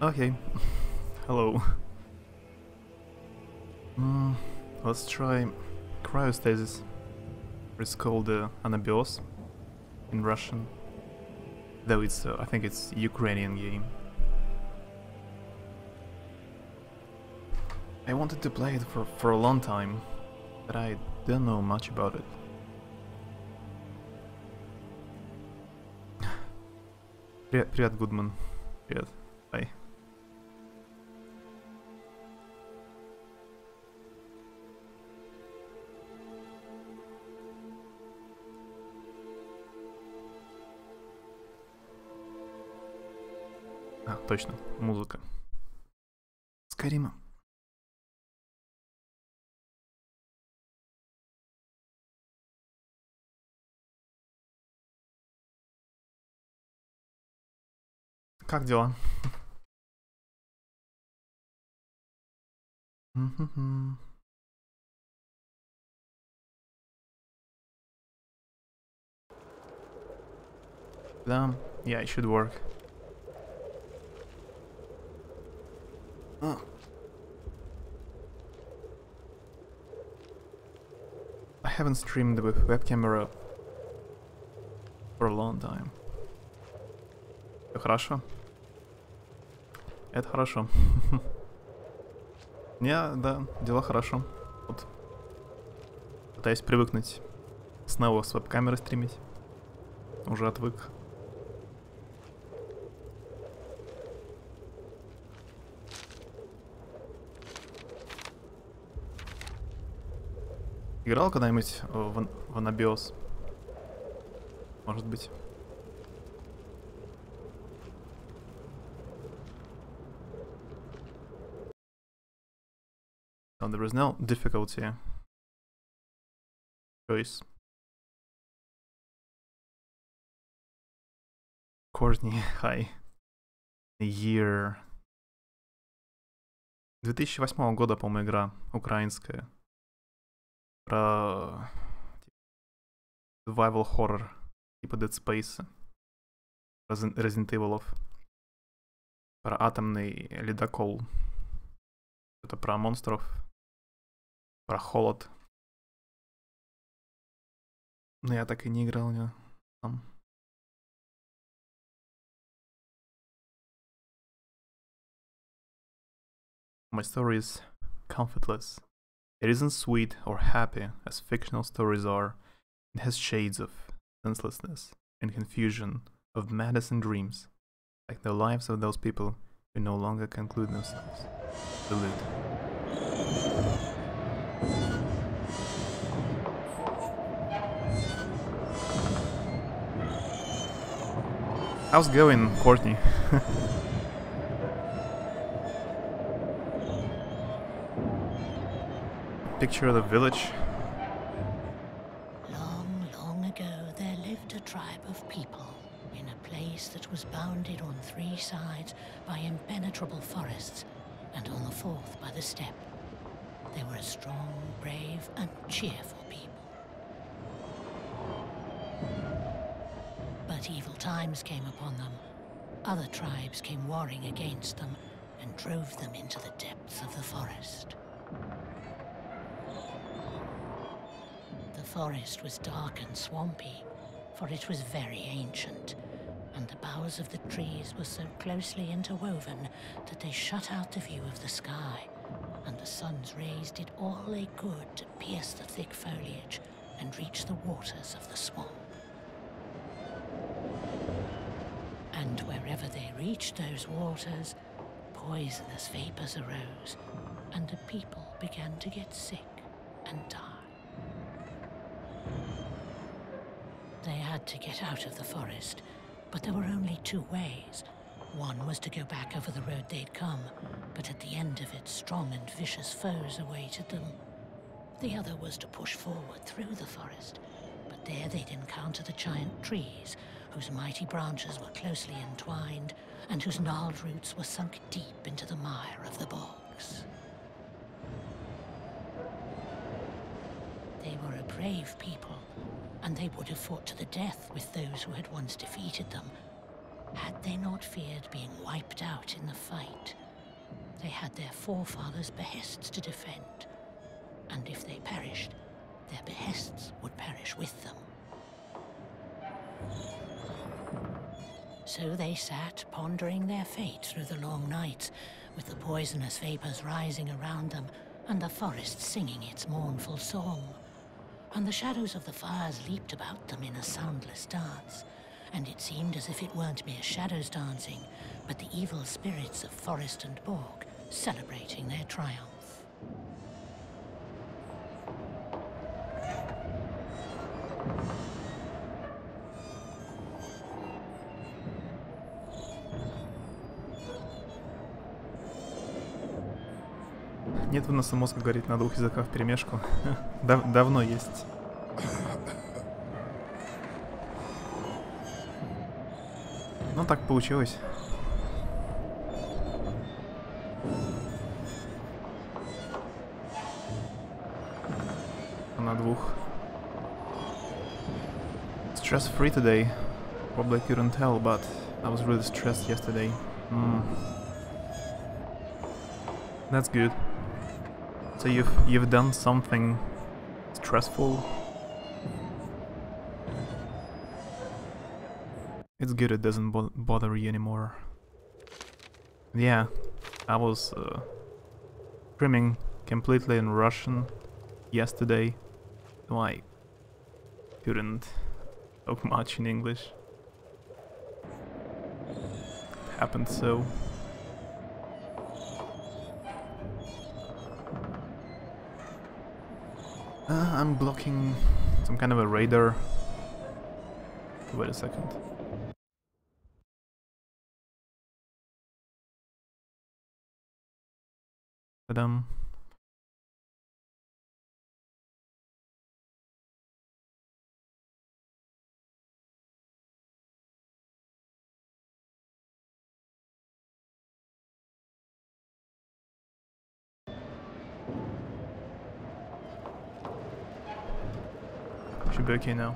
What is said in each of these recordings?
Okay. Hello. Let's try Cryostasis. It's called Anabиоз in Russian. Though it's, I think it's Ukrainian game. I wanted to play it for a long time, but I don't know much about it. Привет, Goodman. Привет. Hi. А, точно, музыка. Скорима. Как дела? Да, yeah, it should work. I haven't streamed with web camera for a long time. Всё хорошо? Это хорошо. Да, дела хорошо. Вот. Пытаюсь привыкнуть снова с веб-камеры стримить. Уже отвык. Играл когда-нибудь в Анабиоз? Может быть. No, there is no difficulty choice. Courtney, hi. Year. 2008 года, по-моему, игра украинская. Про survival horror, типа Dead Space, Resident Evil, про атомный ледокол. Это про монстров, про холод. Но я так и не играл в неё сам. My story is comfortless. It isn't sweet or happy as fictional stories are. It has shades of senselessness and confusion, of madness and dreams, like the lives of those people who no longer conclude themselves. Delete. How's it going, Courtney? Picture of the village. Long, long ago, there lived a tribe of people in a place that was bounded on 3 sides by impenetrable forests, and on the 4th by the steppe. They were a strong, brave, and cheerful people. But evil times came upon them. Other tribes came warring against them and drove them into the depths of the forest. The forest was dark and swampy, for it was very ancient, and the boughs of the trees were so closely interwoven that they shut out the view of the sky, and the sun's rays did all they could to pierce the thick foliage and reach the waters of the swamp. And wherever they reached those waters, poisonous vapors arose, and the people began to get sick and die. They had to get out of the forest, but there were only 2 ways. One was to go back over the road they'd come, but at the end of it, strong and vicious foes awaited them. The other was to push forward through the forest, but there they'd encounter the giant trees, whose mighty branches were closely entwined, and whose gnarled roots were sunk deep into the mire of the bogs. They were a brave people, and they would have fought to the death with those who had once defeated them. Had they not feared being wiped out in the fight, they had their forefathers' behests to defend, and if they perished, their behests would perish with them. So they sat, pondering their fate through the long nights, with the poisonous vapors rising around them, and the forest singing its mournful song. And the shadows of the fires leaped about them in a soundless dance, and it seemed as if it weren't mere shadows dancing, but the evil spirits of forest and bog celebrating their triumph. Нет выноса мозга говорить на двух языках вперемешку. Давно есть. Ну так получилось. На двух. Stress free today. Probably couldn't tell, but I was really stressed yesterday. That's good. So you've done something stressful. It's good it doesn't bother you anymore. Yeah, I was streaming completely in Russian yesterday, so I couldn't talk much in English. It happened so. I'm blocking some kind of a radar. Wait a second. Ta-dam. Should be okay now.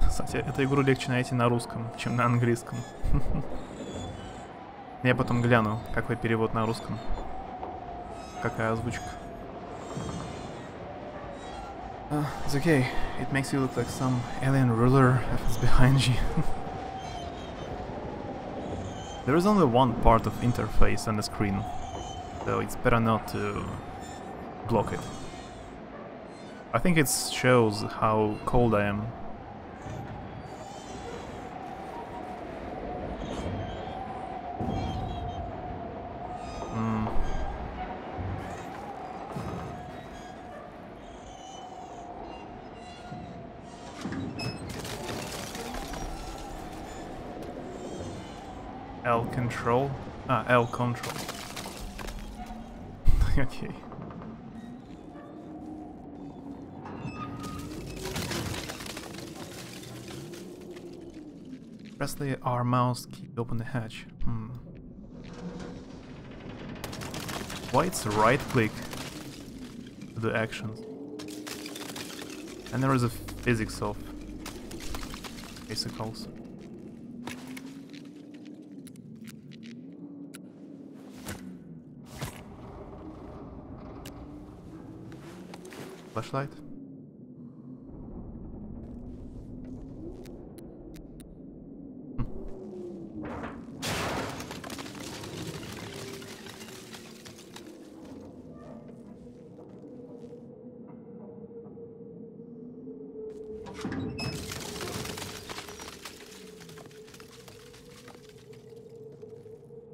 Кстати, эту игру легче найти на русском, чем на английском. Я потом гляну, какой перевод на русском. Какая озвучка. It's okay. It makes you look like some alien ruler if it's behind you. There is only one part of interface on the screen, so it's better not to block it. I think it shows how cold I am. L control? L control. Okay. Press the R mouse key to open the hatch. Why it's right click to the actions? And there is a physics of basicals. Flashlight.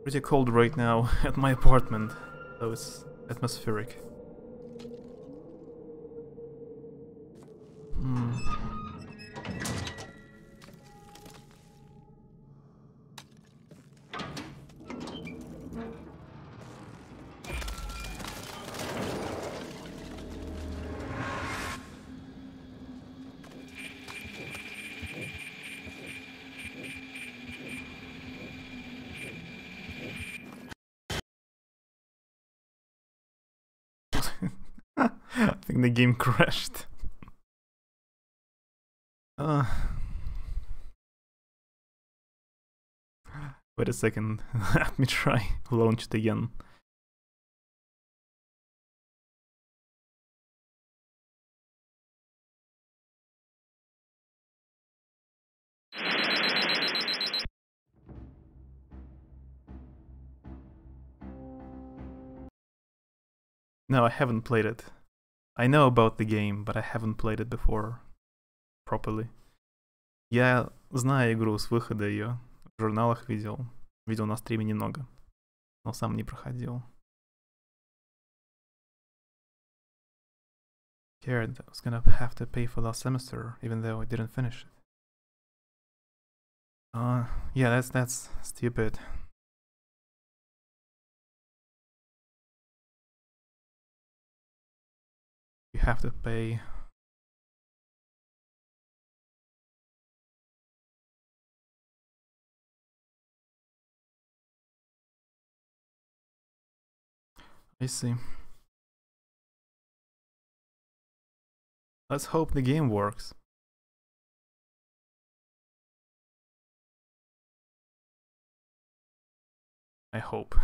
Pretty cold right now at my apartment, so it's atmospheric. think the game crashed. Wait a second. Let me try launch it again. No, I haven't played it. I know about the game, but I haven't played it before properly. Я знаю игру с выхода ее. В журналах видел. Видел на стриме немного. Но сам не проходил. Scared I was gonna have to pay for last semester, even though I didn't finish it. Yeah, that's stupid. You have to pay. I see. Let's hope the game works. I hope.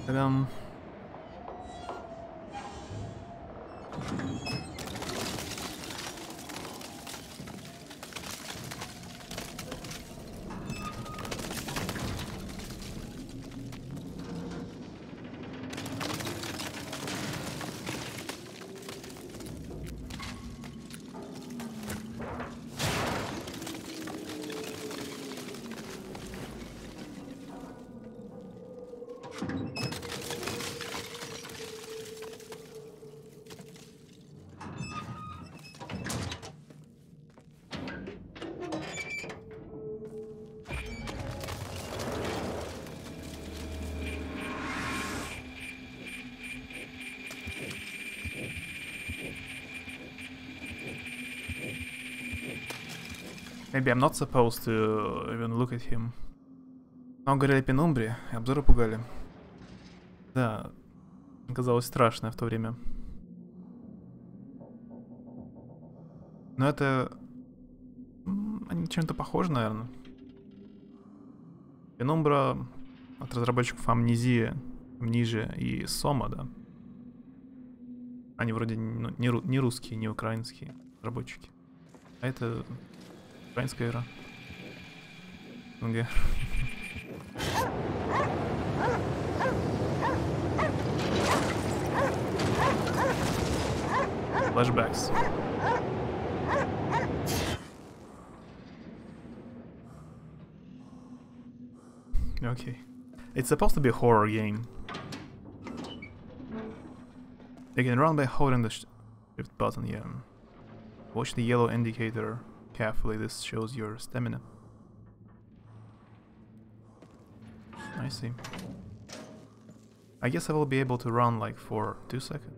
Ta-dam. Maybe I'm not supposed to even look at him. Но говорили о пенумбре, и обзоры пугали. Да, казалось страшное в то время. Но это... Они чем-то похожи, наверное. Пенумбра от разработчиков Амнезия, Амнижия и Сома, да. Они вроде не русские, не украинские разработчики. А это украинская игра. СНГ. Flashbacks. Okay. It's supposed to be a horror game. You can run by holding the shift button, yeah. Watch the yellow indicator carefully, this shows your stamina. I see. I guess I will be able to run like for 2 seconds.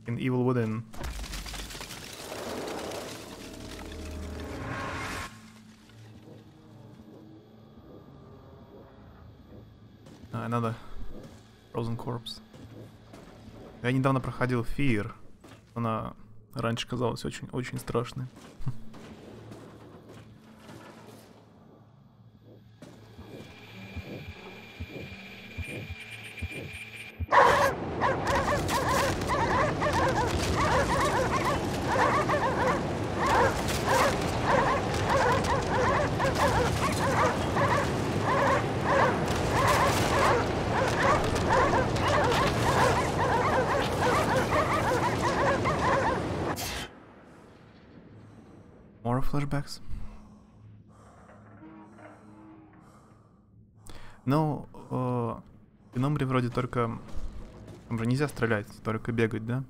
An evil within. Another frozen corpse. Я недавно проходил Fear. Она раньше казалась очень страшной. More flashbacks. Ну, в Пенумбре вроде только... Там же нельзя стрелять, только бегать, да?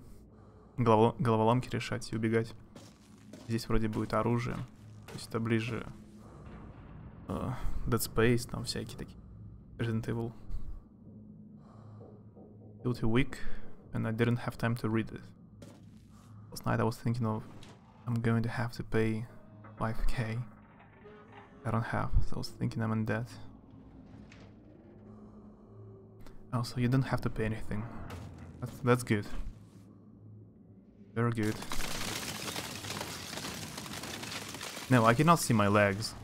Головоломки решать и убегать. Здесь вроде будет оружие. То есть это ближе... Dead Space, там всякие такие. Resident Evil. Guilty Week, and I didn't have time to read it. Last night I was thinking of I'm going to have to pay 5k. I don't have, so I was thinking I'm in debt. Oh, so you don't have to pay anything. That's good. Very good. No, I cannot see my legs.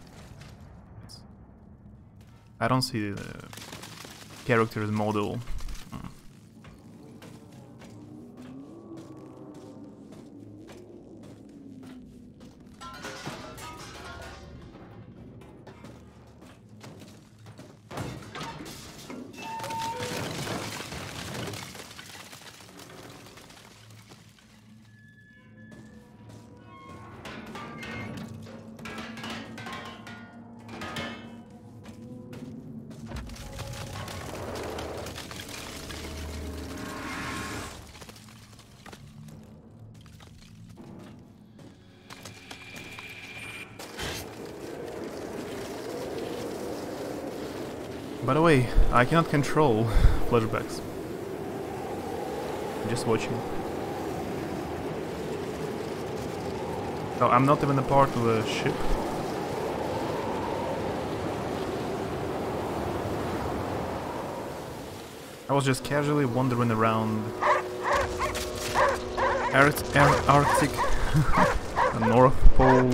I don't see the character's model. By the way, I cannot control flashbacks. I'm just watching. Oh, I'm not even a part of the ship. I was just casually wandering around Arctic, the North Pole.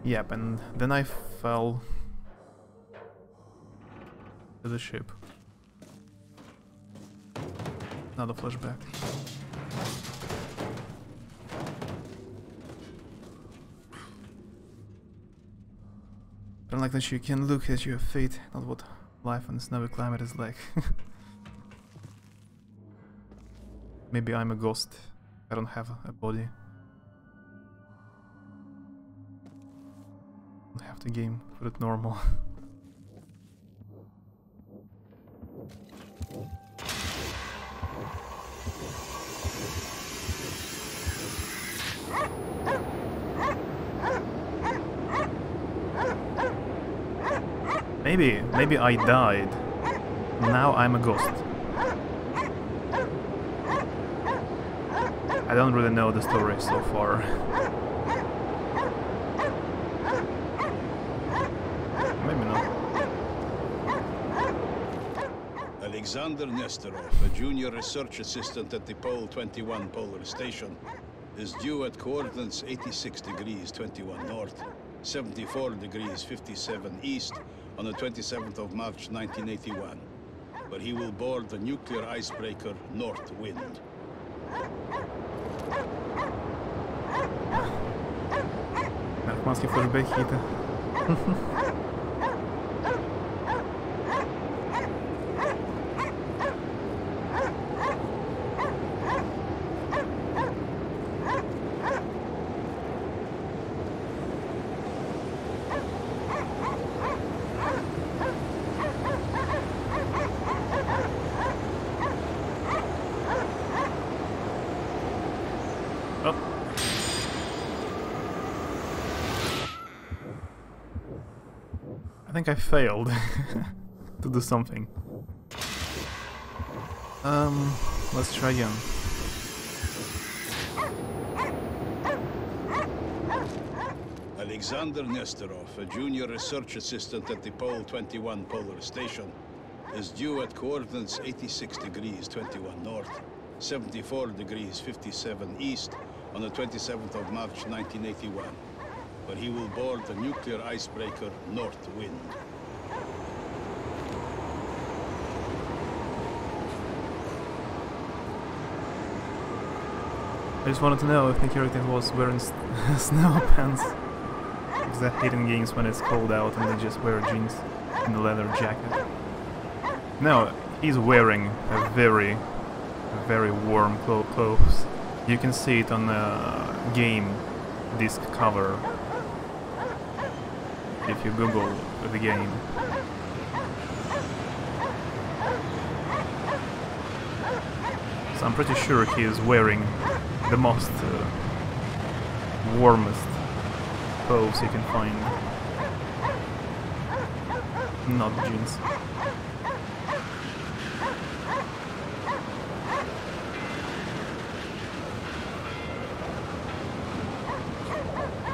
Yep, and then I fell to the ship. Another flashback. I don't like that you can look at your fate, not what life on the snowy climate is like. Maybe I'm a ghost. I don't have a body. Have the game put it normal. Maybe I died. Now I'm a ghost. I don't really know the story so far. Maybe not. Alexander Nesterov, a junior research assistant at the Pole 21 Polar Station, is due at coordinates 86 degrees 21 north, 74 degrees 57 east on the 27th of March 1981, where he will board the nuclear icebreaker North Wind. Наркоманский флешбэк какие-то. I think I failed to do something. Let's try again. Alexander Nesterov, a junior research assistant at the Pole 21 Polar Station, is due at coordinates 86 degrees 21 north, 74 degrees 57 east on the 27th of March 1981, where he will board the nuclear icebreaker North Wind. I just wanted to know if the character was wearing snow pants. Because I hate in games when it's cold out and they just wear jeans and a leather jacket. No, he's wearing a very warm clothes. You can see it on the game disc cover if you Google the game. So I'm pretty sure he is wearing the most warmest suppose you can find not jeans.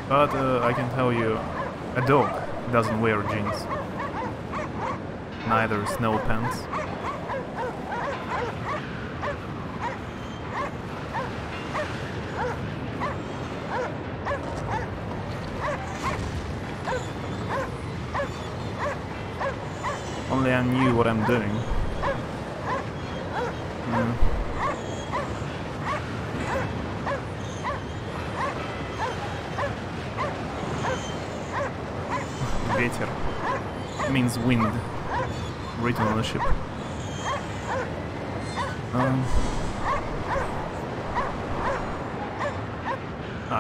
But I can tell you, a dog doesn't wear jeans. Neither snow pants. Only I knew what I'm doing. Ветер means wind. Written on the ship.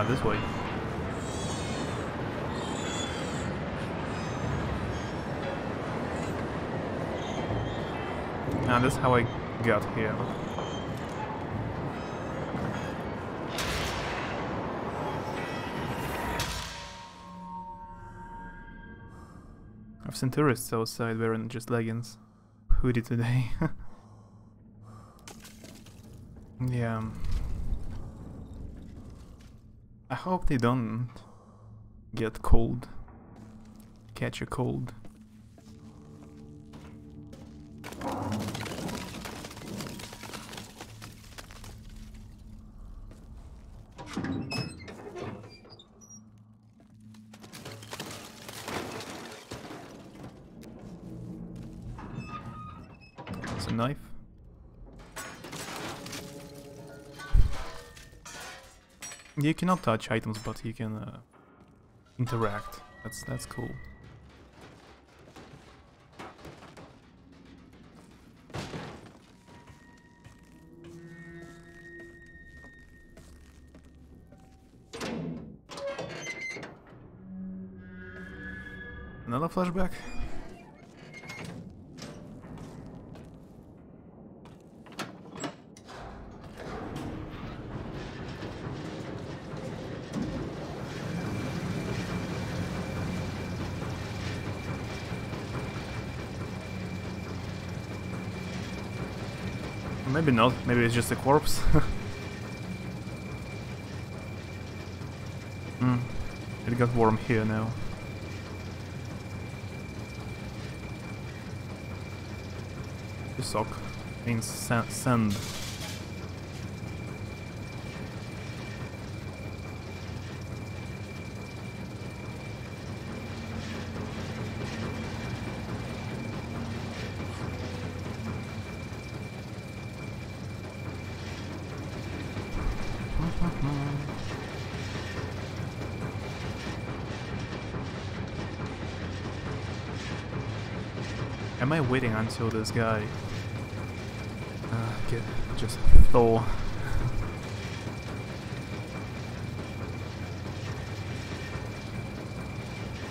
This way. That's how I got here. I've seen tourists outside wearing just leggings. Hoodie today. Yeah. I hope they don't get cold. Catch a cold. It's a knife. You cannot touch items, but you can interact. That's cool. Another flashback. Maybe not, maybe it's just a corpse. It got warm here now. The sock means sand. Am I waiting until this guy just thaw?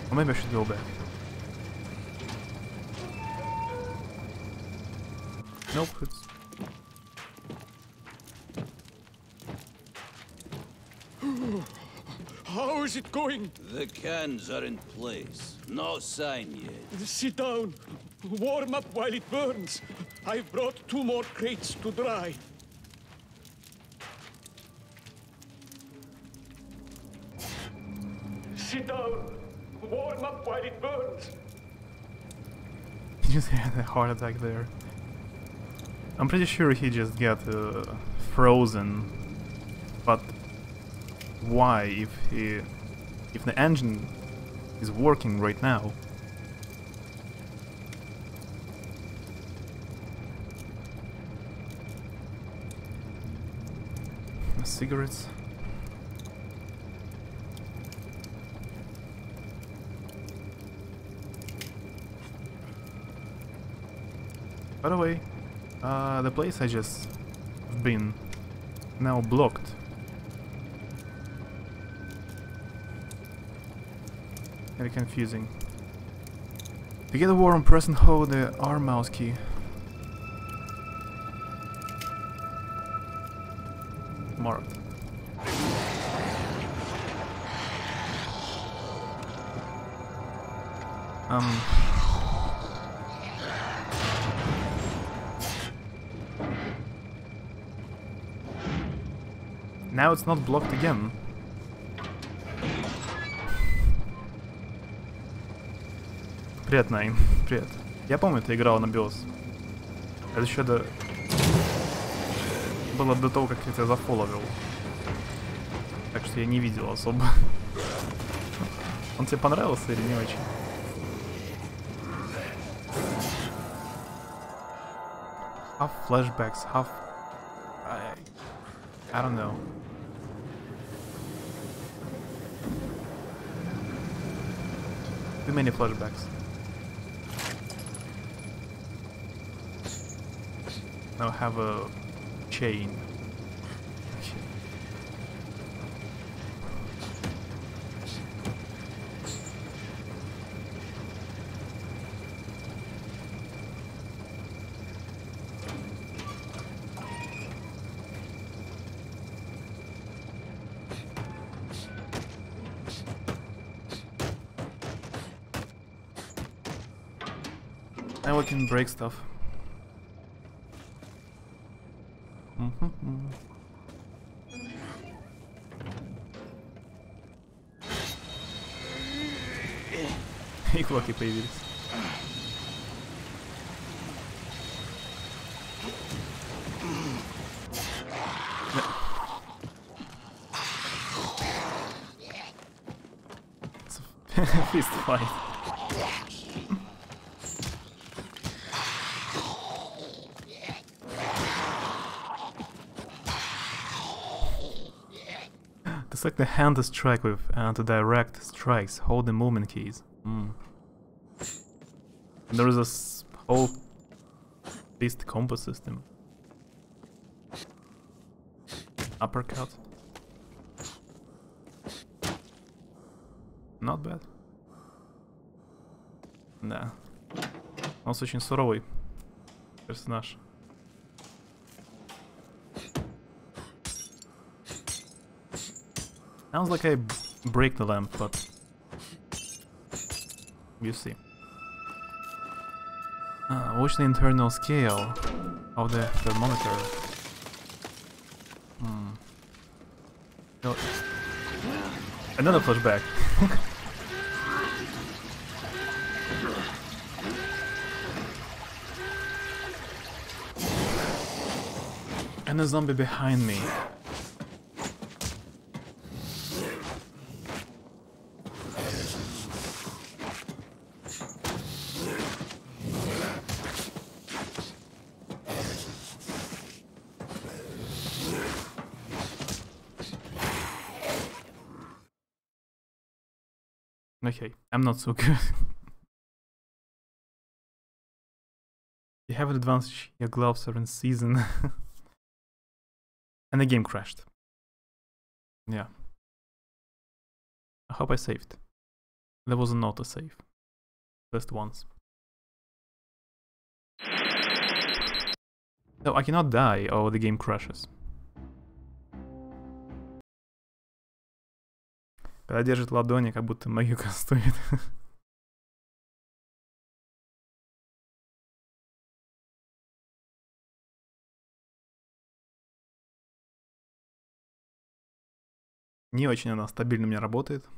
Or maybe I should go back. Nope, it's... How is it going? The cans are in place. No sign yet. Sit down. Warm up while it burns. I've brought 2 more crates to dry. Sit down. Warm up while it burns. He just had a heart attack there. I'm pretty sure he just got frozen. But why, if the engine is working right now? Cigarettes. By the way, the place I just been now blocked. Very confusing. To get a warm, press and hold the R mouse key. Marked. Now it's not blocked again. Привет, Найн. Привет. Я помню, ты играл Анабиоз. Это еще было до того, как я тебя зафоловил. Так что я не видел особо. Он тебе понравился или не очень? Half flashbacks, half... I don't know. Too many flashbacks. Now have a chain. Now we can break stuff. И клоки появились. It's a fist fight. Select the hand to strike with and to direct strikes, hold the movement keys. There is a whole fist combo system. Uppercut. Not bad. Да. Он очень суровый персонаж. Sounds like I break the lamp, but you see. Watch the internal scale of the thermometer. No. Another flashback. And a zombie behind me. Okay, I'm not so good. You have an advantage, your gloves are in season. And the game crashed. Yeah. I hope I saved. There was an auto-save. Just once. No, I cannot die or the game crashes. Когда держит ладони, как будто магию кастует. Не очень она стабильно у меня работает.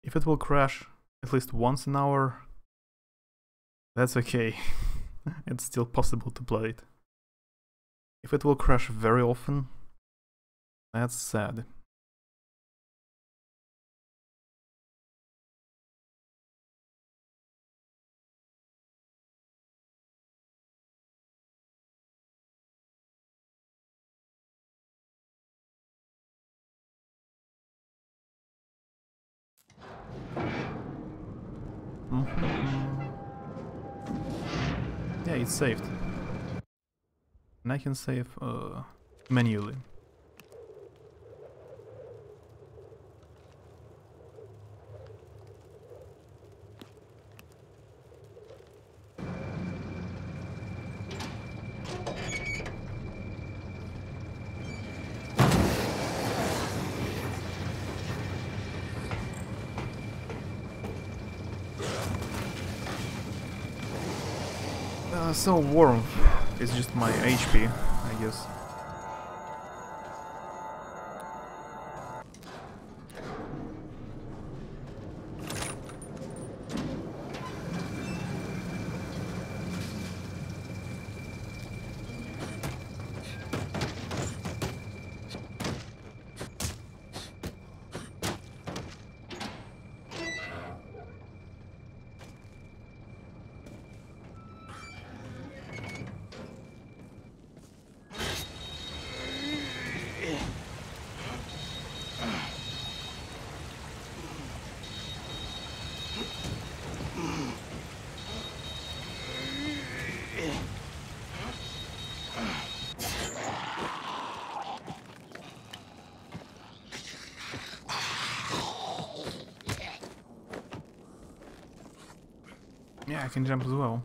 If it will crash at least once an hour, that's okay. It's still possible to play it. If it will crash very often, that's sad. Yeah, it's saved. And I can save manually. So warm. It's just my HP, I guess. Yeah, I can jump as well.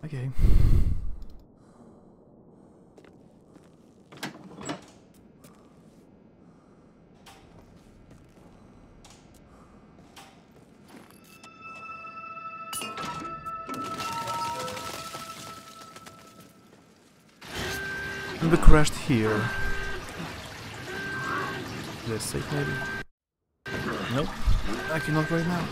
Okay. And we crashed here. Is that safe maybe? Nope. I cannot right now.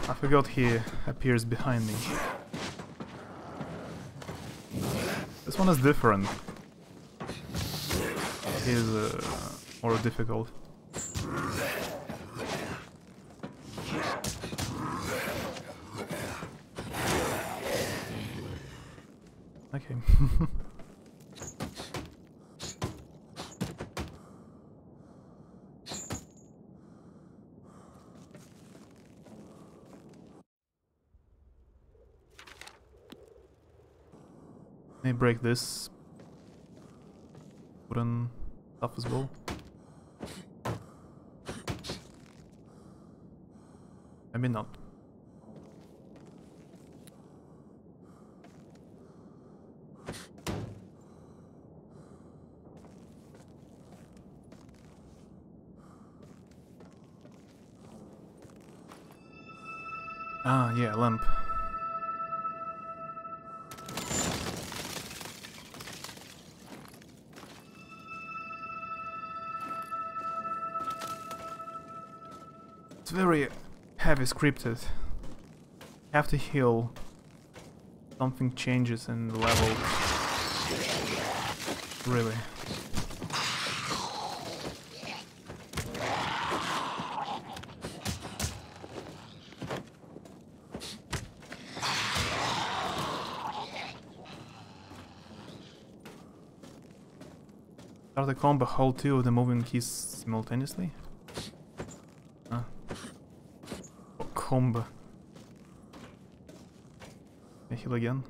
I forgot he appears behind me. This one is different. He is more difficult. Okay. May break this wooden stuff as well. Maybe not. Ah, yeah, lamp. It's very heavy scripted. Have to heal. Something changes in the level. Really. Start the combo, hold two of the moving keys simultaneously? Ah. Oh, combo. I heal again.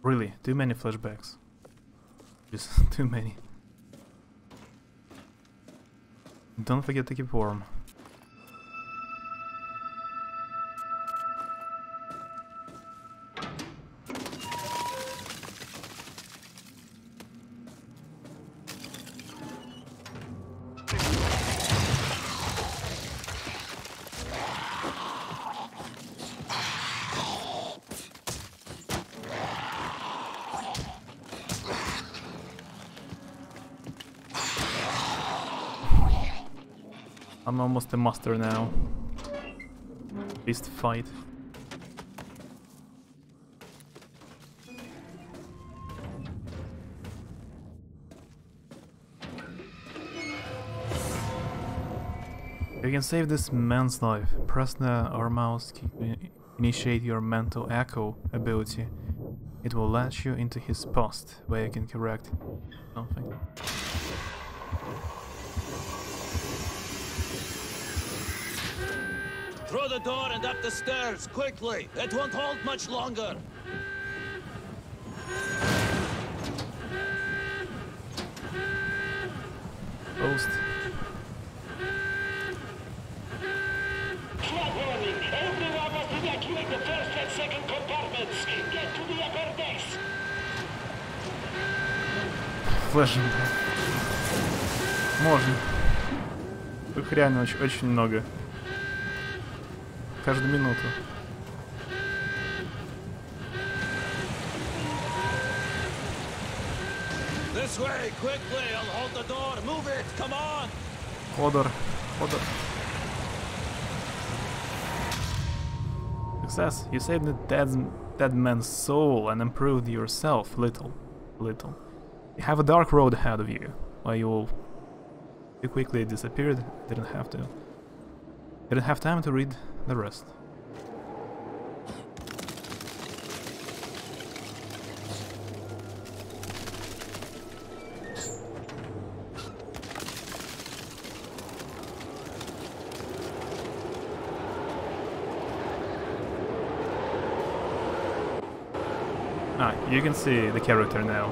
Really, too many flashbacks. Just too many. Don't forget to keep warm. I'm almost a master now. Fist fight. You can save this man's life. Press the R mouse key to initiate your mental echo ability. It will launch you into his past, where you can correct something. Through the door and up the stairs, quickly! It won't hold much longer! Post. Flag warning! Everyone must evacuate the first and second compartments! Get to the upper decks! Флешбэк. Можно. Их реально очень много. Каждую минуту. This way, quickly! I'll hold the door! Move it! Come on! Ходор. Success. You saved the dead man's soul and improved yourself little. You have a dark road ahead of you, where you quickly disappeared. Didn't have time to read the rest. You can see the character now.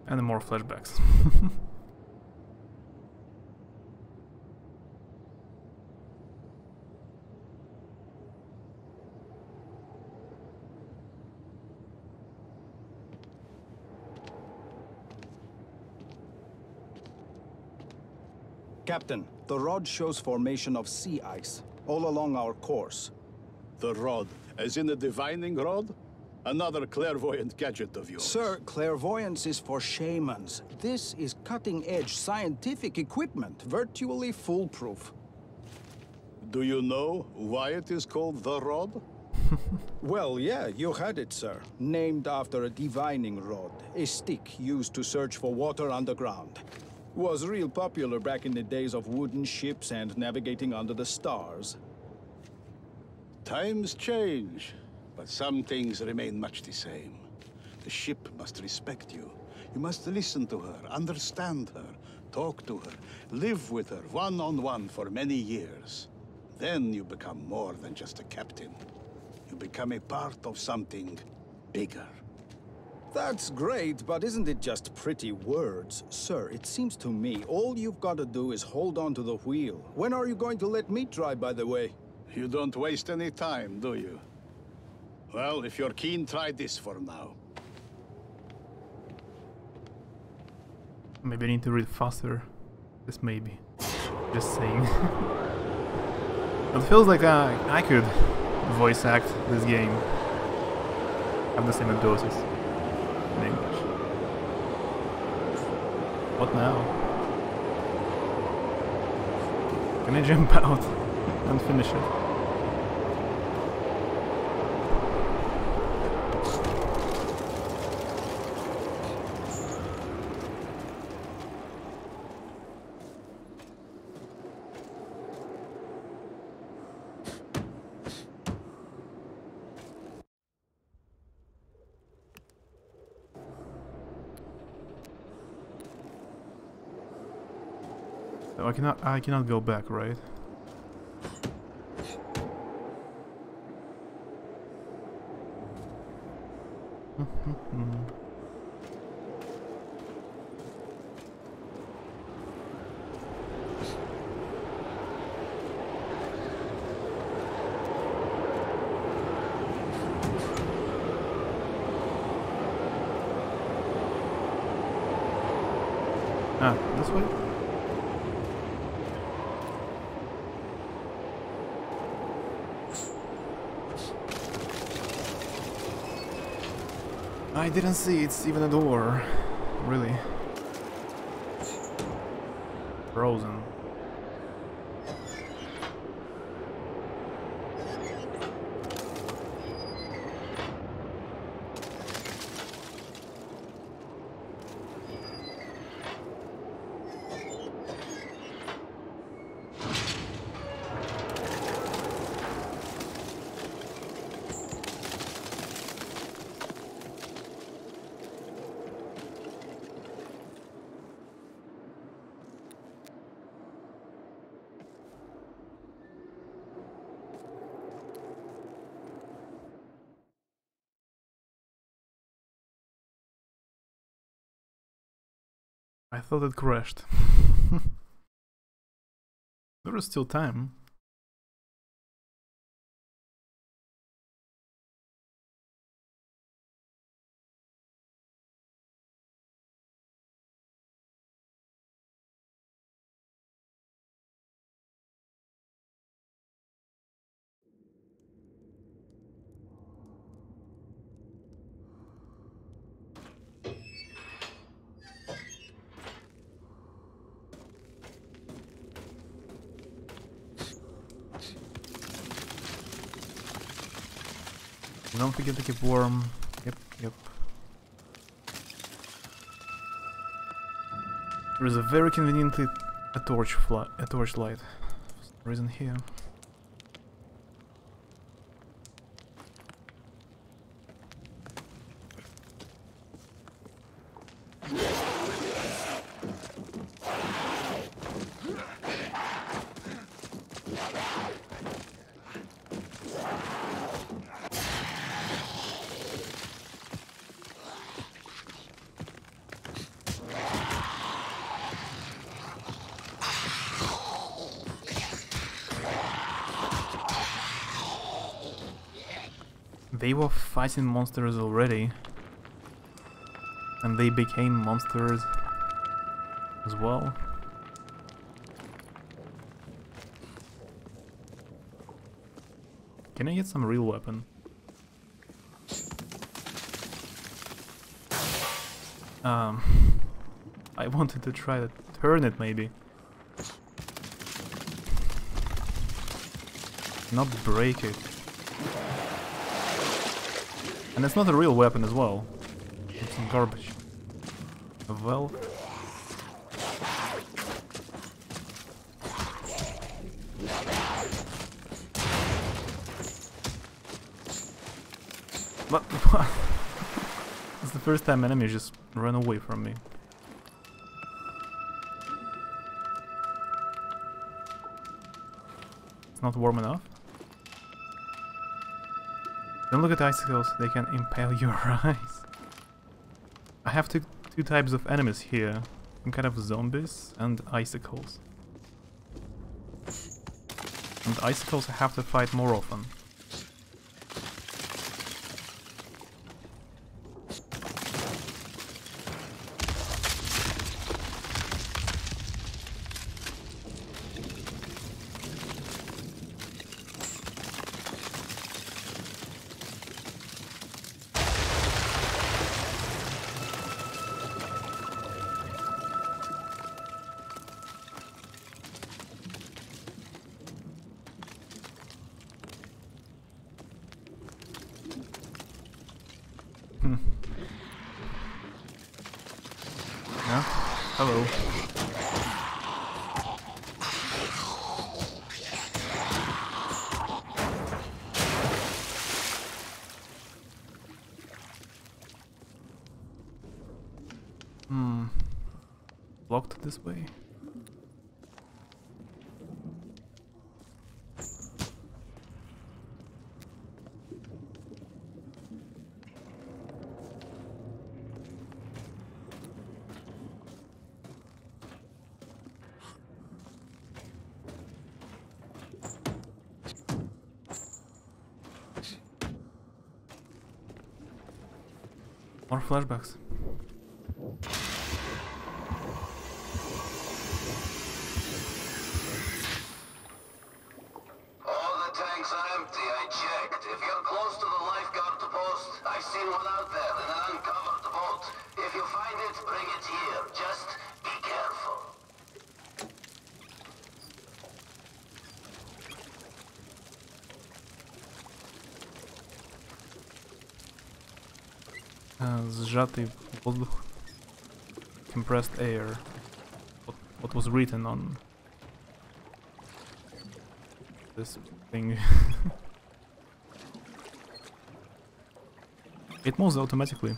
And more flashbacks. Captain, the rod shows formation of sea ice all along our course. The rod, as in the divining rod? Another clairvoyant gadget of yours. Sir, clairvoyance is for shamans. This is cutting-edge scientific equipment, virtually foolproof. Do you know why it is called the rod? Well, yeah, you had it, sir. Named after a divining rod, a stick used to search for water underground. Was real popular back in the days of wooden ships and navigating under the stars. Times change, but some things remain much the same. The ship must respect you. You must listen to her, understand her, talk to her, live with her one-on-one for many years. Then you become more than just a captain. You become a part of something bigger. That's great, but isn't it just pretty words? Sir, it seems to me all you've got to do is hold on to the wheel. When are you going to let me try, by the way? You don't waste any time, do you? Well, if you're keen, try this for now. Maybe I need to read faster. This maybe. Just saying. It feels like I could voice act this game. Have the same abilities in English. What now? Can I jump out and finish it? So I cannot go back, right? This way? I didn't see it's even a door. Really. Frozen. I thought it crashed. There is still time. Don't forget to keep warm. Yep. There is a very conveniently a torch light for some reason here. They were fighting monsters already, and they became monsters as well. Can I get some real weapon? I wanted to try to turn it maybe. Not break it. And it's not a real weapon as well. It's some garbage. A valve. What? It's the first time enemies just run away from me. It's not warm enough. Don't look at icicles, they can impale your eyes. I have two types of enemies here. Some kind of zombies and icicles. And icicles I have to fight more often. Yeah? Hello. Blocked this way. More flashbacks. All the tanks are empty, I checked. If you're close to the lifeguard post, I seen one out there in an uncovered boat. If you find it, bring it here. Just be careful. Сжатый воздух. Compressed air. What was written on this thing? It moves automatically.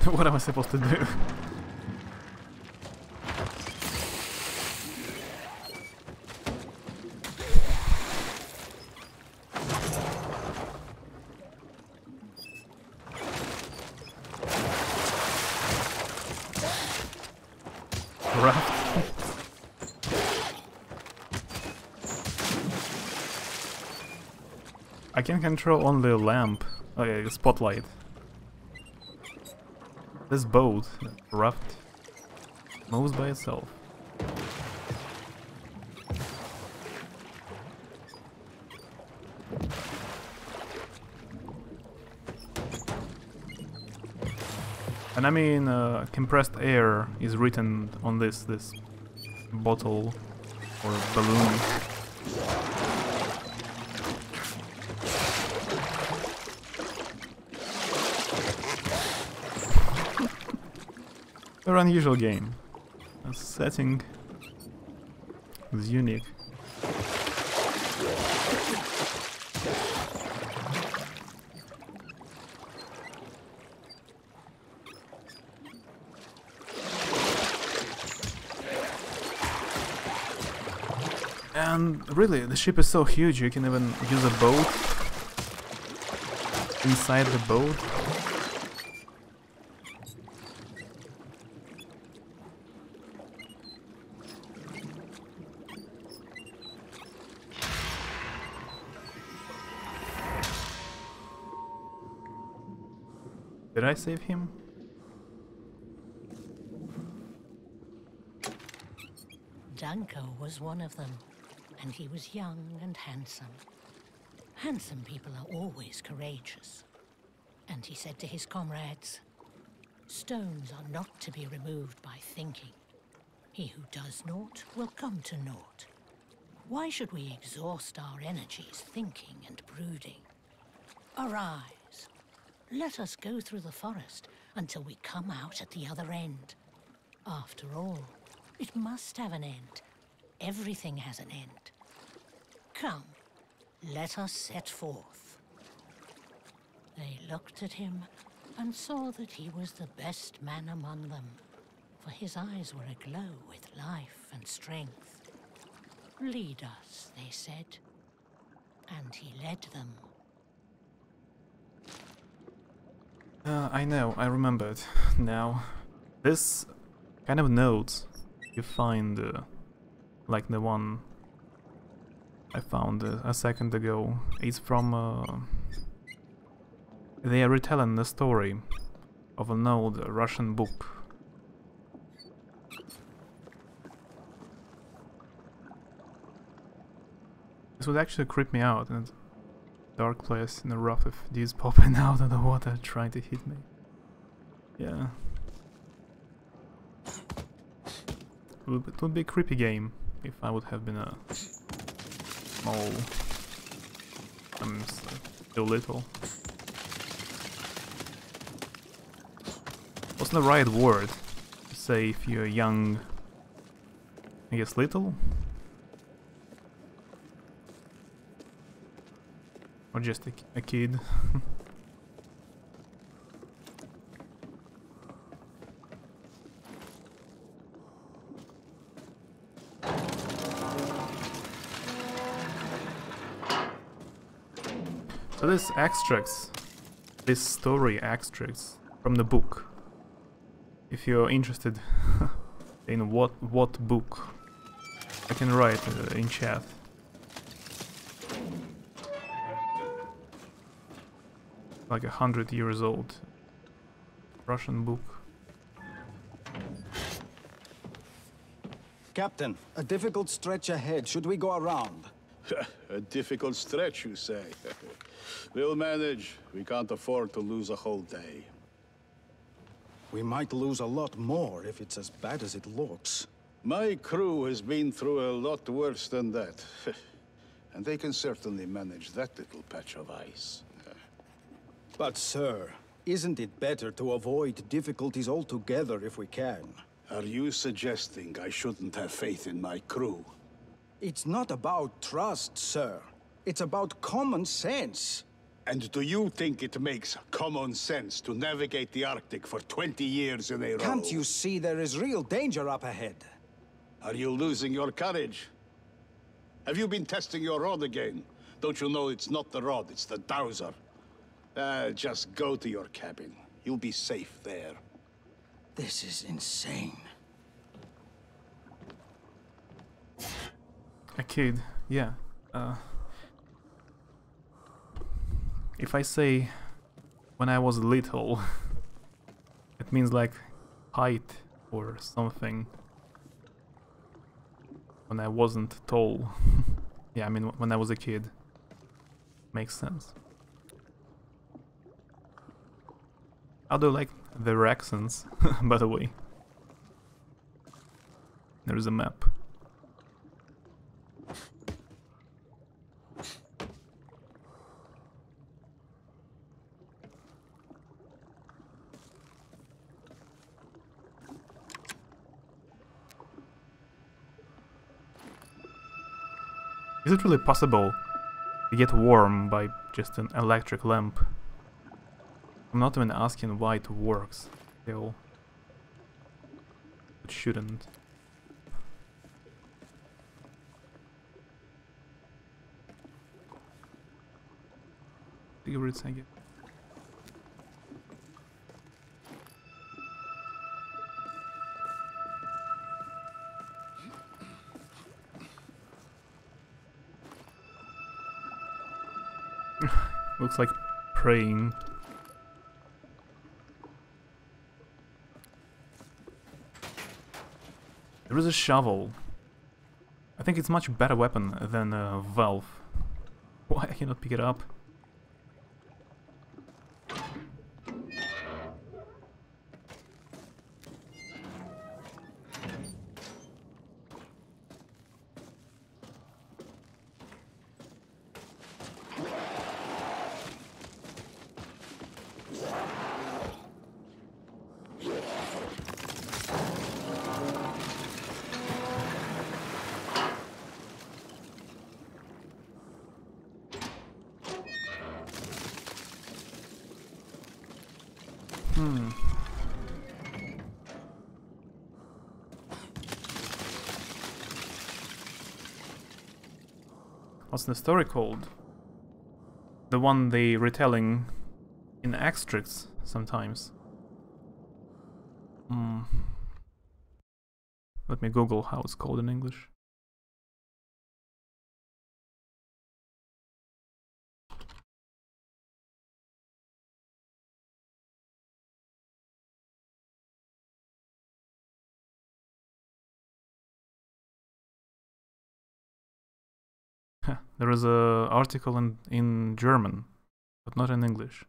What am I supposed to do? Raft. I can control only a lamp. Oh yeah, a spotlight. This boat, raft, moves by itself. And I mean, compressed air is written on this bottle or balloon. Very unusual game. The setting is unique. And really, the ship is so huge you can even use a boat inside the boat. Did I save him? Danko was one of them, and he was young and handsome. Handsome people are always courageous. And he said to his comrades, "Stones are not to be removed by thinking. He who does naught will come to naught. Why should we exhaust our energies thinking and brooding? Arise. Let us go through the forest until we come out at the other end. After all, it must have an end. Everything has an end. Come, let us set forth." They looked at him and saw that he was the best man among them, for his eyes were aglow with life and strength. "Lead us," they said, and he led them. I know, I remember it now. This kind of notes you find, like the one I found a second ago, it's from... they are retelling the story of an old Russian book. This would actually creep me out in a dark place in a rough if these popping out of the water trying to hit me. Yeah. It would be a creepy game if I would have been a small... I'm still little. What's the right word to say if you're young? I guess little? Or just a kid? So this extracts, this story extracts from the book. if you're interested in what book, I can write in chat. Like 100 years old Russian book. Captain, a difficult stretch ahead. Should we go around? A difficult stretch, you say? We'll manage. We can't afford to lose a whole day. We might lose a lot more if it's as bad as it looks. My crew has been through a lot worse than that. And they can certainly manage that little patch of ice. But, sir, isn't it better to avoid difficulties altogether if we can? Are you suggesting I shouldn't have faith in my crew? It's not about trust, sir. It's about common sense. And do you think it makes common sense to navigate the Arctic for 20 years in a row? Can't you see there is real danger up ahead? Are you losing your courage? Have you been testing your rod again? Don't you know it's not the rod, it's the dowser? Just go to your cabin. You'll be safe there. This is insane. A kid, yeah. If I say when I was little, it means like height or something. When I wasn't tall. Yeah, I mean when I was a kid. Makes sense. How do you like their accents, by the way? There is a map. Is it really possible to get warm by just an electric lamp? I'm not even asking why it works still. It shouldn't. Cigarettes, I guess. Looks like praying. There is a shovel. I think it's much better weapon than a valve. Why I cannot pick it up? What's the story called? The one they retelling in extracts sometimes. Let me Google how it's called in English. There is a article in German, but not in English.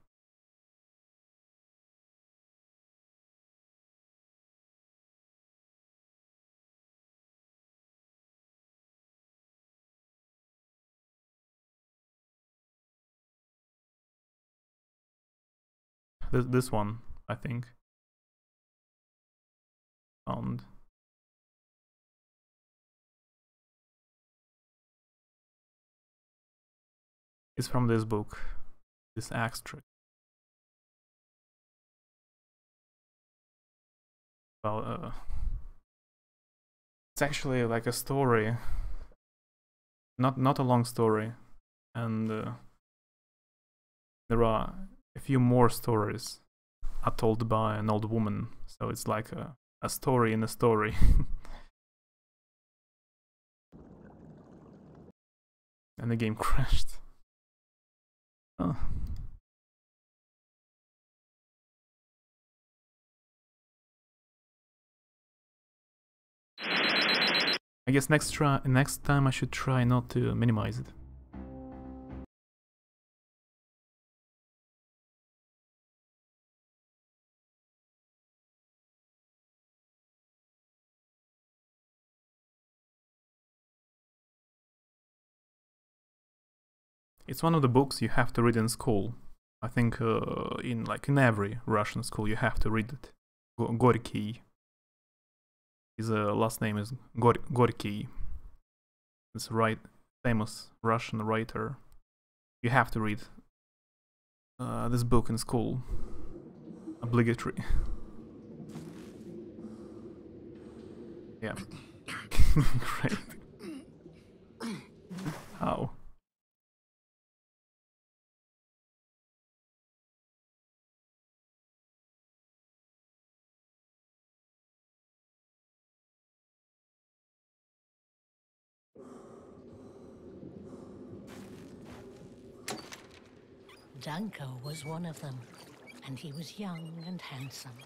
This one, I think. Found. It's from this book, this extract. Well, it's actually like a story, not a long story, and there are a few more stories are told by an old woman, so it's like a story in a story. And the game crashed. Oh. I guess next time I should try not to minimize it. It's one of the books you have to read in school. I think in every Russian school you have to read it. Gorky. His last name is Gorky. It's a famous Russian writer. You have to read this book in school. Obligatory. Yeah. Great. How? Danko was one of them, and he was young and handsome.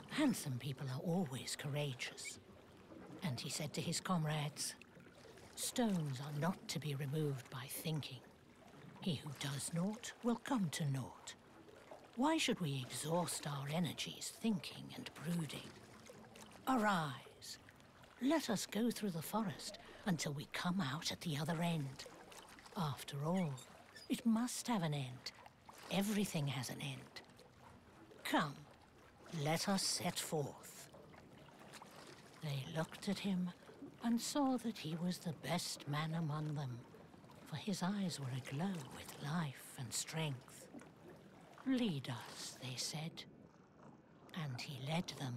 Handsome people are always courageous. And he said to his comrades, "Stones are not to be removed by thinking. He who does naught will come to naught. Why should we exhaust our energies thinking and brooding? Arise, let us go through the forest until we come out at the other end. After all, it must have an end. Everything has an end. Come, let us set forth." They looked at him and saw that he was the best man among them, for his eyes were aglow with life and strength. "Lead us," they said, and he led them.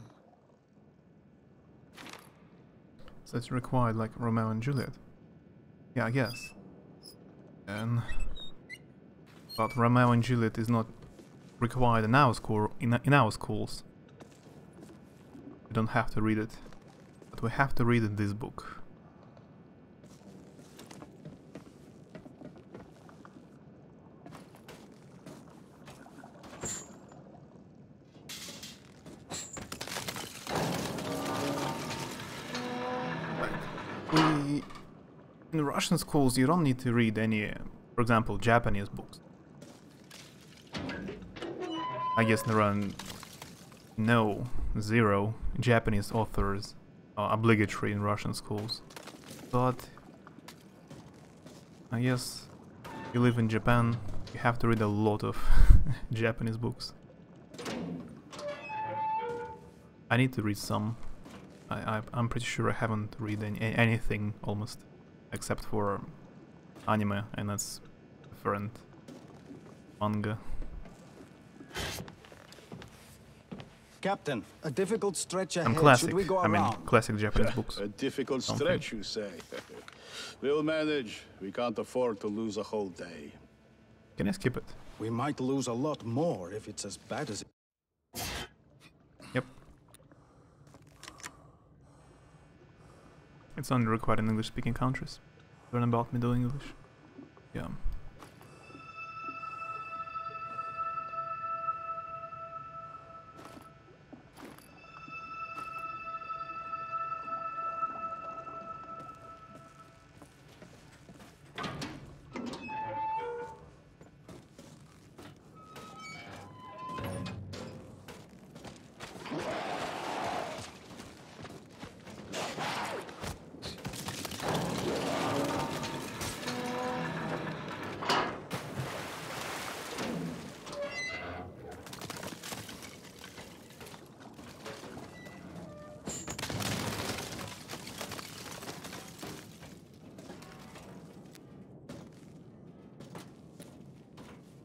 So it's required like Romeo and Juliet. Yeah, I guess. But Romeo and Juliet is not required in our school. In our schools, we don't have to read it, but we have to read this book. In Russian schools, you don't need to read any, for example, Japanese books. I guess there are zero Japanese authors are obligatory in Russian schools. But I guess if you live in Japan, you have to read a lot of Japanese books. I need to read some. I'm pretty sure I haven't read anything almost, except for anime, and that's different. Manga. Captain, a difficult stretch ahead. I'm classic. Should we go I mean, around? classic Japanese books. A difficult Something. stretch, you say? We'll manage. We can't afford to lose a whole day. Can I skip it? We might lose a lot more if it's as bad as it. Yep. It's only required in English-speaking countries. Learn about Middle English. Yeah.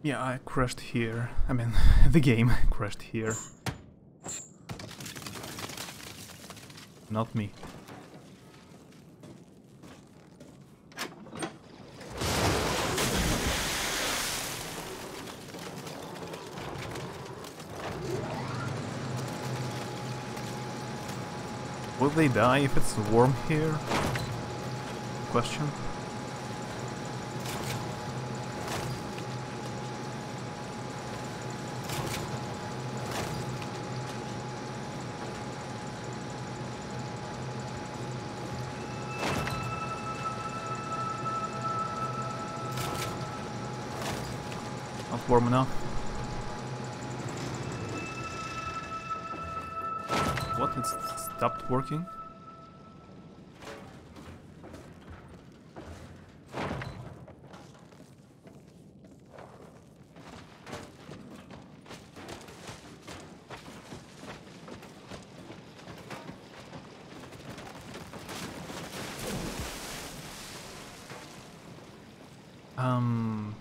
Yeah, I crashed here. I mean, the game crashed here. Not me. Will they die if it's warm here? Question. Not warm enough. What? It stopped working?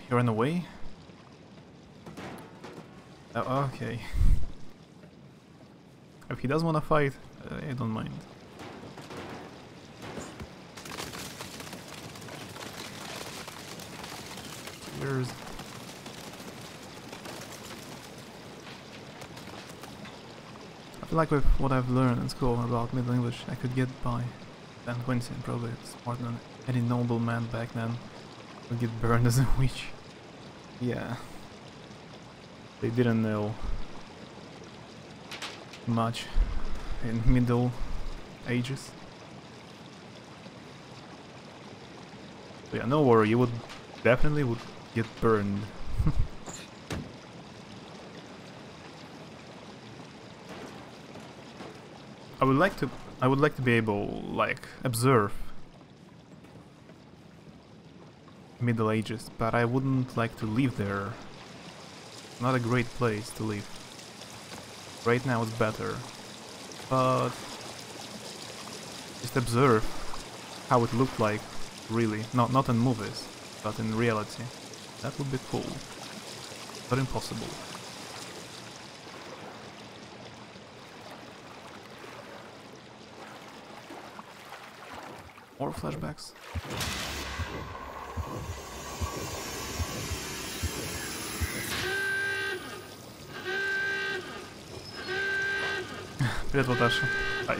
He ran away? Oh, okay. If he does want to fight, I don't mind. Cheers. I feel like with what I've learned in school about Middle English, I could get by. Dan Quincy, probably smarter than any nobleman back then, would get burned as a witch. Yeah. They didn't know much in Middle Ages. So yeah, no worry, you would definitely get burned. I would like to be able, like, observe Middle Ages, but I wouldn't like to live there. Not a great place to live. Right now it's better, but just observe how it looked like, really. Not in movies, but in reality. That would be cool, but impossible. More flashbacks. Привет, Латаша. Ай.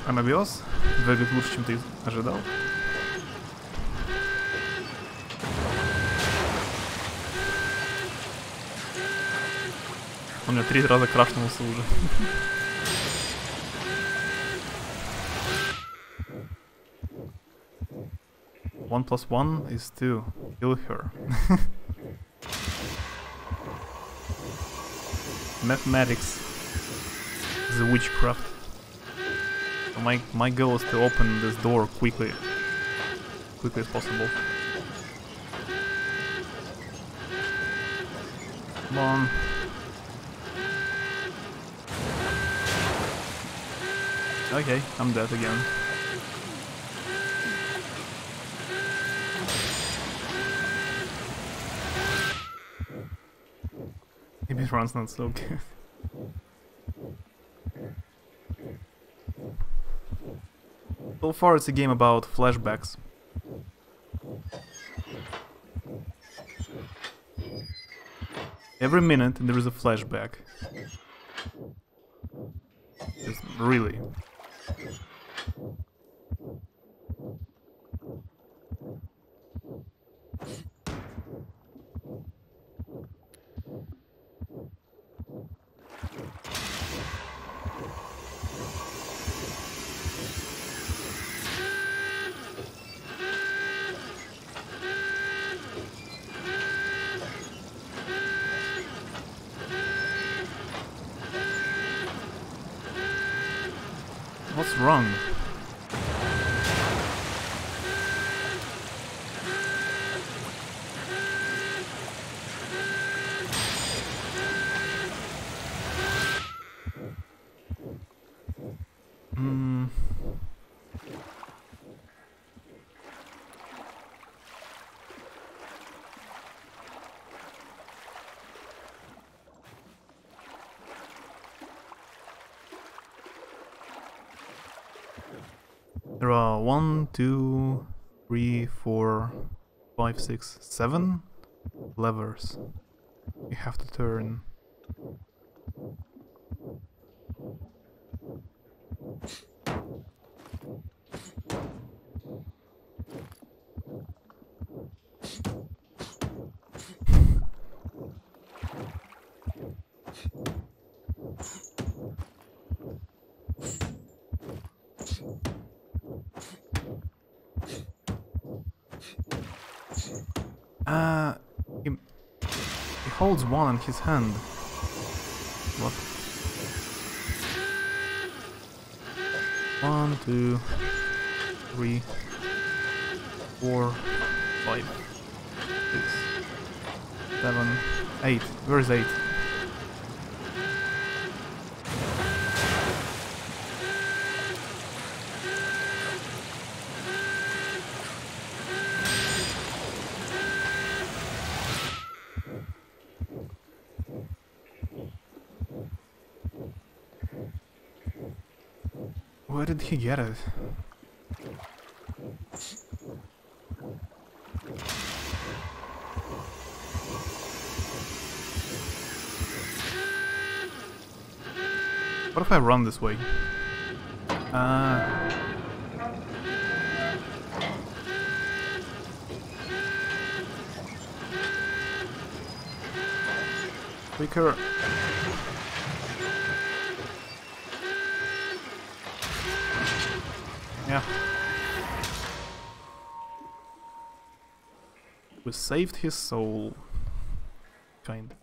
Анабиоз выглядит лучше, чем ты ожидал. Он меня 3 раза крашнулся уже. 1 + 1 is 2. Kill her. Mathematics is a witchcraft. So my goal is to open this door quickly as possible. Come on. Okay, I'm dead again. Maybe it runs not so good. So far it's a game about flashbacks. Every minute there is a flashback. Just really. What's wrong? There are 1, 2, 3, 4, 5, 6, 7 levers you have to turn. He holds one in his hand. What? 1, 2, 3, 4, 5, 6, 7, 8. Where is 8? Where did he get it? What if I run this way? Quicker. Yeah. We saved his soul. Kind.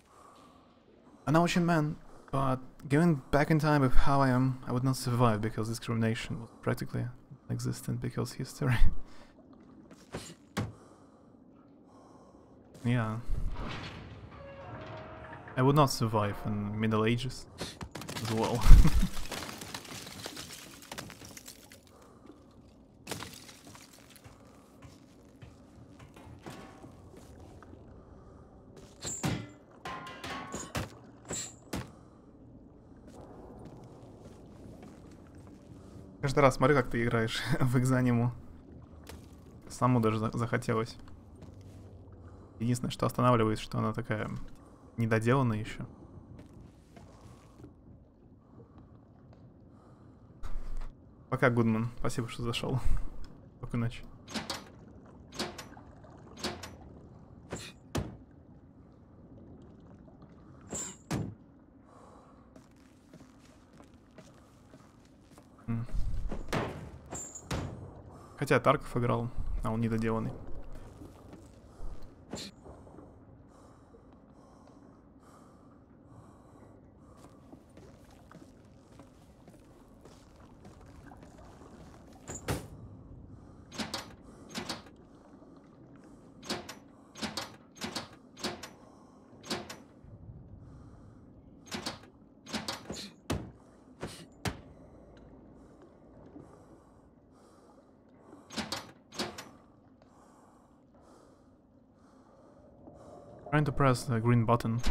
I know what you meant, but going back in time with how I am, I would not survive because discrimination was practically non-existent because history. Yeah. I would not survive in Middle Ages as well. Каждый раз смотрю, как ты играешь в экзаниму. Саму даже захотелось. Единственное, что останавливает, что она такая недоделанная еще. Пока, Гудман. Спасибо, что зашел. Спокойной ночи. Хотя Тарков играл, а он недоделанный. Trying to press the green button.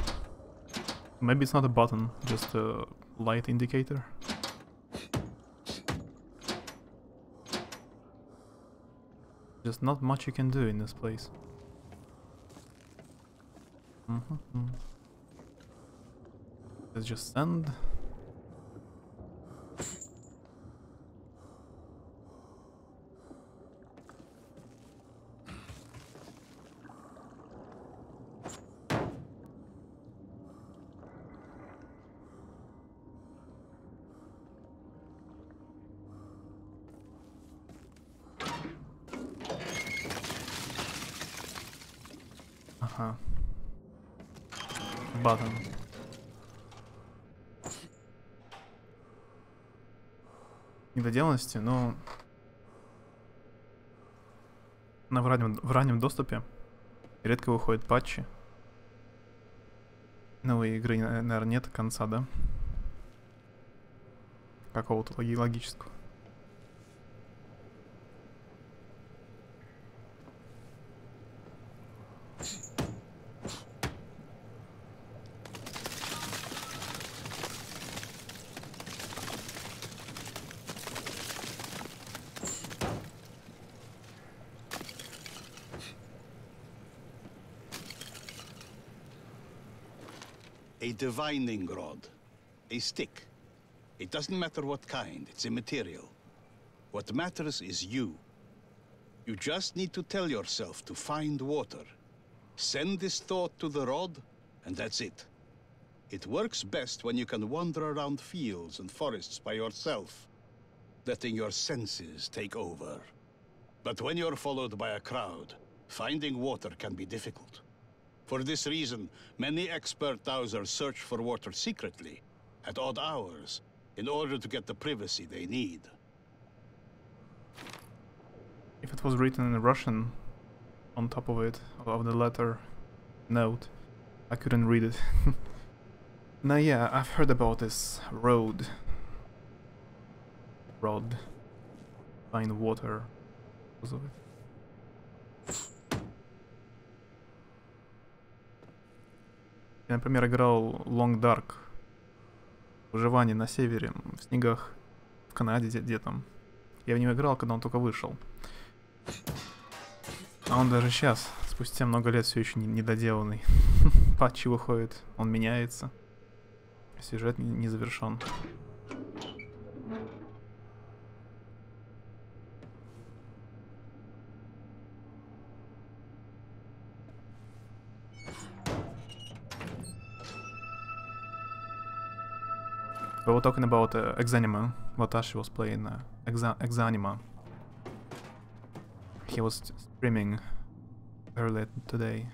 Maybe it's not a button, just a light indicator. Just not much you can do in this place. Let's just send. Ага. Button. Недоделанности, но в раннем доступе редко выходят патчи. Новой игры, наверное, нет конца, да? Какого-то логического. A divining rod. A stick. It doesn't matter what kind, it's immaterial. What matters is you. You just need to tell yourself to find water. Send this thought to the rod, and that's it. It works best when you can wander around fields and forests by yourself, letting your senses take over. But when you're followed by a crowd, finding water can be difficult. For this reason, many expert dowsers search for water secretly, at odd hours, in order to get the privacy they need. If it was written in Russian on top of it, of the letter note, I couldn't read it. Now yeah, I've heard about this rod. Find water. Я, например, играл Long Dark. Выживание на севере, в снегах, в Канаде, где там. Я в него играл, когда он только вышел. А он даже сейчас, спустя много лет, все еще недоделанный. Патчи выходит, он меняется. Сюжет не завершен. We were talking about Exanima. Watashi was playing Exanima. He was streaming earlier today.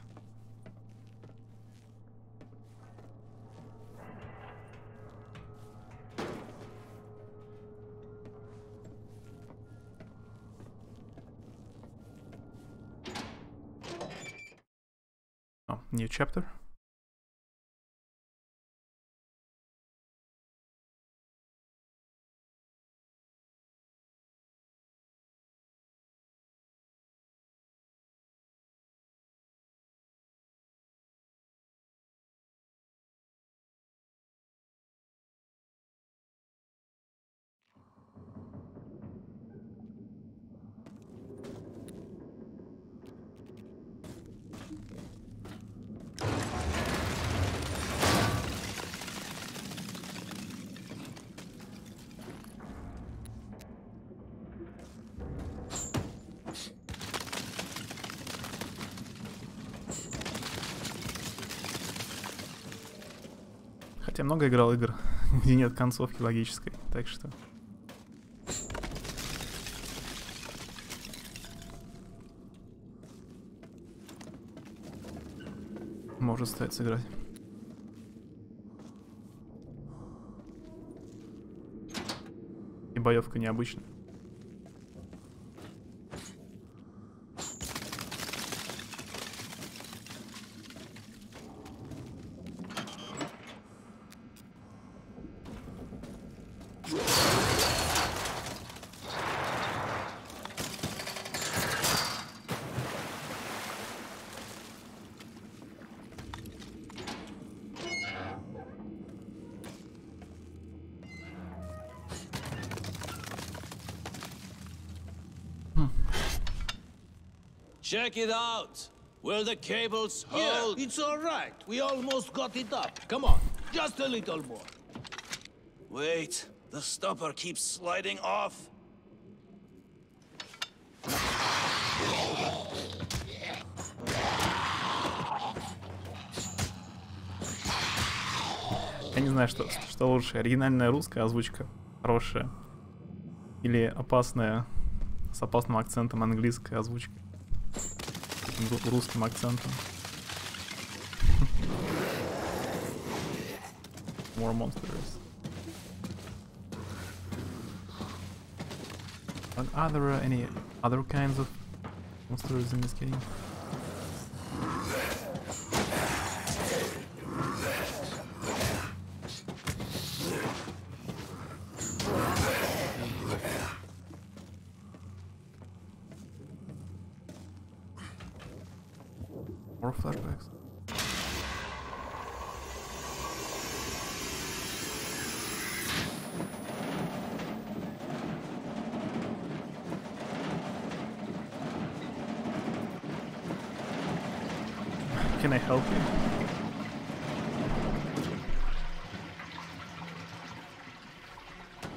Oh, new chapter? Хотя много играл игр, где нет концовки логической, так что... Может стоит сыграть. И боевка необычная. Check it out. Where the cables hold. Yeah, it's all right. We almost got it up. Come on, just a little more. Wait, the stopper keeps sliding off. Я не знаю, что лучше. Оригинальная русская озвучка хорошая. Или опасная, с опасным акцентом английская озвучка. Русским акцентом. More monsters. But are there any other kinds of monsters in this game? More flashbacks. Can I help you?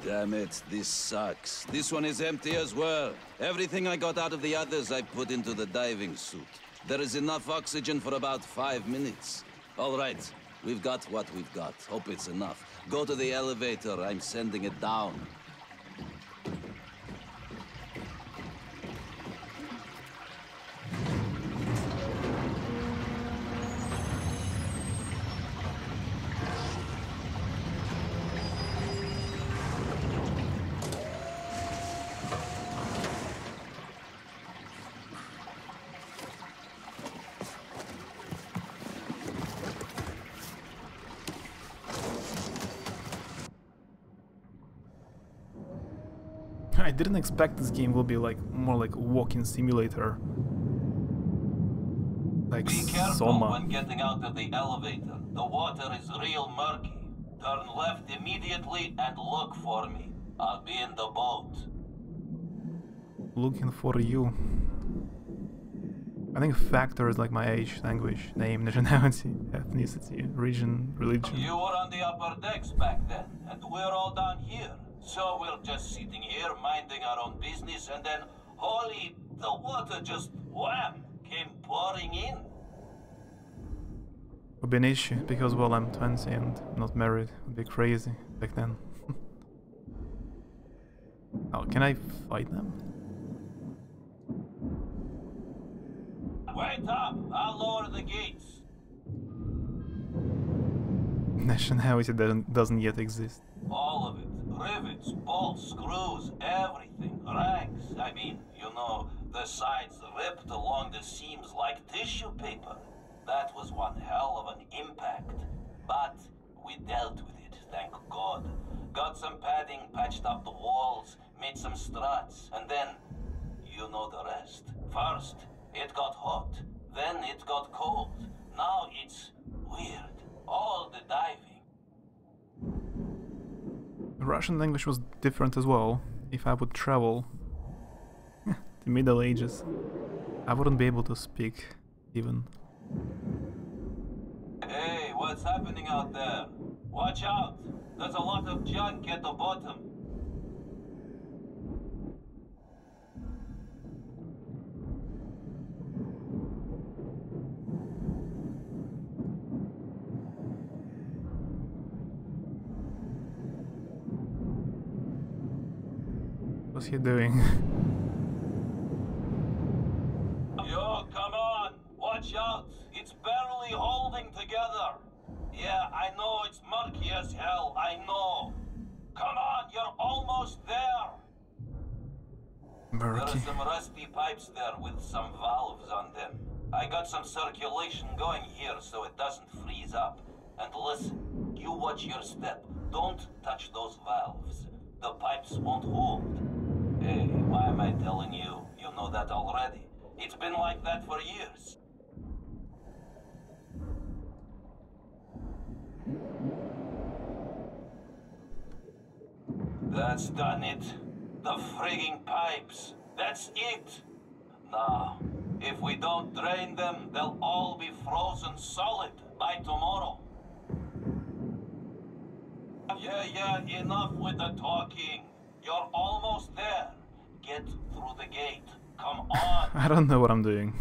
Damn it, this sucks. This one is empty as well. Everything I got out of the others I put into the diving suit. There is enough oxygen for about 5 minutes. All right, we've got what we've got. Hope it's enough. Go to the elevator, I'm sending it down. I didn't expect this game will be like more like a walking simulator. Like Be careful Soma. when getting out of the elevator. The water is real murky. Turn left immediately and look for me. I'll be in the boat. Looking for you. I think factors like my age, language, name, nationality, ethnicity, region, religion. You were on the upper decks back then, and we're all down here. So we're just sitting here, minding our own business, and then, holy, the water just, wham, came pouring in. Would be an issue, because, well, I'm 20 and not married. Would be crazy back then. Oh, can I fight them? Wait up, I'll lower the gates. Nationality doesn't yet exist. All of it. Rivets, bolts, screws, everything. Rags. I mean, you know, the sides ripped along the seams like tissue paper. That was one hell of an impact. But we dealt with it, thank God. Got some padding, patched up the walls, made some struts, and then, you know the rest. First, it got hot. Then it got cold. Now it's weird. All the diving. The Russian language was different as well. If I would travel the Middle Ages, I wouldn't be able to speak even. Hey, what's happening out there? Watch out! There's a lot of junk at the bottom. What's he doing? Yo, come on! Watch out! It's barely holding together! Yeah, I know it's murky as hell, I know! Come on, you're almost there! There are Murky. some rusty pipes there with some valves on them. I got some circulation going here so it doesn't freeze up. And listen, you watch your step. Don't touch those valves. The pipes won't hold. Hey, why am I telling you? You know that already. It's been like that for years. That's done it. The frigging pipes. That's it. Now, if we don't drain them, they'll all be frozen solid by tomorrow. Yeah, enough with the talking. You're almost there. Get through the gate. Come on. I don't know what I'm doing.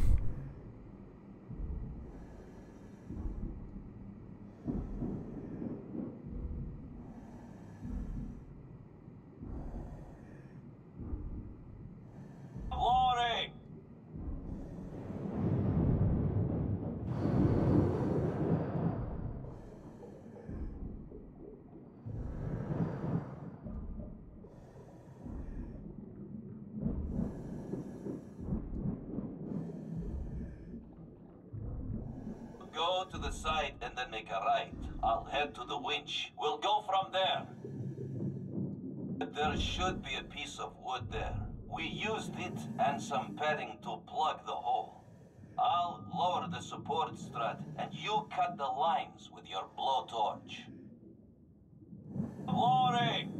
Lowering. Go to the side and then make a right. I'll head to the winch. We'll go from there. There should be a piece of wood there. We used it and some padding to plug the hole. I'll lower the support strut and you cut the lines with your blowtorch. Lowering!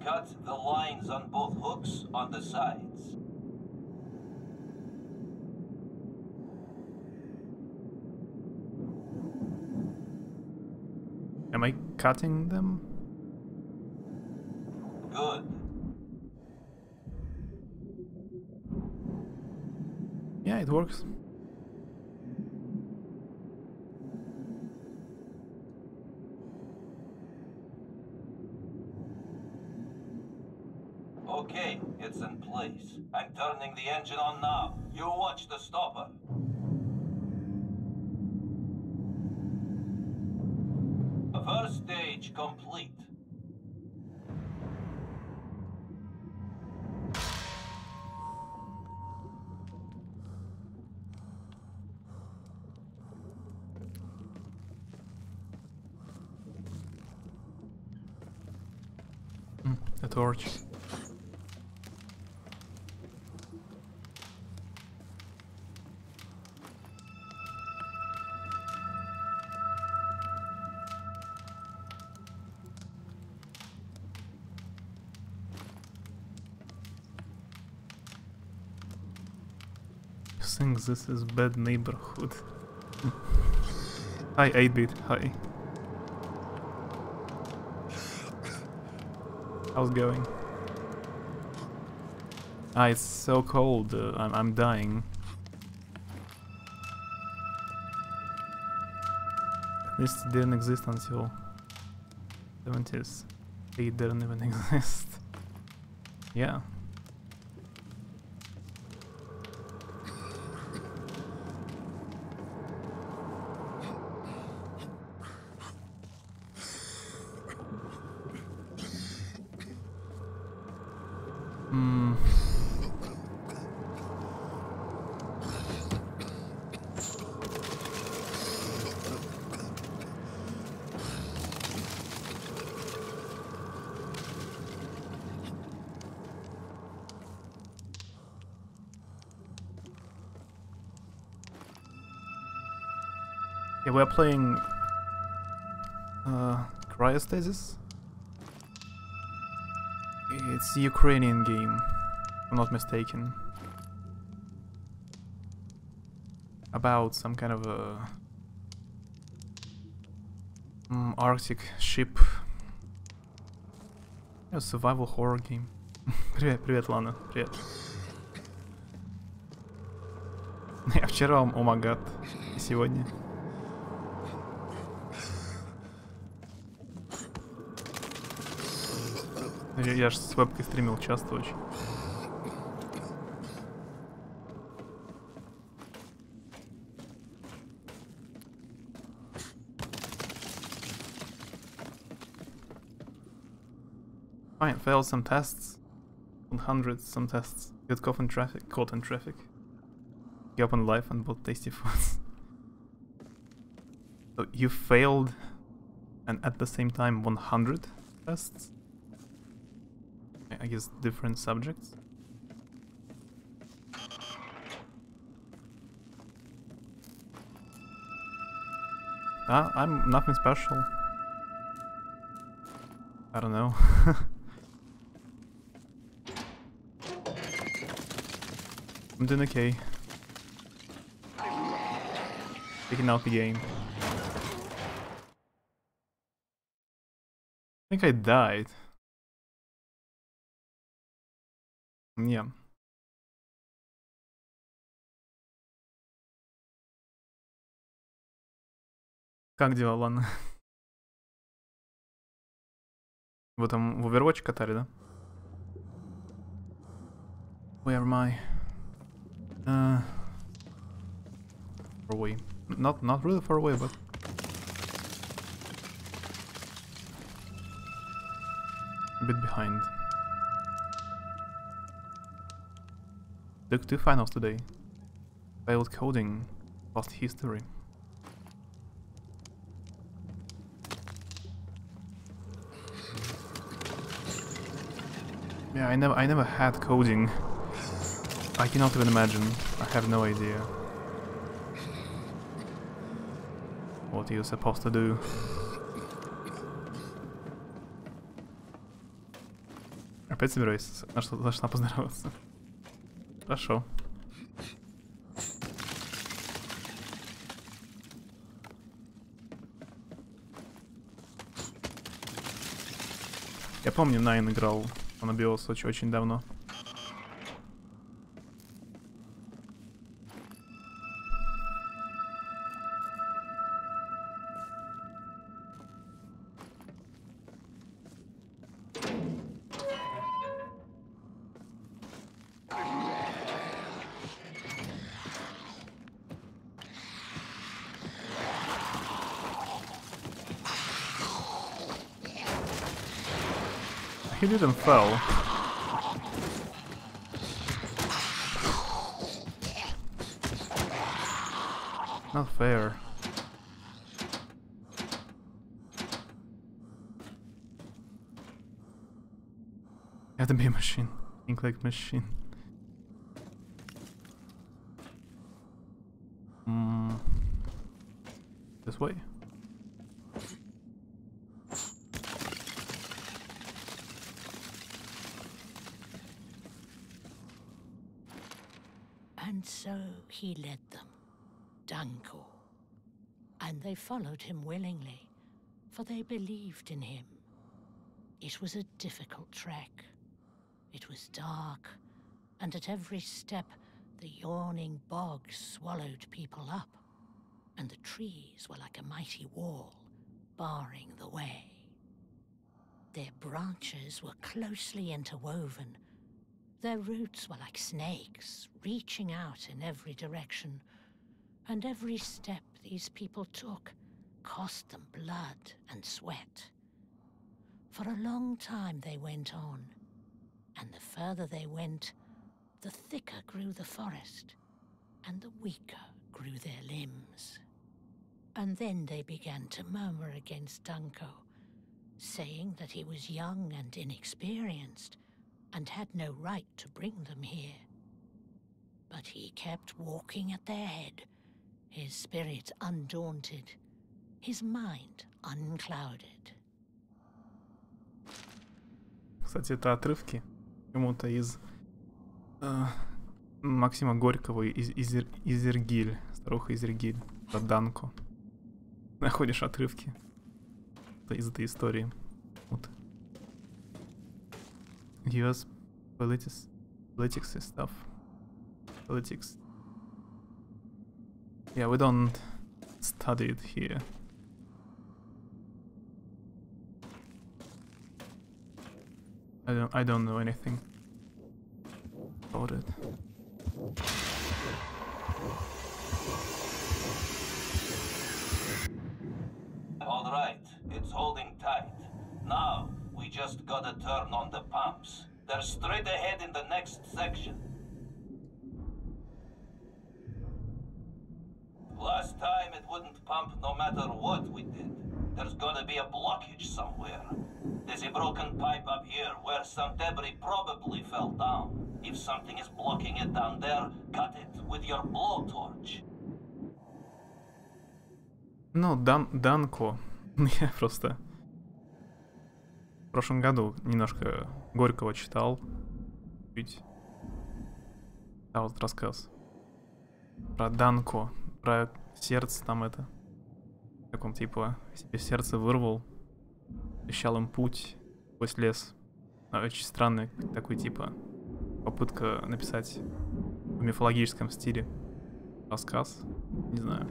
cut the lines on both hooks on the sides. Am I cutting them? Good. Yeah, it works. Okay, it's in place. I'm turning the engine on now. You watch the stopper. The first stage complete. A torch. You think this is bad neighborhood? Hi 8-bit, hi. How's it going? Ah, it's so cold. I'm dying. At least it didn't exist until 70s. It didn't even exist. Yeah. Yeah, we're playing Cryostasis. It's a Ukrainian game, if I'm not mistaken. About some kind of a Arctic ship. A survival horror game. Привет, Лана, привет. Я вчера омагат, и сегодня. Я ж с вебкой стримил часто очень. Fine, failed some tests. 100 some tests. Got caught in traffic. Gave up on life and bought tasty foods. So you failed and at the same time 100 tests? I guess different subjects. I'm nothing special. I don't know. I'm doing okay. Taking out the game. I think I died. Yeah. Как дела, ладно? Вы там в Overwatch катали, да? Where am I? Far away. Not really far away, but a bit behind. Took 2 finals today. Failed coding, lost history. Yeah, I never had coding. I cannot even imagine. I have no idea what you're supposed to do. Опять собираюсь зашла поздороваться. Хорошо. Я помню, Найн играл в Анабиоз очень давно. He didn't fall. Not fair. You have to be a machine. Think like machine. This way. And so he led them, Danko. And they followed him willingly, for they believed in him. It was a difficult trek. It was dark, and at every step the yawning bogs swallowed people up, and the trees were like a mighty wall, barring the way. Their branches were closely interwoven. Their roots were like snakes, reaching out in every direction, and every step these people took cost them blood and sweat. For a long time they went on, and the further they went, the thicker grew the forest, and the weaker grew their limbs. And then they began to murmur against Danko, saying that he was young and inexperienced, and had no right to bring them here. But he kept walking at their head, his spirit undaunted, his mind unclouded. Кстати, это отрывки кому-то из Максима Горького из Изергиль, старуха Изергиль, про Данко. Находишь отрывки из этой истории. Вот. US politics and stuff. Politics. Yeah, we don't study it here. I don't know anything about it. All right, it's holding tight. Now, we just gotta turn on the pumps. They're straight ahead in the next section. Last time it wouldn't pump no matter what we did. There's gotta be a blockage somewhere. There's a broken pipe up here where some debris probably fell down. If something is blocking it down there, cut it with your blowtorch. Ну, Данко. Я просто в прошлом году немножко Горького читал. Чуть. А вот рассказ про Данко, про сердце там это. Как он типа себе сердце вырвал, обещал им путь сквозь лес. Очень странный такой типа попытка написать в мифологическом стиле рассказ. Не знаю.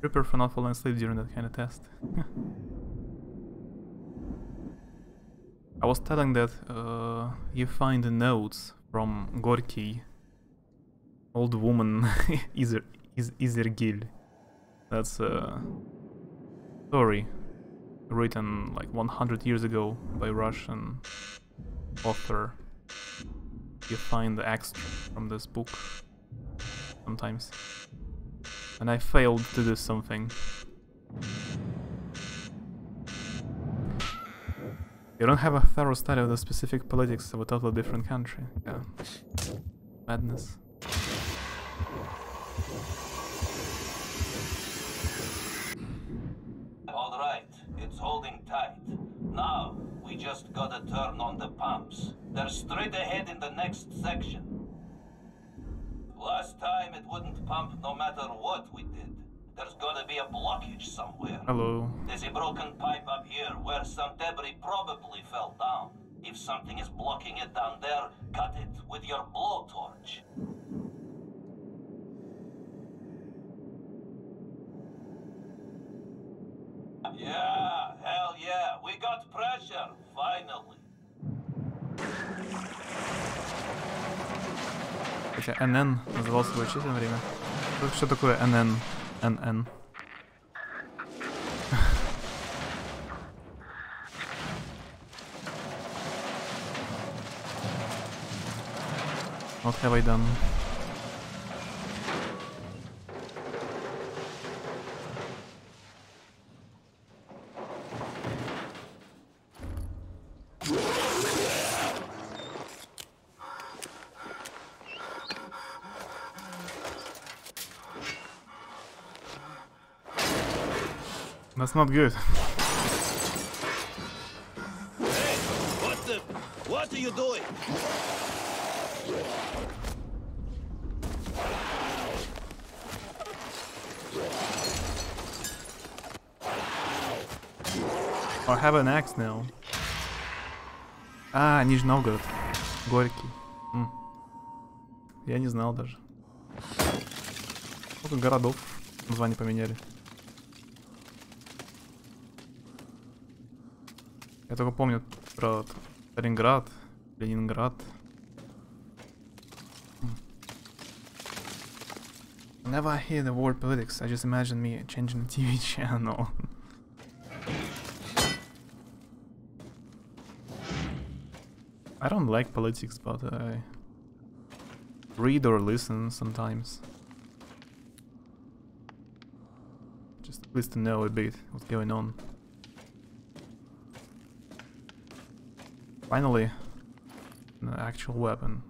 Prepare for not falling asleep during that kind of test. I was telling that you find the notes from Gorky, old woman Izergil. That's a story written like 100 years ago by Russian author. You find the extract from this book sometimes. And I failed to do something. You don't have a thorough study of the specific politics of a totally different country. Yeah. Madness. All right, it's holding tight. Now, we just gotta turn on the pumps. They're straight ahead in the next section. Last time it wouldn't pump no matter what we did. There's gotta be a blockage somewhere. Hello. There's a broken pipe up here where some debris probably fell down. If something is blocking it down there, cut it with your blowtorch. Yeah, hell yeah, we got pressure, finally. Хотя NN назывался вычислительное время. Что такое NN? NN. What have I done? That's not good. Hey, what are you doing? I have an axe now. А, Нижний Новгород. Горький. Я не знал даже. Сколько городов название поменяли. Я только помню про Сталинград, Ленинград. Whenever I hear the word politics, I just imagine me changing the TV channel. I don't like politics, but I read or listen sometimes. Just at least to know a bit what's going on. Finally, an actual weapon.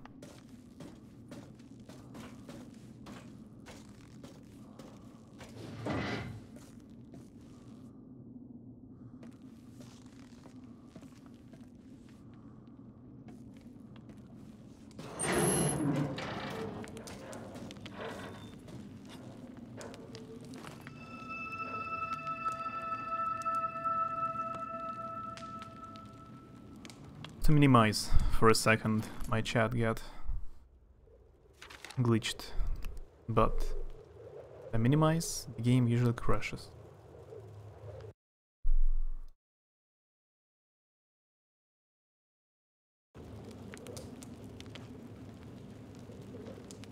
To minimize for a second, my chat got glitched, but if I minimize, the game usually crashes.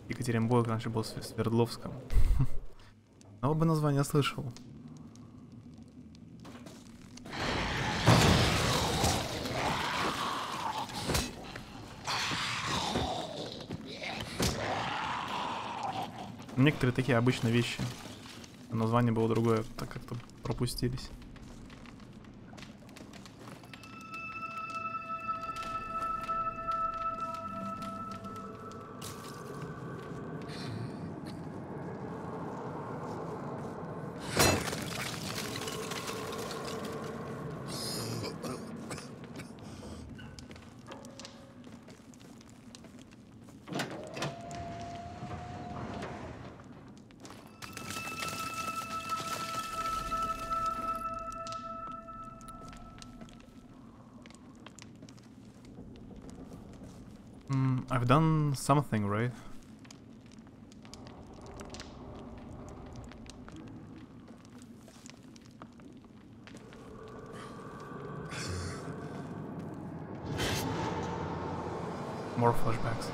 Екатеринбург раньше был в Свердловском. Но бы название слышал. Некоторые такие обычные вещи. Название было другое, так как-то пропустились. I've done something, right? More flashbacks.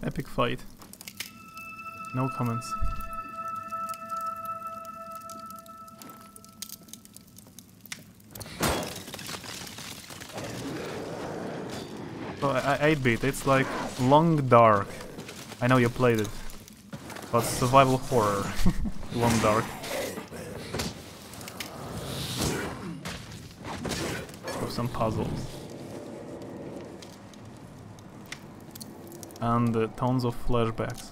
Epic fight. No comments. So 8-bit, it's like long dark. I know you played it. But survival horror. Long dark. With some puzzles. And tons of flashbacks.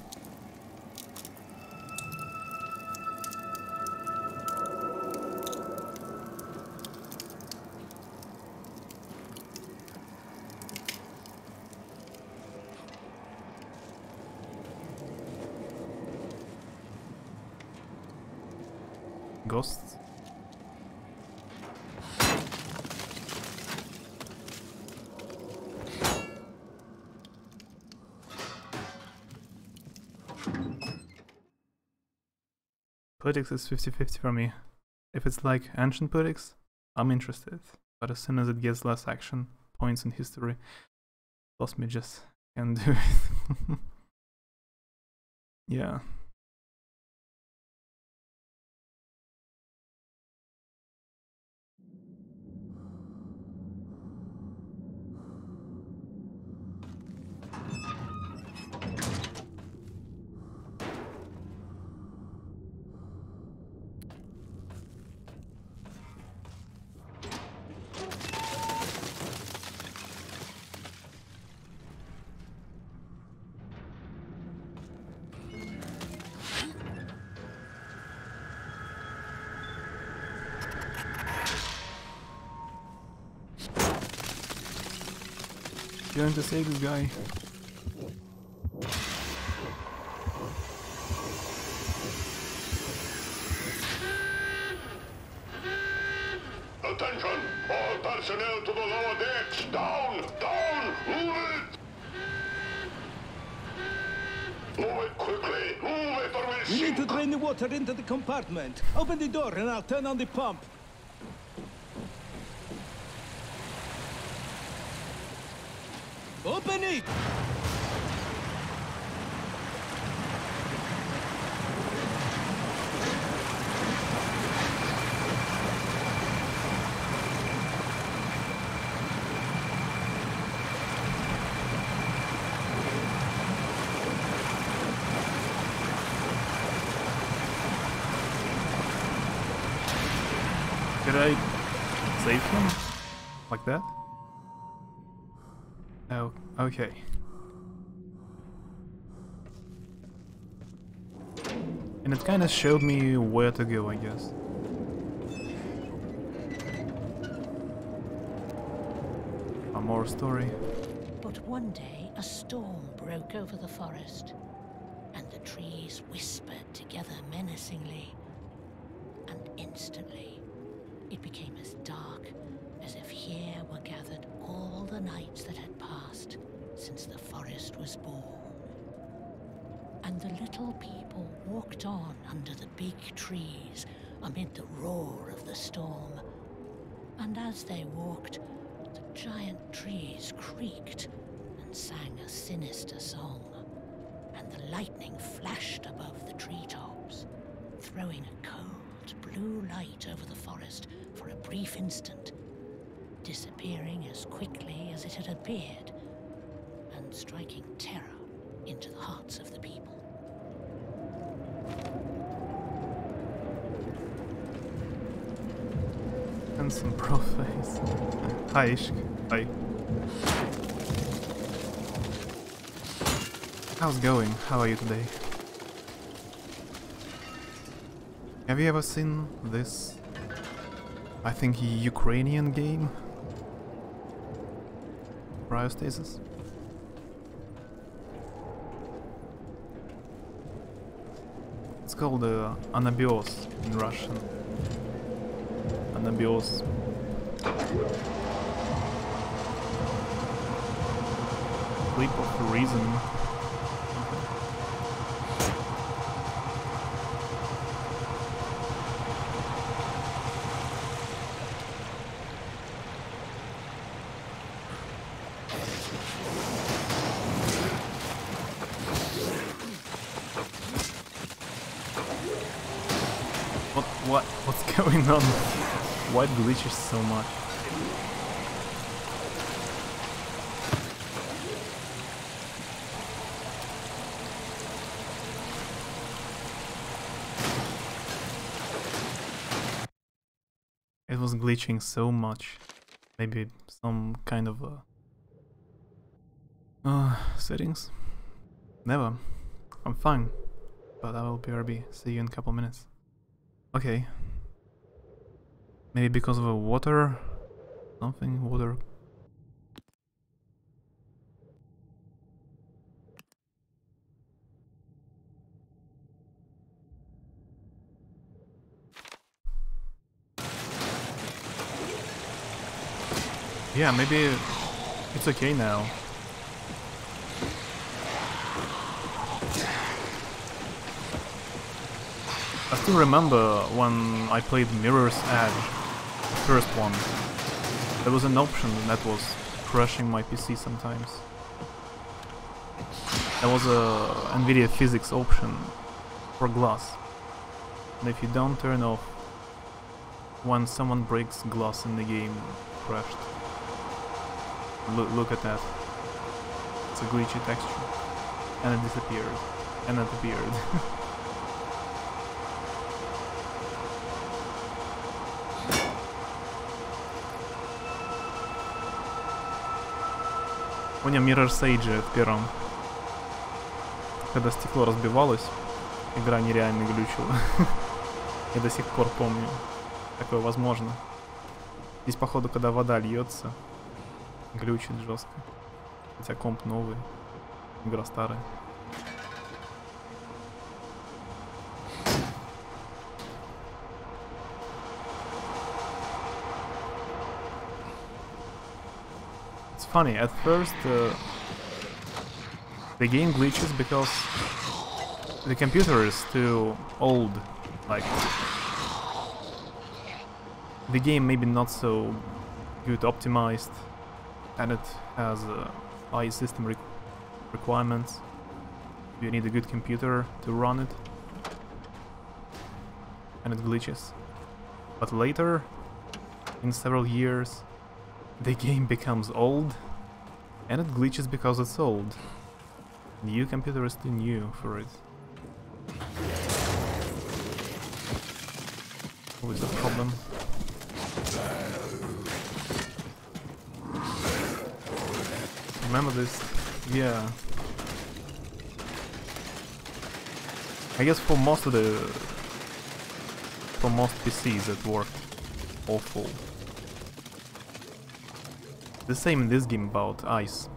Ghosts. Politics is 50-50 for me. If it's like ancient politics, I'm interested. But as soon as it gets less action, points in history, lost me, just can't do it. Yeah. Going to save this guy. Attention! All personnel to the lower decks! Down! Down! Move it! Move it quickly! Move it or we'll We need to sink! drain the water into the compartment. Open the door and I'll turn on the pump. Open it! Did I save him? Like that? Oh, okay. And it kinda showed me where to go, I guess. One more story. But one day, a storm broke over the forest, and the trees whispered together menacingly. And instantly, it became as dark as if here were gathered all the nights that had passed since the forest was born. And the little people walked on under the big trees amid the roar of the storm. And as they walked, the giant trees creaked and sang a sinister song. And the lightning flashed above the treetops, throwing a cold blue light over the forest for a brief instant, disappearing as quickly as it had appeared, and striking terror into the hearts of the people. And some pro face. Hi, Ishk. Hi. How's it going? How are you today? Have you ever seen this, I think, Ukrainian game? Cryostasis? It's called Anabиоз in Russian. Анабиоз. Leap of reason. What's going on? Why it glitches so much? was glitching so much. Maybe some kind of settings? Never. I'm fine. But I will BRB. See you in a couple minutes. Okay. Maybe because of the water? Something? Water? Yeah, maybe it's okay now. I still remember when I played Mirror's Edge, the first one. There was an option that was crashing my PC sometimes. There was a NVIDIA physics option for glass. And if you don't turn off when someone breaks glass in the game, crashed. Look at that. It's a glitchy texture. And it disappeared. And it appeared. У меня Mirror's Edge в первом. Когда стекло разбивалось, игра нереально глючила. Я до сих пор помню. Такое возможно. Здесь, походу, когда вода льется, глючит жестко. Хотя комп новый, игра старая. It's funny, at first the game glitches because the computer is too old. Like, the game maybe not so good optimized, and it has high system requirements. You need a good computer to run it, and it glitches. But later, in several years, the game becomes old, and it glitches because it's old. New computer is too new for it. Always a problem. Remember this? Yeah. I guess for most PCs it worked awful. The same in this game about ice.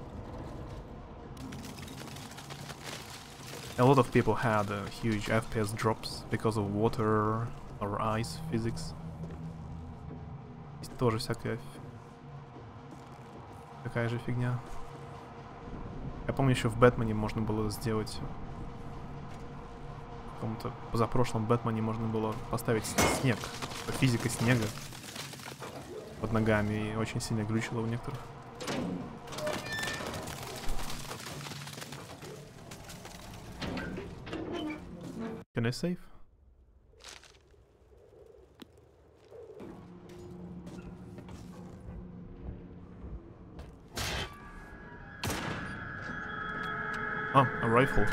A lot of people had huge FPS drops because of water or ice physics. Здесь тоже всякая такая же фигня. Я помню, еще в Бэтмене можно было сделать... В каком-то позапрошлом Бэтмене можно было поставить снег. Физика снега под ногами, и очень сильно глючило у некоторых. Can I save? Oh, a rifle.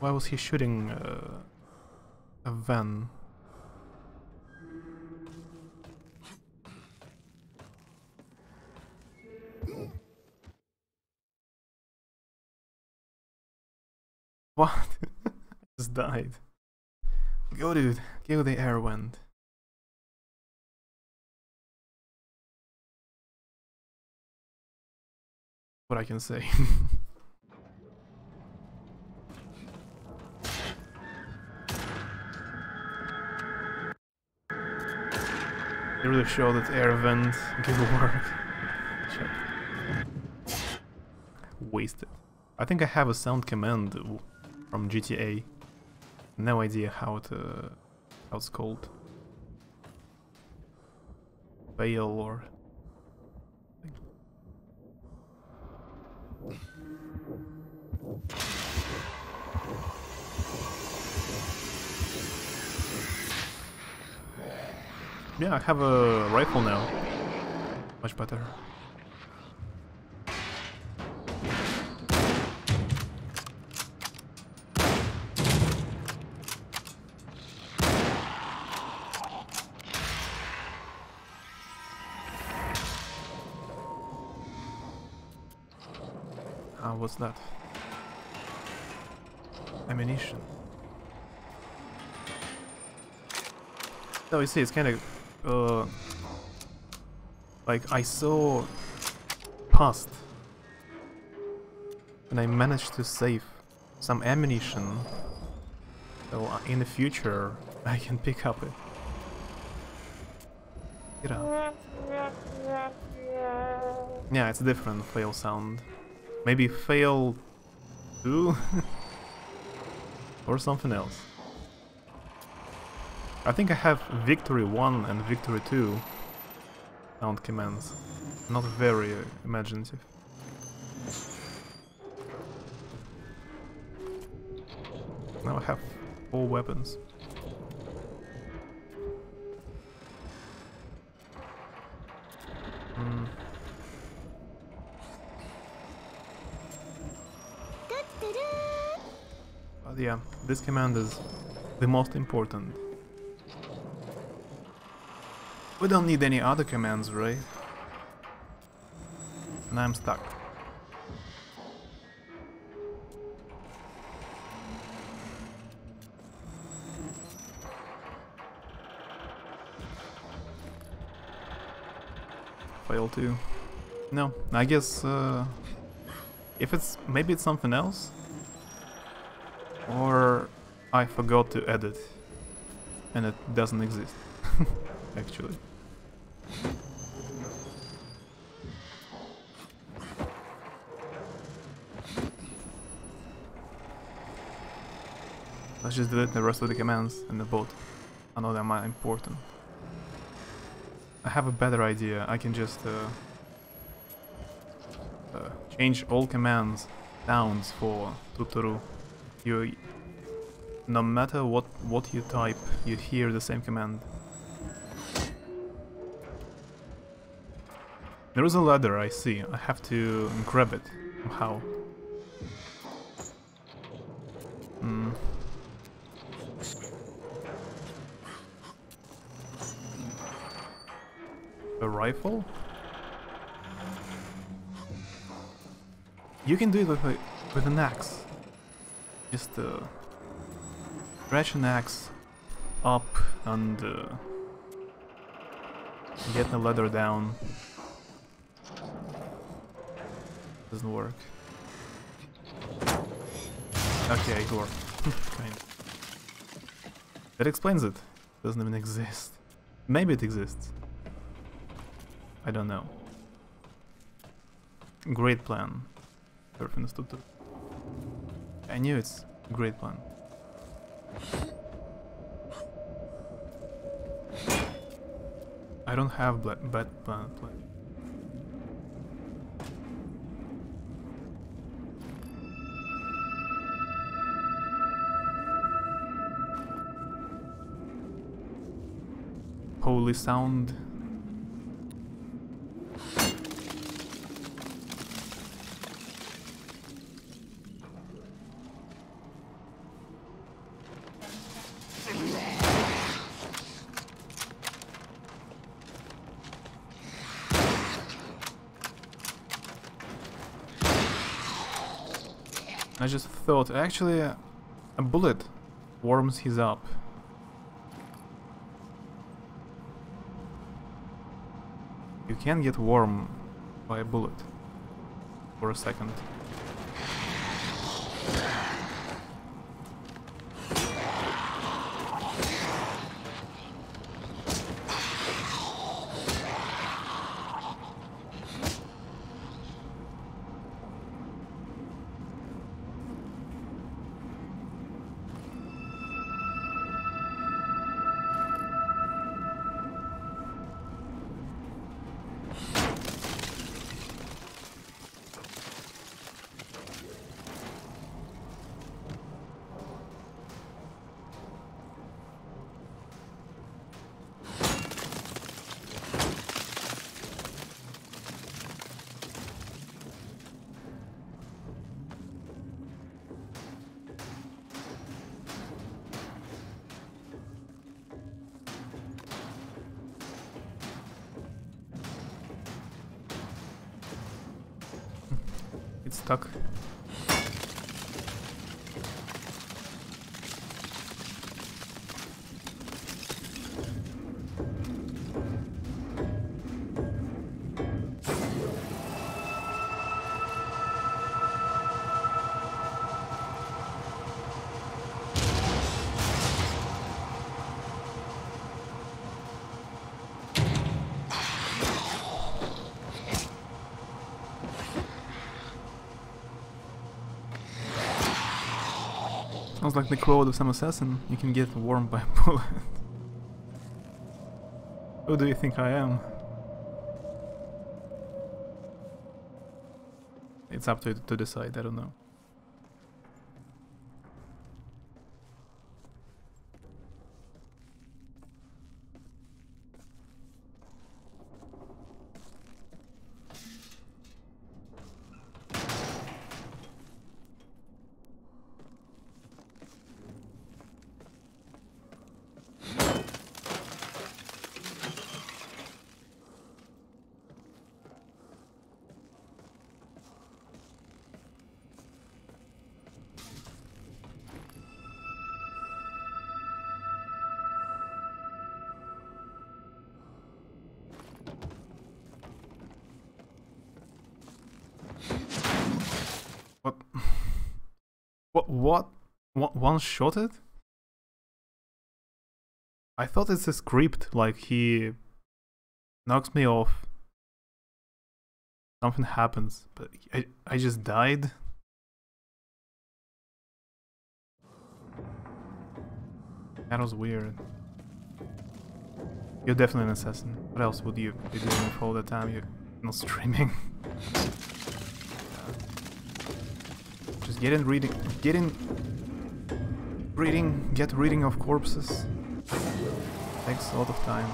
Why was he shooting a van? What? Just died. Go, dude. Kill the air vent. What I can say. They really show that air vent can work. Check. Wasted. I think I have a sound command from GTA. No idea how it's called. Fail or... Yeah, I have a rifle now. Much better. What's that? Ammunition. So you see, it's kind of like I saw past, and I managed to save some ammunition, so in the future I can pick up it. Get up. Yeah, it's a different fail sound. Maybe fail 2 or something else. I think I have victory 1 and victory 2 sound commands. Not very imaginative. Now I have 4 weapons. But yeah, this command is the most important. We don't need any other commands, right? And I'm stuck. Fail too. No, I guess if it's maybe it's something else, or I forgot to edit and it doesn't exist actually. Let's just delete the rest of the commands in the boat. I know they might important. I have a better idea. I can just change all commands sounds for Tutoru. No matter what you type, you hear the same command. There is a ladder, I see. I have to grab it somehow. A rifle? You can do it with an axe. Just stretch an axe up and get the ladder down. Doesn't work. Okay, it worked. Kind of. That explains it. Doesn't even exist. Maybe it exists. I don't know. Great plan. Perfect understood. I knew it's a great plan. I don't have bad plan. Holy sound. I just thought, actually, a bullet warms his up. You can get warm by a bullet for a second. It's stuck. Sounds like the quote of some assassin, you can get warmed by a bullet. Who do you think I am? It's up to you to decide, I don't know. What? One-shotted? I thought it's a script, like he knocks me off. Something happens, but I just died. That was weird. You're definitely an assassin. What else would you be doing for all the time you're not streaming? Just get reading of corpses. Takes a lot of time.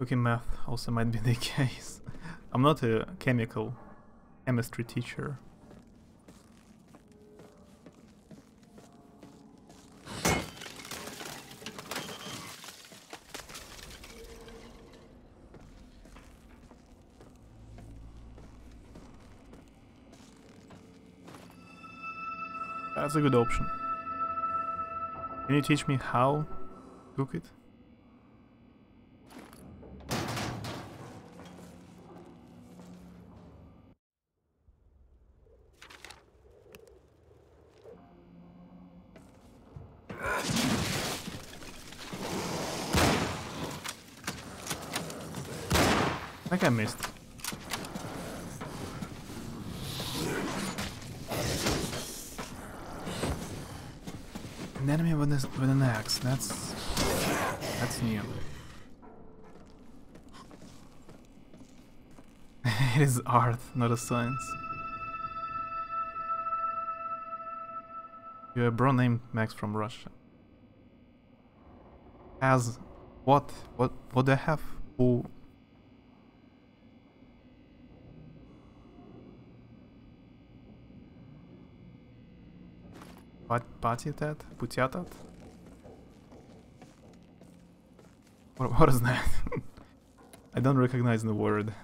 Cooking math also might be the case. I'm not a chemistry teacher. That's a good option. Can you teach me how to cook it? I think I missed. An enemy with an axe. That's new. It is art, not a science. You're a bro named Max from Russia. As what? What do I have? Who? Patitat? Putiatat? What is that? I don't recognize the word.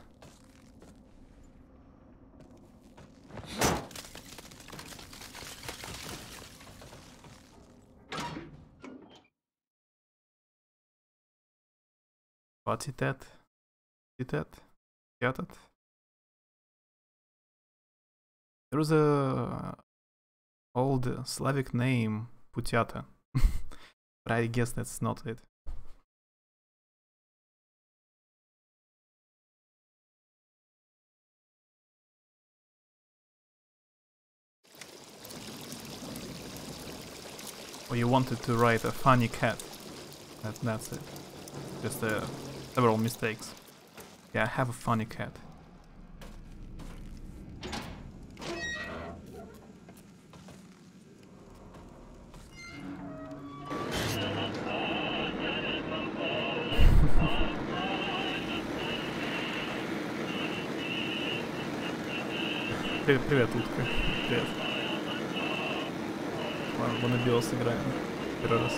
Patitat? Patitat? Patitat? There was a old Slavic name, Putyata, but I guess that's not it. Or you wanted to write a funny cat. That's it. Just several mistakes. Yeah, I have a funny cat. Привет, утка. Привет. Ладно, в Анабиоз играем. Первый раз.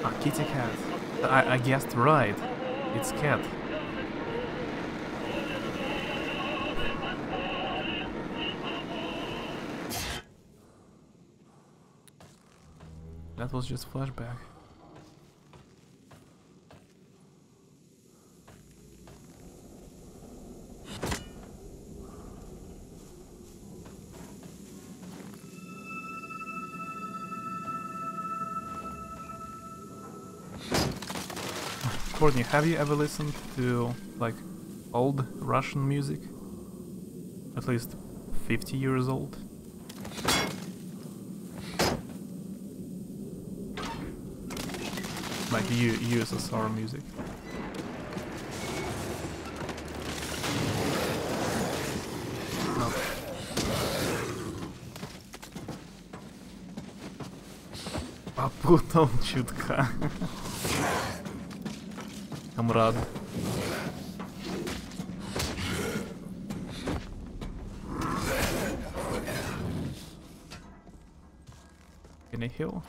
Ah, kitty cat. I guessed right. It's cat. That was just flashback. Courtney, have you ever listened to, like, old Russian music? At least 50 years old? Like USSR music. No. Попутал чутка. Камрад. Can I heal?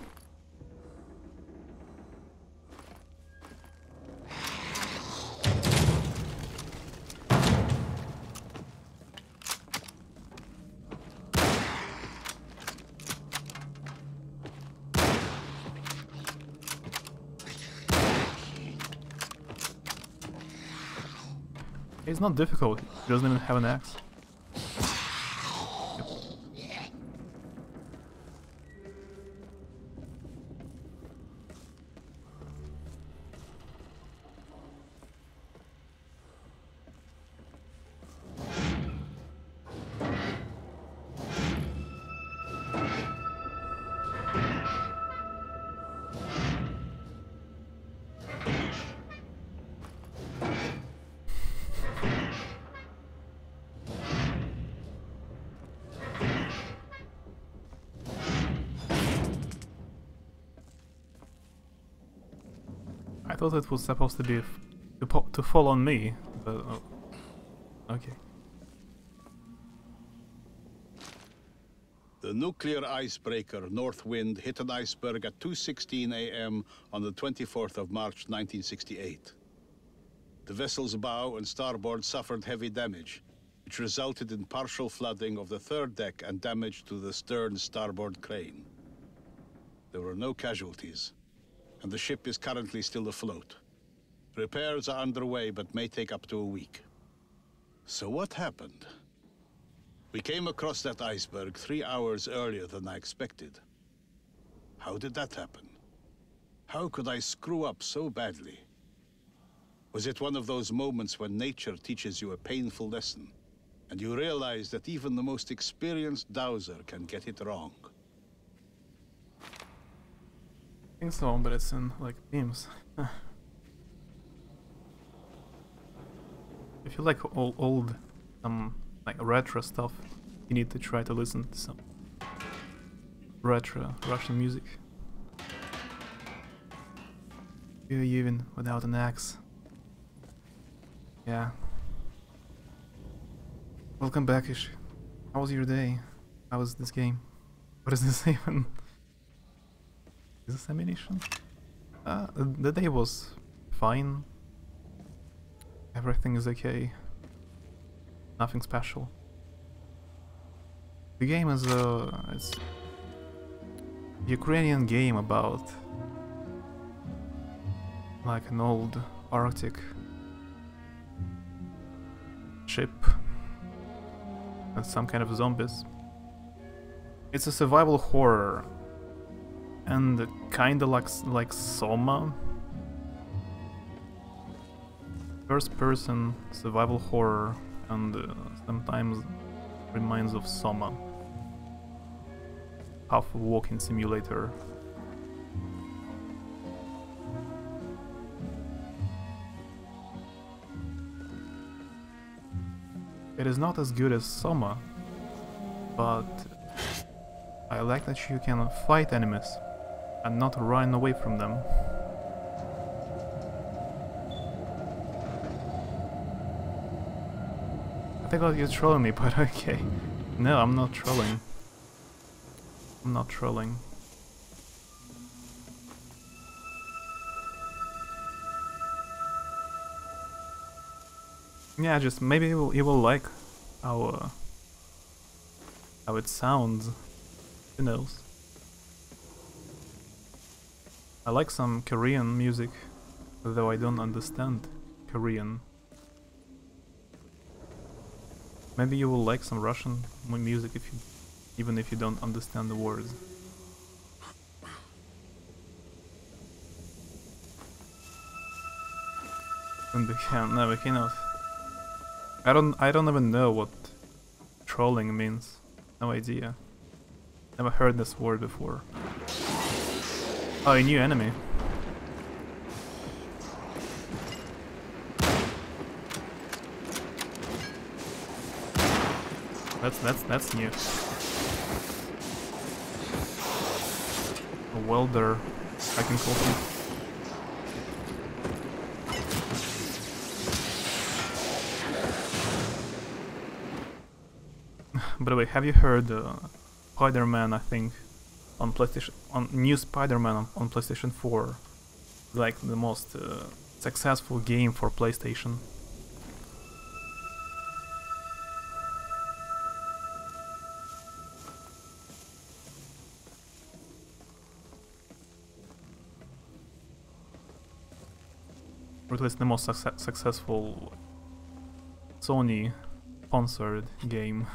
It's not difficult, he doesn't even have an axe. I thought it was supposed to be to fall on me, but oh, okay. The nuclear icebreaker Northwind hit an iceberg at 2:16 a.m. on the 24th of March 1968. The vessel's bow and starboard suffered heavy damage, which resulted in partial flooding of the third deck and damage to the stern starboard crane. There were no casualties, and the ship is currently still afloat. Repairs are underway, but may take up to a week. So what happened? We came across that iceberg 3 hours earlier than I expected. How did that happen? How could I screw up so badly? Was it one of those moments when nature teaches you a painful lesson, and you realize that even the most experienced dowser can get it wrong? I think so, but it's in, like, themes. If you like old, like retro stuff, you need to try to listen to some retro Russian music. Even without an axe. Yeah. Welcome back, Ish. How was your day? How was this game? What is this even? Is this ammunition? The day was fine. Everything is okay. Nothing special. The game is it's a Ukrainian game about like an old Arctic ship and some kind of zombies. It's a survival horror and kinda like Soma. First person survival horror, and sometimes reminds of Soma. Half a walking simulator. It is not as good as Soma, but I like that you can fight enemies and not run away from them. I thought you're trolling me, but okay. No, I'm not trolling. I'm not trolling. Yeah, just maybe you will like how it sounds. Who knows? I like some Korean music, though I don't understand Korean. Maybe you will like some Russian music if you, even if you don't understand the words. And we cannot. I don't even know what trolling means. No idea. Never heard this word before. Oh, a new enemy. That's new. A welder. I can call him. By the way, have you heard Spider-Man? I think on PlayStation, on new Spider-Man on PlayStation 4, like the most successful game for PlayStation. Or at least the most successful Sony sponsored game.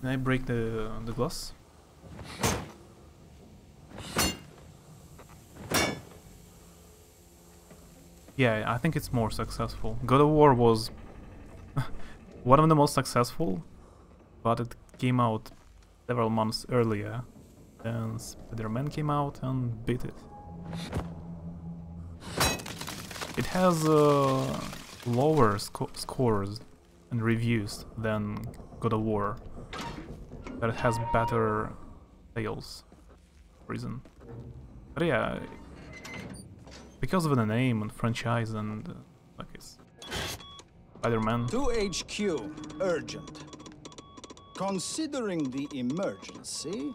Can I break the glass? Yeah, I think it's more successful. God of War was one of the most successful, but it came out several months earlier, and Spider-Man came out and beat it. It has lower scores and reviews than God of War, but it has better sales reason. But yeah, because of the name and franchise and like it's Spider-Man. To HQ, urgent. Considering the emergency,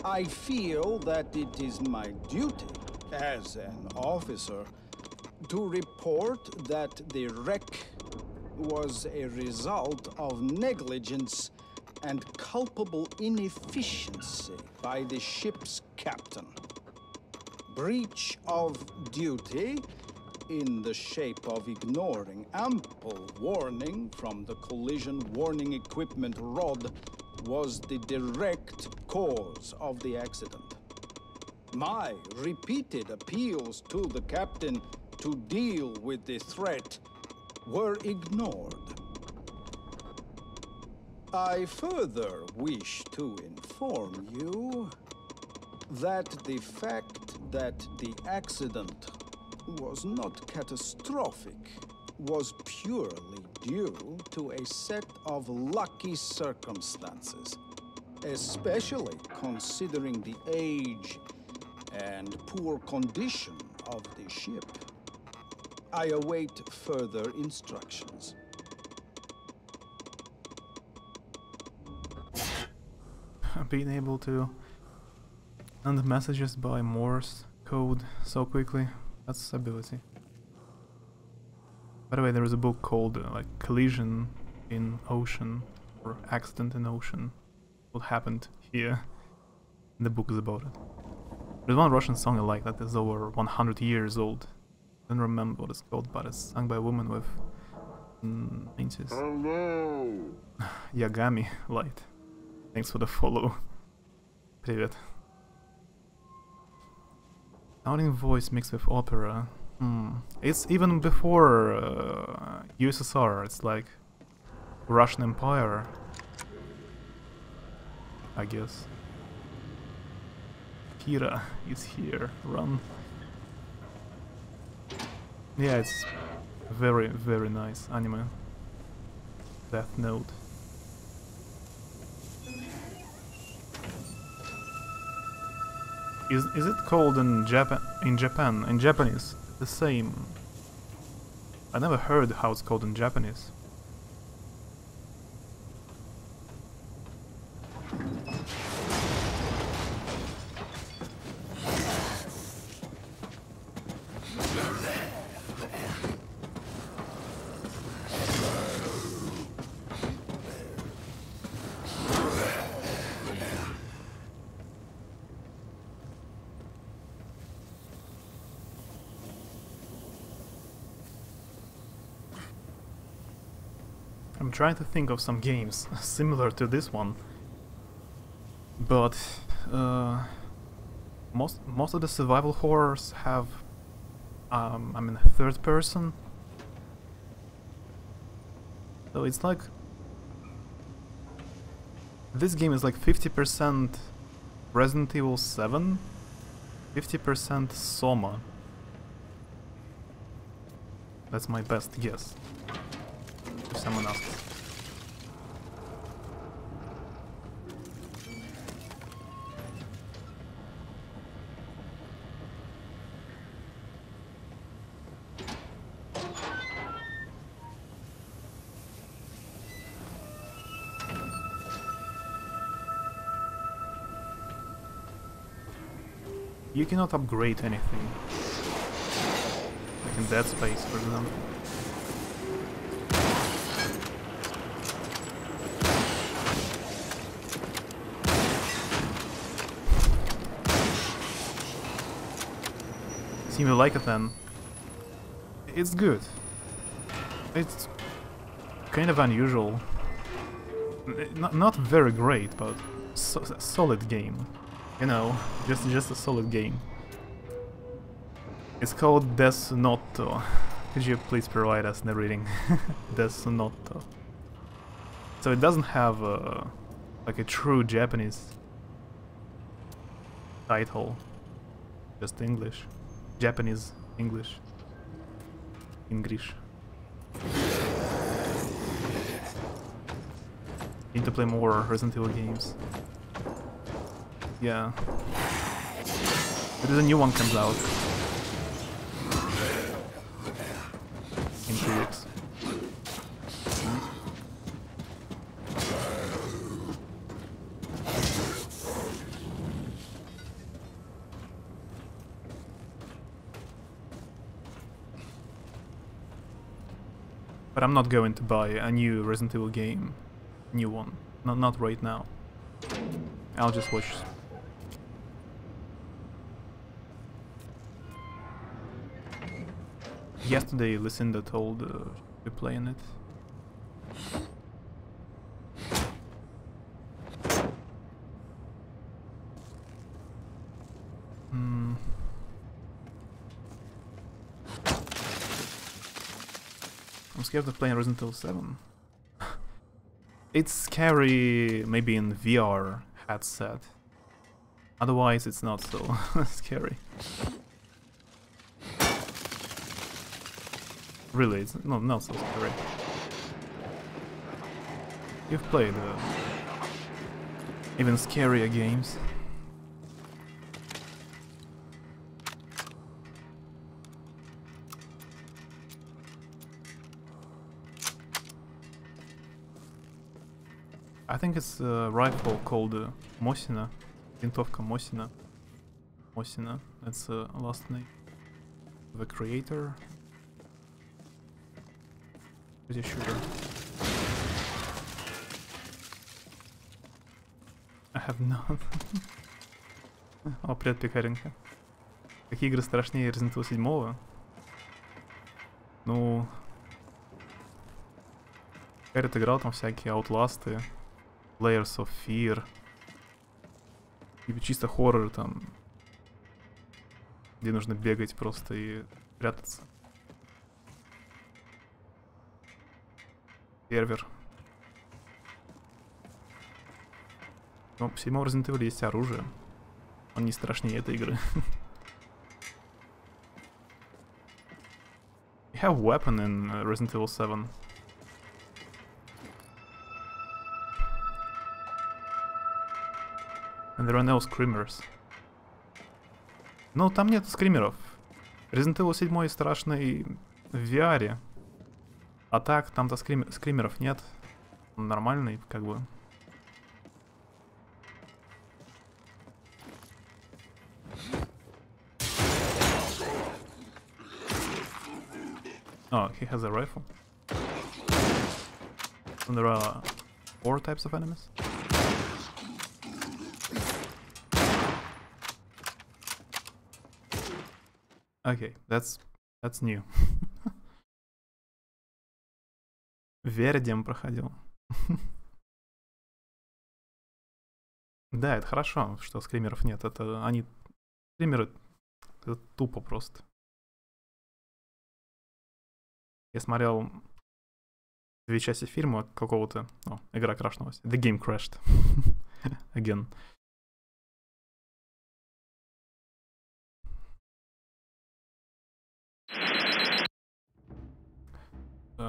I feel that it is my duty as an officer to report that the wreck was a result of negligence and culpable inefficiency by the ship's captain. Breach of duty in the shape of ignoring ample warning from the collision warning equipment rod was the direct cause of the accident. My repeated appeals to the captain to deal with the threat were ignored. I further wish to inform you that the fact that the accident was not catastrophic was purely due to a set of lucky circumstances, especially considering the age and poor condition of the ship. I await further instructions. Being able to send messages by Morse code so quickly, that's ability. By the way, there is a book called like Collision in Ocean or Accident in Ocean. What happened here? And the book is about it. There's one Russian song I like that is over 100 years old. I don't remember what it's called, but it's sung by a woman with 90s. Hello. Yagami Light. Thanks for the follow. Привет. Sounding voice mixed with opera. It's even before USSR. It's like Russian Empire, I guess. Kira is here. Run. Yeah, it's very, very nice anime. Death Note. Is it called in Japan? In Japanese, the same. I never heard how it's called in Japanese. I'm trying to think of some games similar to this one, but most of the survival horrors have, I mean, third person. So it's like this game is like 50% Resident Evil 7, 50% Soma. That's my best guess. If someone asks. You cannot upgrade anything. Like in Dead Space, for example. Seem you like it then? It's good. It's kind of unusual. Not very great, but solid game. You know, just a solid game. It's called Death Noto. Could you please provide us narrating Death Noto? So it doesn't have like a true Japanese title, just English. Japanese English. English. Need to play more Resident Evil games. Yeah. There is a new one comes out in 2 weeks. But I'm not going to buy a new Resident Evil game. New one. Not right now. I'll just watch. Yesterday, Lucinda told to play in it. I'm scared of playing Resident Evil 7. It's scary maybe in VR headset. Otherwise, it's not so scary. Really, it's not so scary. You've played even scarier games. I think it's a rifle called Mosina. Винтовка Mosina. Mosina, that's the last name of the creator. Pretty sure. I have none. О, привет, Пикаренко. Какие игры страшнее Resident Evil 7? Ну... Гаррит играл там всякие Outlast'ы, Layers of Fear. И чисто хоррор там, где нужно бегать просто и прятаться. Сервер. Но в 7 Resident Evil есть оружие. Он не страшнее этой игры. You have weapon in Resident Evil 7. And there are no screamers. Ну, там нет скримеров. Resident Evil 7 страшный в VR. А так, там-то скримеров нет. Он нормальный, как бы. Oh, he has a rifle. And there are 4 types of enemies. Okay, that's new. Вердем проходил. Да, это хорошо, что скримеров нет. Это они... Скримеры... Это тупо просто. Я смотрел 2 части фильма какого-то... О, игра крашнулась. The game crashed. Again.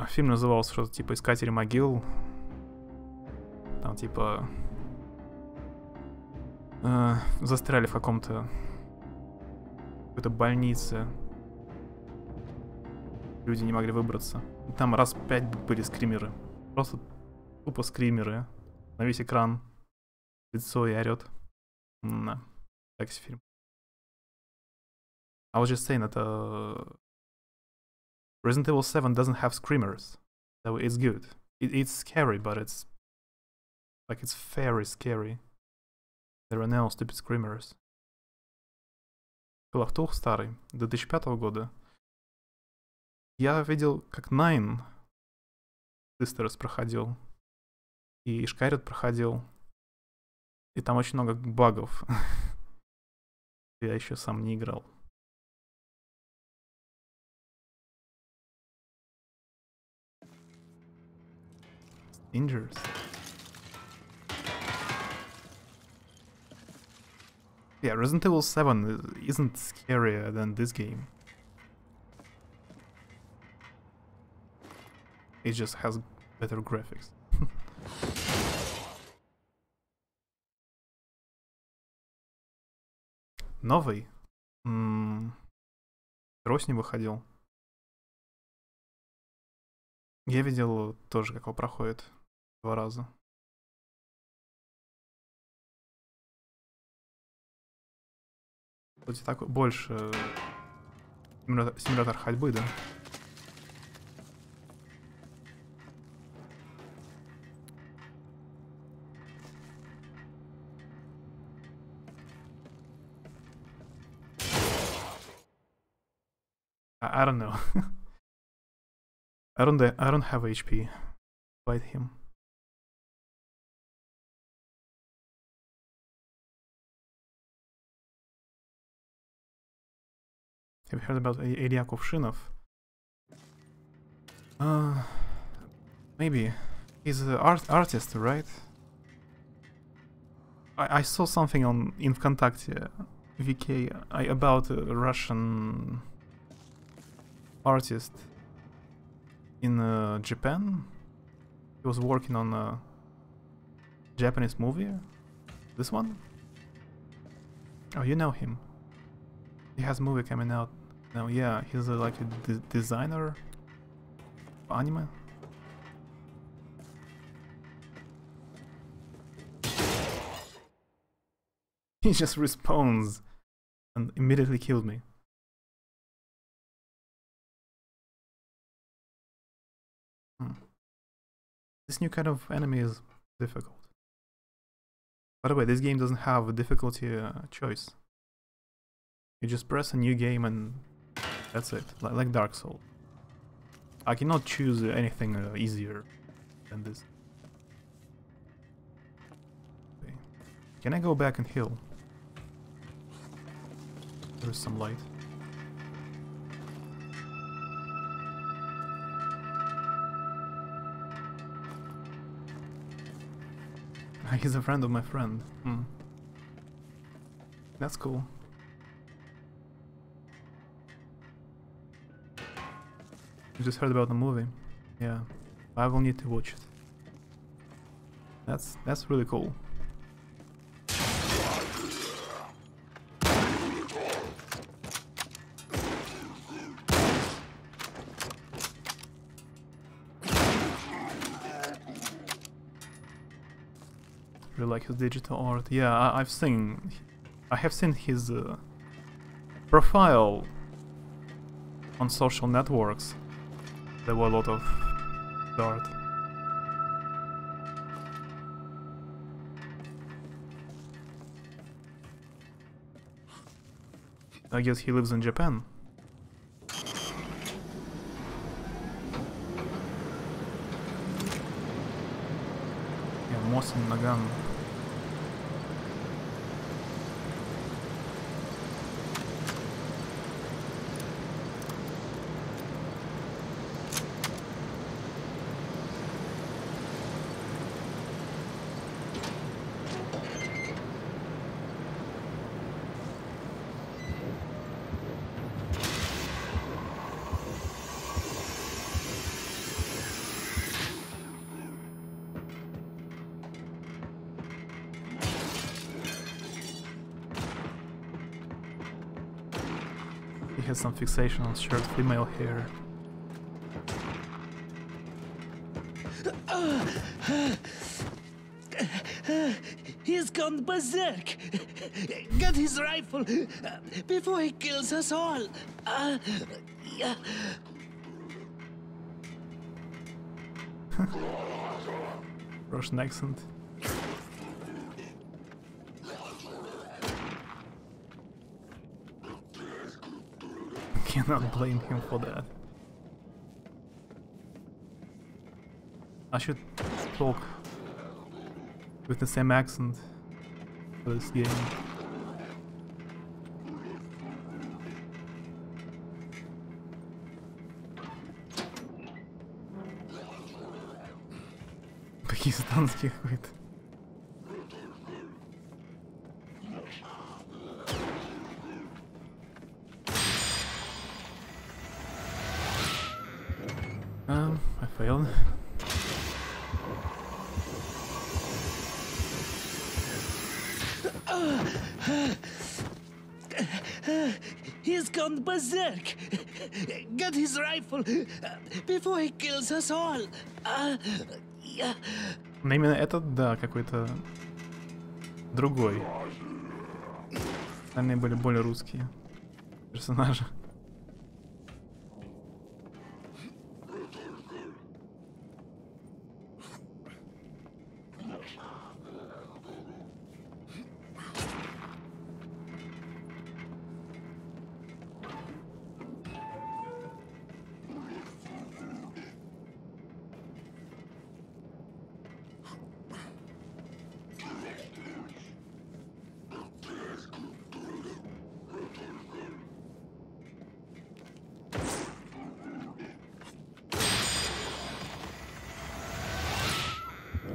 Фильм назывался что-то типа «Искатели могил». Там типа... застряли в каком-то... какой-то больнице. Люди не могли выбраться. Там раз 5 были скримеры. Просто тупо скримеры. На весь экран. Лицо и орёт. Да. Так себе фильм. I was just saying that Resident Evil 7 doesn't have screamers. So it's good. It's scary, but it's... like, it's very scary. There are no stupid screamers. Call of Duty старый, 2005 года. Я видел, как Nine Sisters проходил. И Шкайрет проходил. И там очень много багов. Я еще сам не играл. Dangerous. Yeah, Resident Evil 7 isn't scarier than this game. It just has better graphics. Новый? Рось не выходил. Я видел тоже, как его проходит 2 раза. Кстати, так больше симулятор ходьбы, да? I don't know. I don't have HP. Fight him. Have you heard about Илья Кувшинов? Maybe. He's an artist, right? I saw something in ВКонтакте VK about a Russian artist in Japan. He was working on a Japanese movie. This one? Oh, you know him. He has a movie coming out now. Yeah, he's like a designer of anime. He just respawns and immediately killed me. This new kind of enemy is difficult. By the way, this game doesn't have a difficulty choice. You just press a new game and that's it, like Dark Souls. I cannot choose anything easier than this. Okay. Can I go back and heal? There's some light. He's a friend of my friend. That's cool. You just heard about the movie. Yeah, I will need to watch it. That's really cool. his digital art. Yeah, I have seen his profile on social networks. There were a lot of art. I guess he lives in Japan. Yeah, Mosin Nagano. He has some fixation on short female hair. He's gone berserk. Get his rifle before he kills us all. Yeah. Russian accent. Cannot blame him for that. I should talk with the same accent for this game. Пакистанский какой-то. I failed. He's gone berserk. Get his rifle before he kills us all. Yeah. Но именно этот, да, какой-то другой. Остальные были более русские персонажи.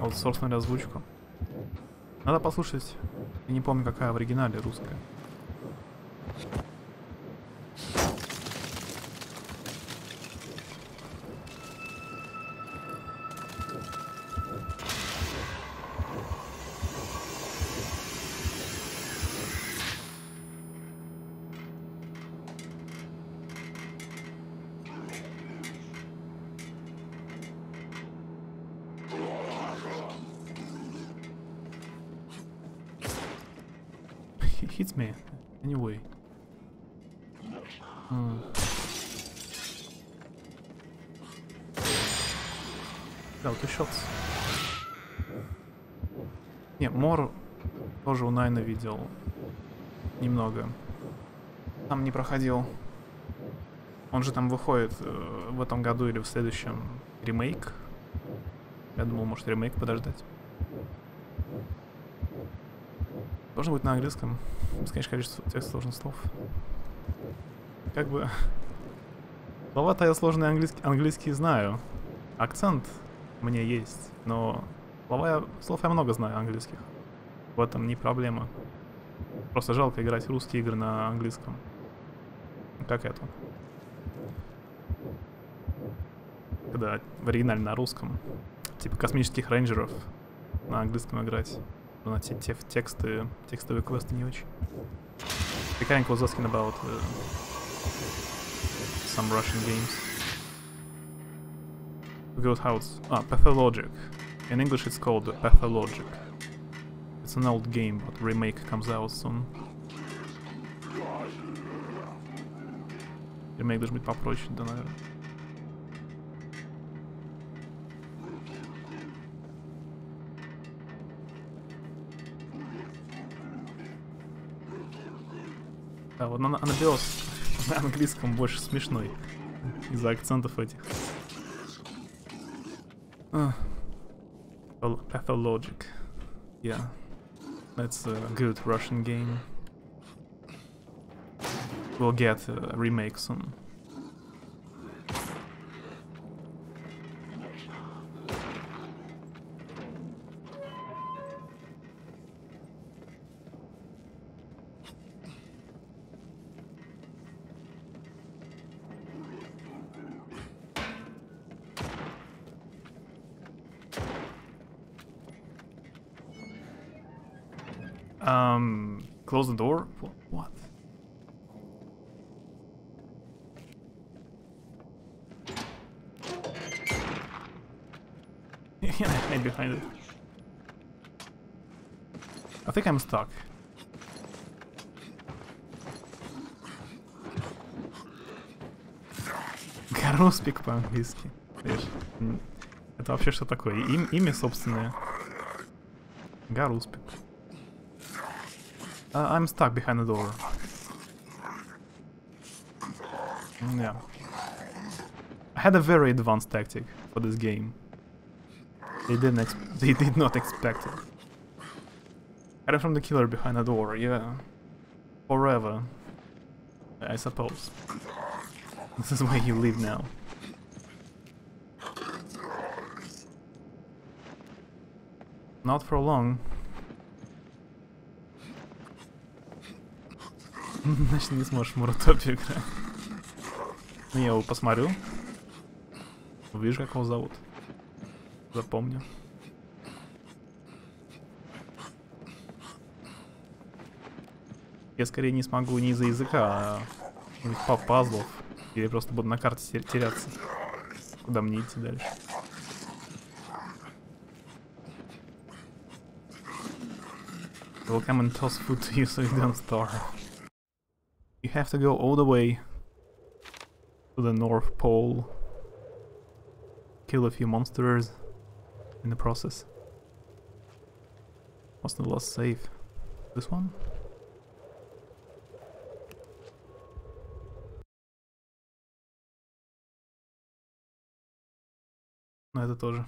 Аутсорснули озвучку. Надо послушать. Я не помню, какая в оригинале русская. Hits me anyway. Да, two shots. Не, Мор тоже у Найна видел немного. Там не проходил. Он же там выходит в этом году или в следующем ремейк. Я думал, может ремейк подождать. Должен быть на английском. Бесконечное количество текста сложных слов. Как бы... Слова-то я сложные английские знаю. Акцент мне есть. Но слов я много знаю английских. В этом не проблема. Просто жалко играть русские игры на английском. Как это? Когда в оригинале на русском. Типа космических рейнджеров на английском играть. Но те текстовые квесты не очень. Pekarenko was asking about some Russian games. We got how it's pathologic. In English it's called pathologic. it's an old game, but remake comes out soon. Ремейк должен быть попроще, да, наверное. Да, вот Анабиоз на английском больше смешной из-за акцентов этих. Pathologic. Yeah, that's a good Russian game. We'll get a remake soon. Close the door? What? Can I hide behind it? I think I'm stuck. Гаруспик по-английски. Это вообще что такое? Имя собственное. Гаруспик. I'm stuck behind the door. Yeah. I had a very advanced tactic for this game. They did not expect it. Hiding from the killer behind the door, yeah. Forever, I suppose. This is where you live now. Not for long. Значит, не сможешь в Муротопию играть. Ну, я его посмотрю. Увижу, как его зовут. Запомню. Я скорее не смогу не из-за языка, а пазлов. Или просто буду на карте теряться. Куда мне идти дальше? We'll come and toss food to you so you don't starve. You have to go all the way to the North Pole. Kill a few monsters in the process. What's the last save? This one? Ну, это тоже.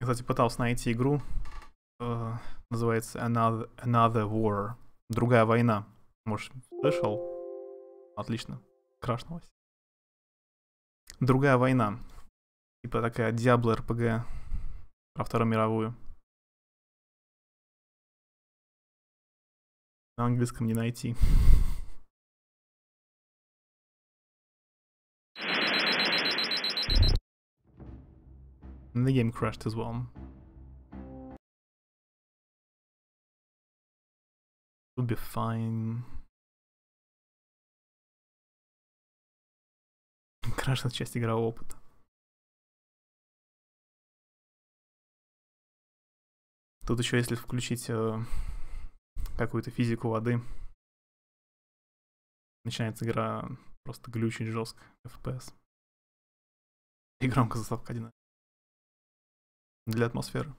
Я, кстати, пытался найти игру. Называется Another War. Другая война. Может, слышал? Отлично. Крашнулась. Другая война. Типа такая Diablo RPG про Вторую мировую. На английском не найти. And the game crashed as well. It'll be fine. Крашит часть игрового опыта. Тут еще, если включить какую-то физику воды, начинается игра просто глючить жестко. FPS. И громко заставка 1. Для атмосферы.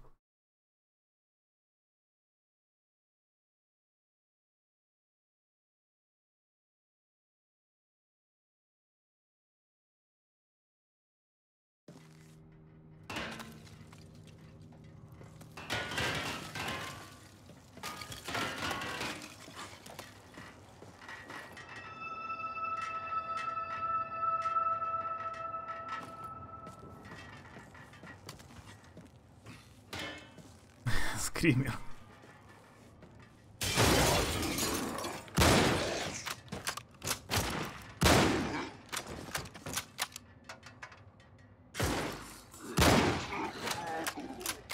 Скример.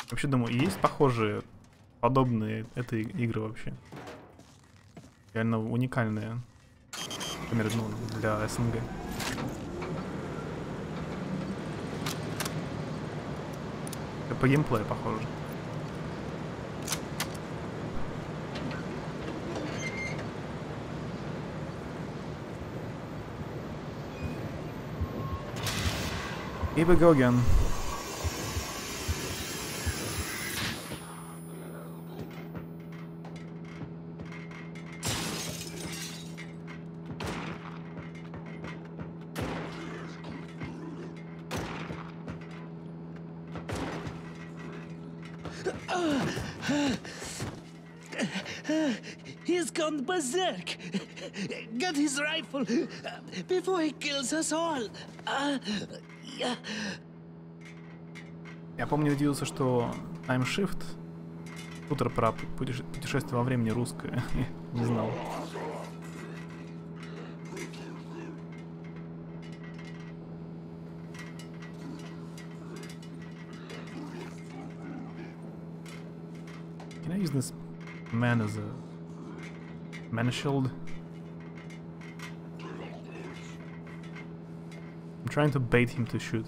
Вообще думаю, есть похожие, подобные этой игры вообще? Реально уникальные. Например, ну, для СНГ. по геймплею похоже. Here we go again. He's gone berserk. Get his rifle before he kills us all. Я помню, удивился, что Time Shift, шутер про путешествие во времени русское, не знал. Can I use this man as a man shield? I'm trying to bait him to shoot.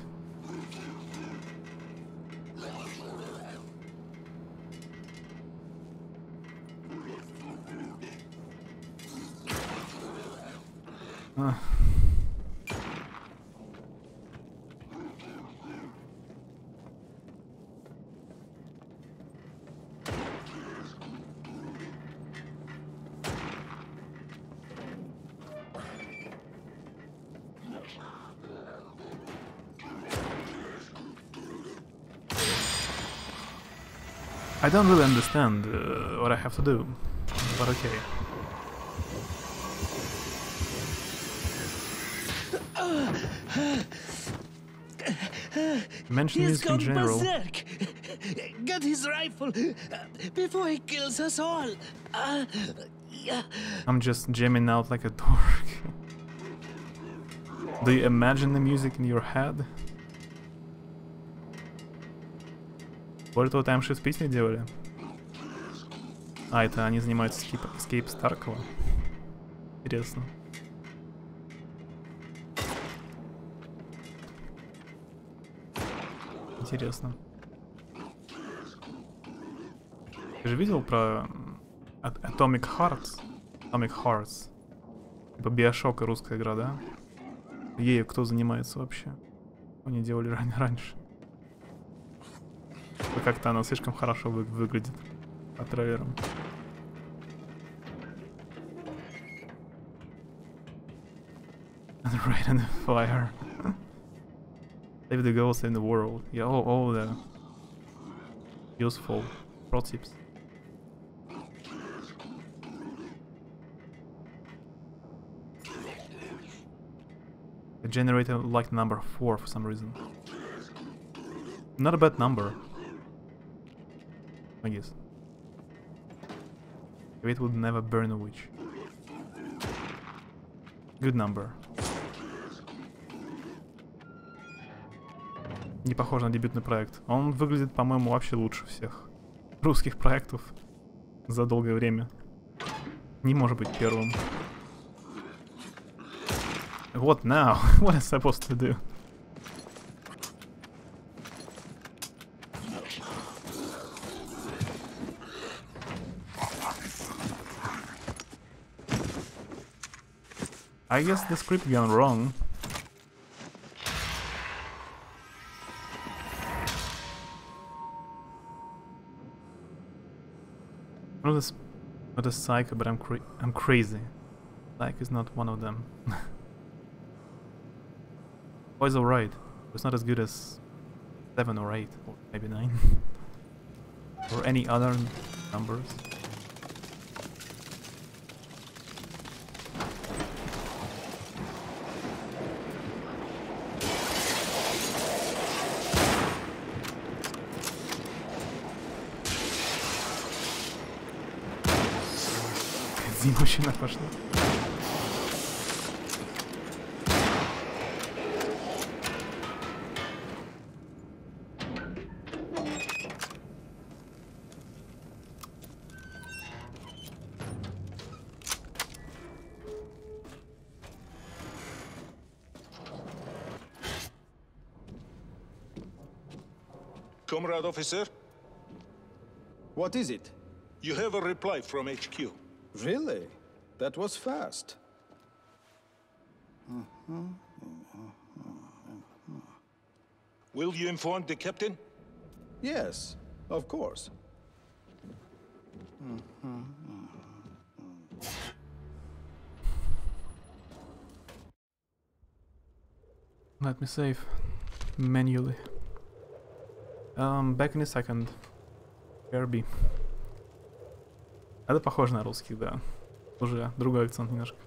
I don't really understand what I have to do, but okay. Mention music in general. Berserk. Get his rifle before he kills us all. I'm just jamming out like a dork. Do you imagine the music in your head? Более того, Time Shift песни делали. А, это они занимаются Escape Старкова. Интересно. Интересно. Ты же видел про Atomic Hearts? Atomic Hearts. Типа Биошок и русская игра, да? Ею кто занимается вообще? Они делали раньше. Как-то она слишком хорошо выглядит по трейлерам. And rain and fire. Save the ghosts in the world. Yeah, all the useful pro tips. It generated like number 4 for some reason. Not a bad number, I guess. It would never burn a witch. Good number. Не похож на дебютный проект. Он выглядит, по-моему, вообще лучше всех русских проектов за долгое время. Не может быть первым. What now? What am I supposed to do? I guess the script gone wrong. Not a psycho, but I'm crazy. Psycho is not one of them. Oh, it's alright. It's not as good as 7 or 8, or maybe 9. Or any other numbers. Зимущина пошла. Comrade officer, What is it? you have a reply from HQ. Really? That was fast. Will you inform the captain? Yes, of course. Let me save manually. Back in a second. BRB. Это похоже на русский, да. Уже другой акцент немножко.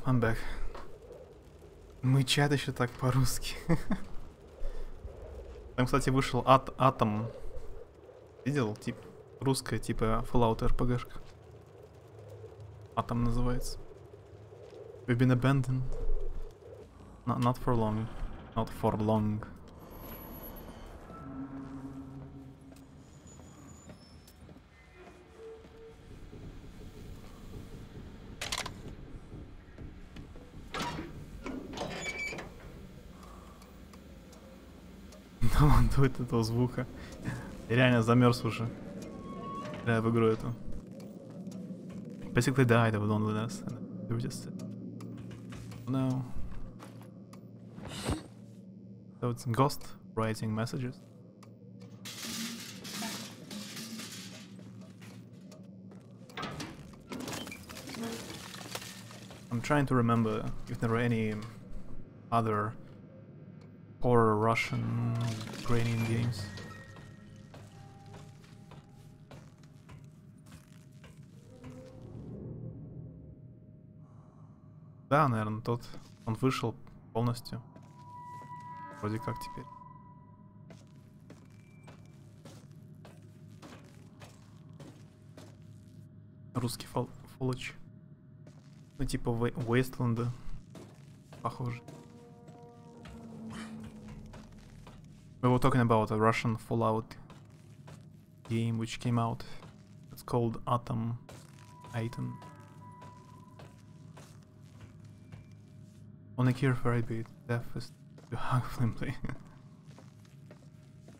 I'm back. Мычат еще так по-русски. Там, кстати, вышел Атом. Видел? Тип русская, типа Fallout RPG-шка. Атом называется. We've been abandoned. Not for long. Not for long. Он дует этого звука. Я реально замерз уже. Да, в игру эту. Basically died of loneliness. And they were just... No. So it's ghost writing messages. I'm trying to remember if there were any other horror Russian Ukrainian games. Да, наверное, тот. Он вышел полностью. Вроде как теперь. Русский фоллоч. Ну типа Wasteland. Похоже. We were talking about a Russian Fallout game which came out. It's called Atom. On a cure for a bit, death is too hard flimsy.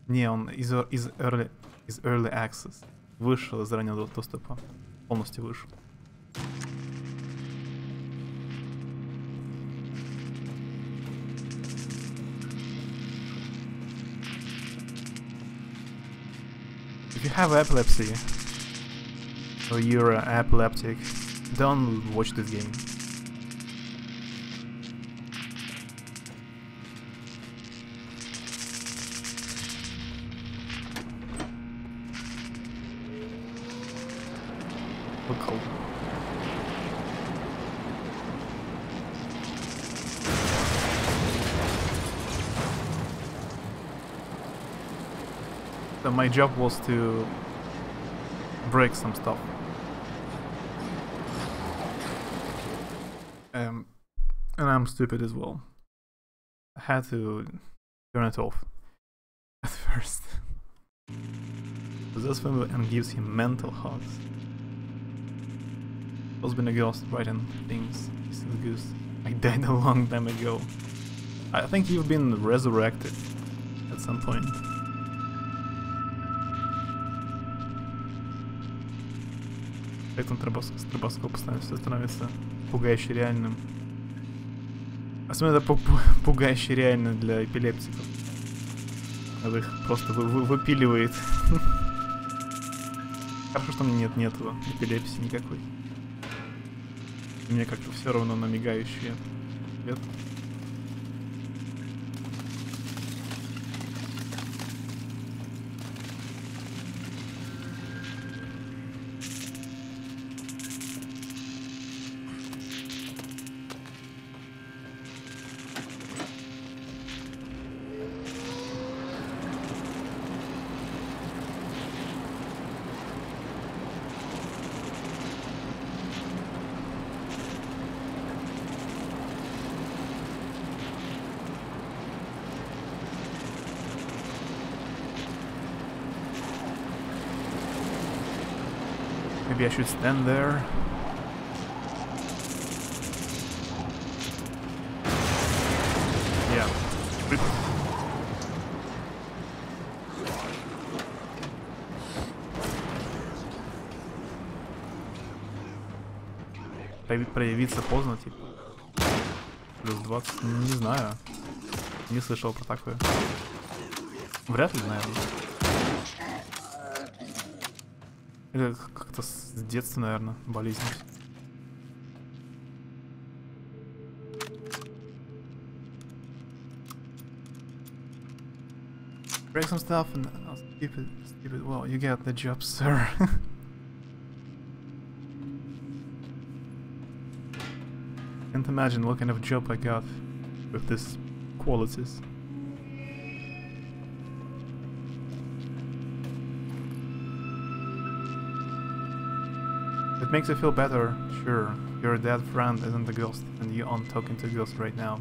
Не, он из early access. Вышел из раннего доступа. Полностью вышел. If you have epilepsy, or you're epileptic, don't watch this game. Look cool. So my job was to break some stuff. And I'm stupid as well. I had to turn it off at first. This film and gives him mental hugs. There's been a ghost writing things. This is a goose. I died a long time ago. I think you've been resurrected at some point. Эффектом стробоскопа все становится пугающе реальным. Особенно это пугающе реально для эпилептиков. Это их просто выпиливает. Хорошо, что мне нету эпилепсии никакой. Мне как-то все равно на мигающие свет. Maybe I should stand there. Yeah. Проявиться поздно, типа. Плюс 20, не знаю. Не слышал про такое. Вряд ли, наверное. Это как-то с детства, наверное, болезнь. Break some stuff and I'll stupid. Well, you get the job, sir. Can't imagine what kind of job I got with these qualities. It makes you feel better, sure. Your dead friend isn't a ghost, and you aren't talking to a ghost right now.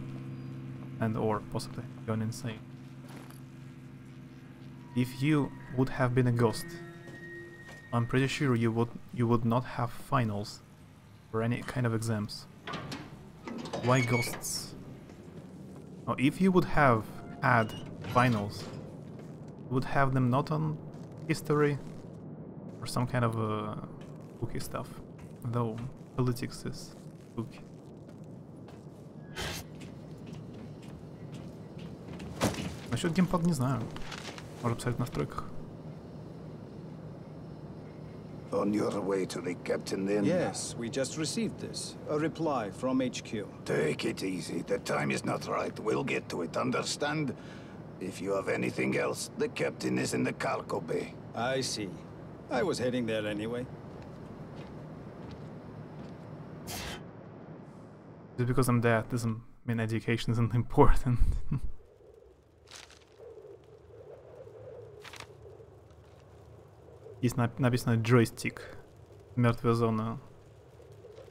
And or possibly gone insane. If you would have been a ghost, I'm pretty sure you would not have finals or any kind of exams. Why ghosts? Now, if you would have had finals, you would have them not on history or some kind of spooky stuff, though politics is spooky. Насчет геймпада не знаю. Может писать в настройках. On your way to the captain then? Yes, we just received this. A reply from HQ. Take it easy. The time is not right. We'll get to it, understand? If you have anything else, the captain is in the cargo bay. I see. I was heading there anyway. Just because I'm dead doesn't mean education isn't important. Здесь написано джойстик. Мертвая зона.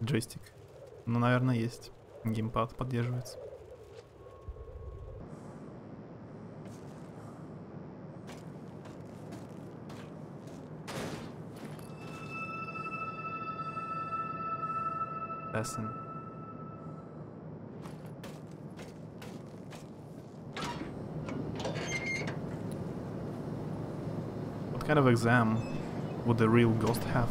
Джойстик. Ну, наверное, есть. Геймпад поддерживается. Lesson. What kind of exam would the real ghost have?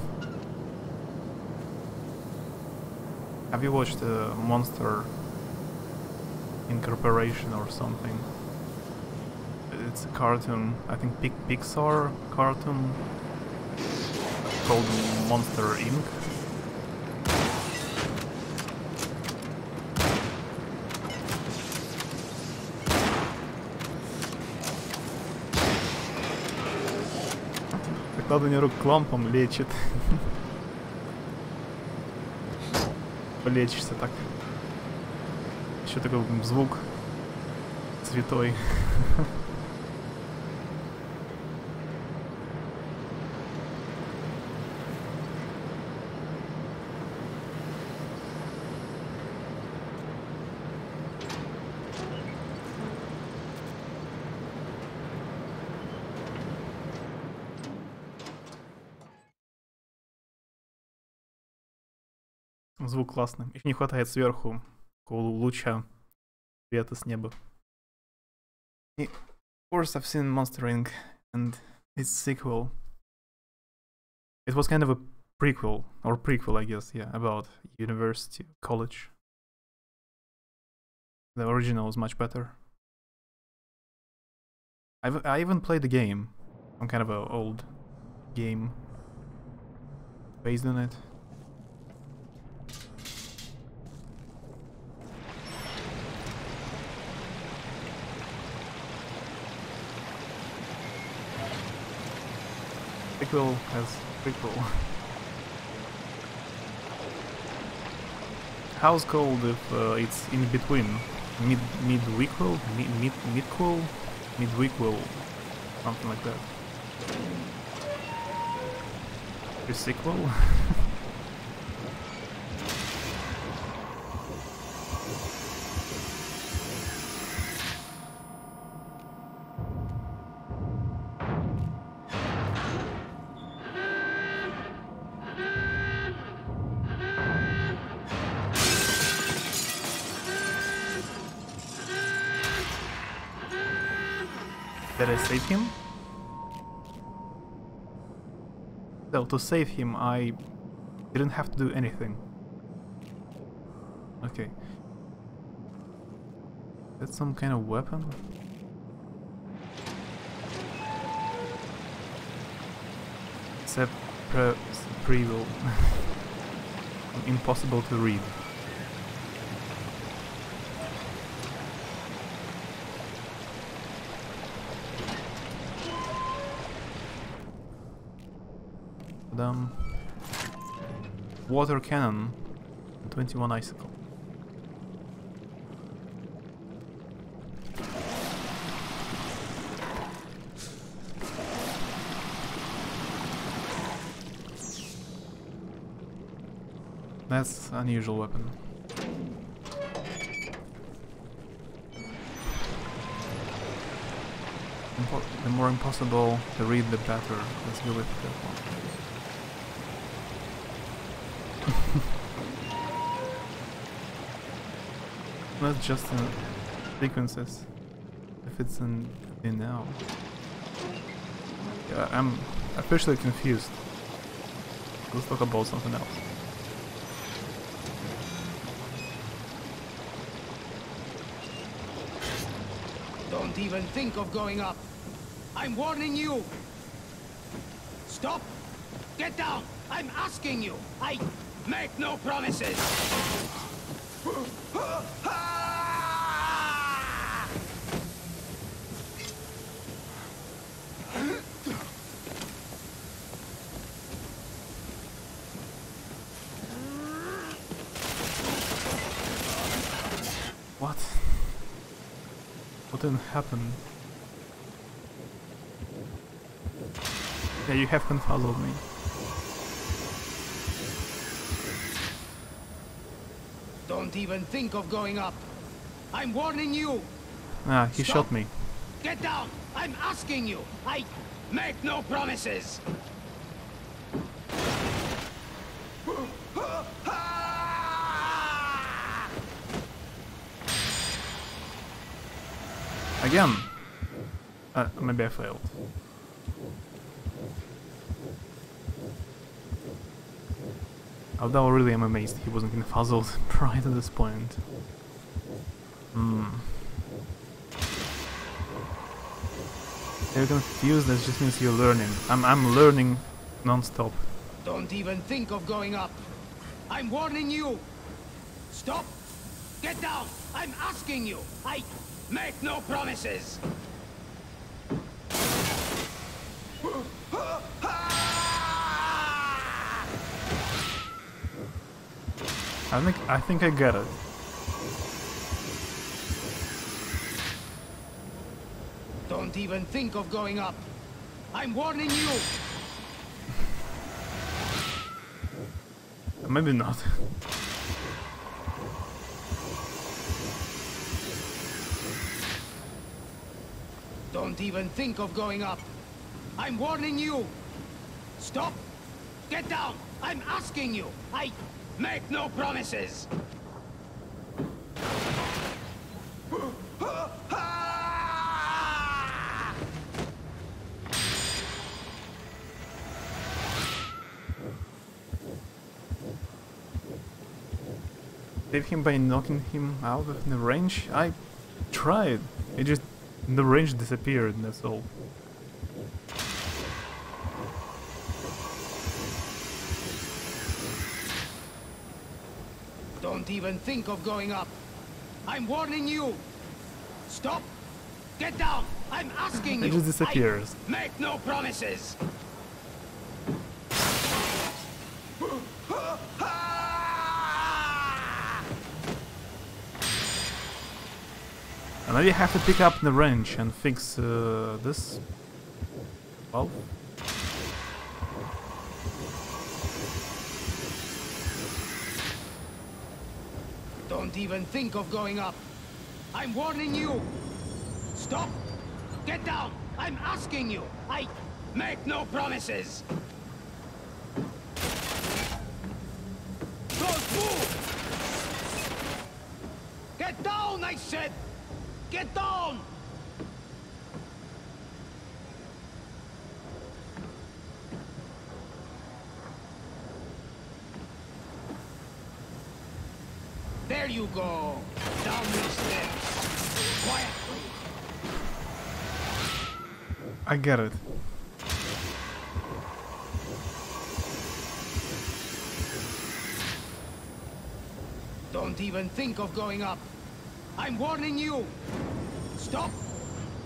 Have you watched Monster Incorporation or something? It's a cartoon, I think Pixar cartoon called Monster Inc. Прикладывание рук к лампам лечит. Полечишься так. Еще такой звук святой. Звук классный. Их не хватает сверху такого луча света с неба. И, of course, I've seen Monster Inc. and its sequel. It was kind of a prequel, or prequel, I guess, yeah, about university, college. The original was much better. I even played the game. Some kind of an old game based on it. Prequel as prequel. How's called if it's in between? Mid-wequel? Mid-quel? Mid-wequel? Something like that. Pre-sequel? Did I save him? So to save him I didn't have to do anything. Okay. That's some kind of weapon? Except preview. Impossible to read. Water cannon, 21 icicle. That's an unusual weapon. The more impossible to read, the better. Let's go with that one. Not just in sequences. If it's in now. Yeah, I'm officially confused. Let's talk about something else. Don't even think of going up. I'm warning you. Stop. Get down. I'm asking you. I make no promises. What? What didn't happen? Yeah, you have confuzzled me. Don't even think of going up. I'm warning you. Ah, he Stop. shot me. Get down. I'm asking you. I make no promises. Again. Maybe I failed. Although really I'm amazed he wasn't confuzzled prior to this point. You're confused, that just means you're learning. I'm learning non-stop. Don't even think of going up. I'm warning you. Stop. Get down. I'm asking you. I make no promises. I think I get it. Don't even think of going up. I'm warning you. Maybe not. Don't even think of going up. I'm warning you. Stop. Get down. I'm asking you. I make no promises. Save him by knocking him out of the range? I tried. It just... the range disappeared, that's all. Don't even think of going up. I'm warning you. Stop. Get down. I'm asking you. It just disappears. I make no promises. And maybe I have to pick up the wrench and fix this valve. Don't even think of going up. I'm warning you. Stop. Get down. I'm asking you. I make no promises. Don't move. Get down, I said. Get down! There you go. Down these steps. Quietly. I get it. Don't even think of going up. I'm warning you. Stop.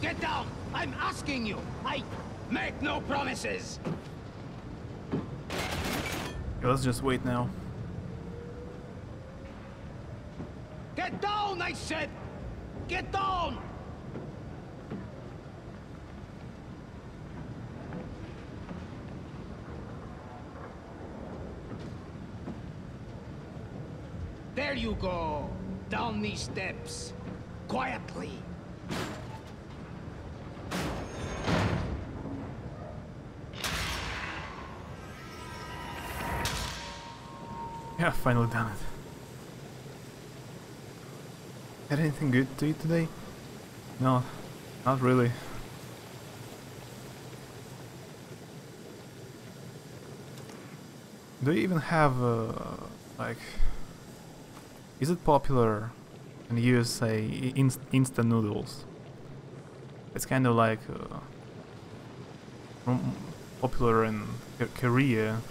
Get down. I'm asking you. I make no promises. Okay, let's just wait now. Get down, I said. Get down. There you go. Down these steps. Quietly. Yeah, finally done it. Had anything good to eat today? No, not really. Do you even have like... is it popular in the USA instant noodles? It's kind of like popular in Korea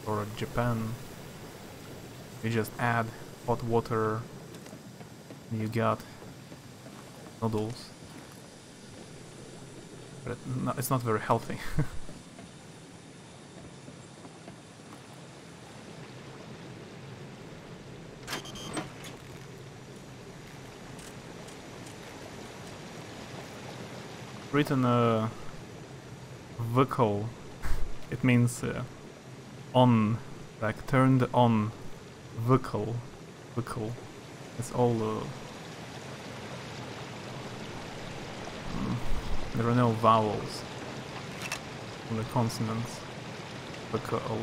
or Japan. You just add hot water and you got noodles. But it's not very healthy. Written vehicle, it means on, like turned on vehicle. It's all there are no vowels on the consonants. Vehicle.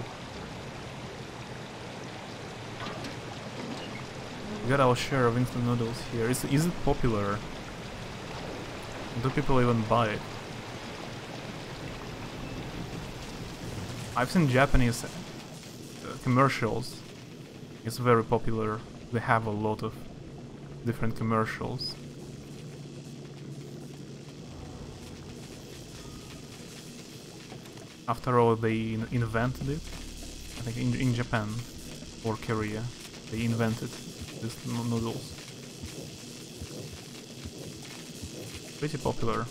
We got our share of instant noodles here. Is it popular? Do people even buy it? I've seen Japanese commercials. It's very popular. They have a lot of different commercials. After all, they invented it. I think in Japan or Korea, they invented these noodles. Pretty popular.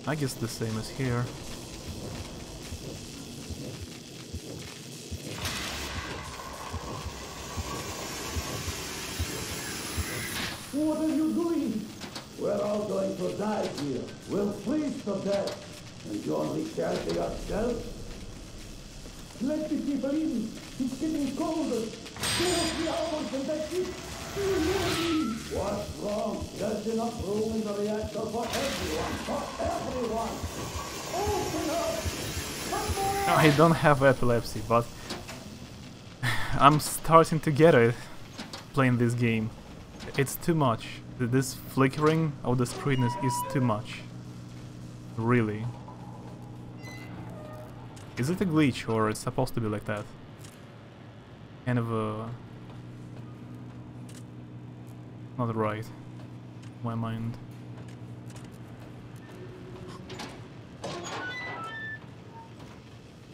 I guess the same as here. What are you doing? We're all going to die here. We'll freeze to death. And you only care for yourself? Let the people in. It's getting colder. 2 or 3 hours and that's it. Do you hear me? What's wrong? There's enough room in the reactor for everyone. For everyone. Open up. Come on. I don't have epilepsy, but I'm starting to get it playing this game. It's too much. This flickering of the screen is too much. Really. Is it a glitch or it's supposed to be like that? Kind of not right. My mind.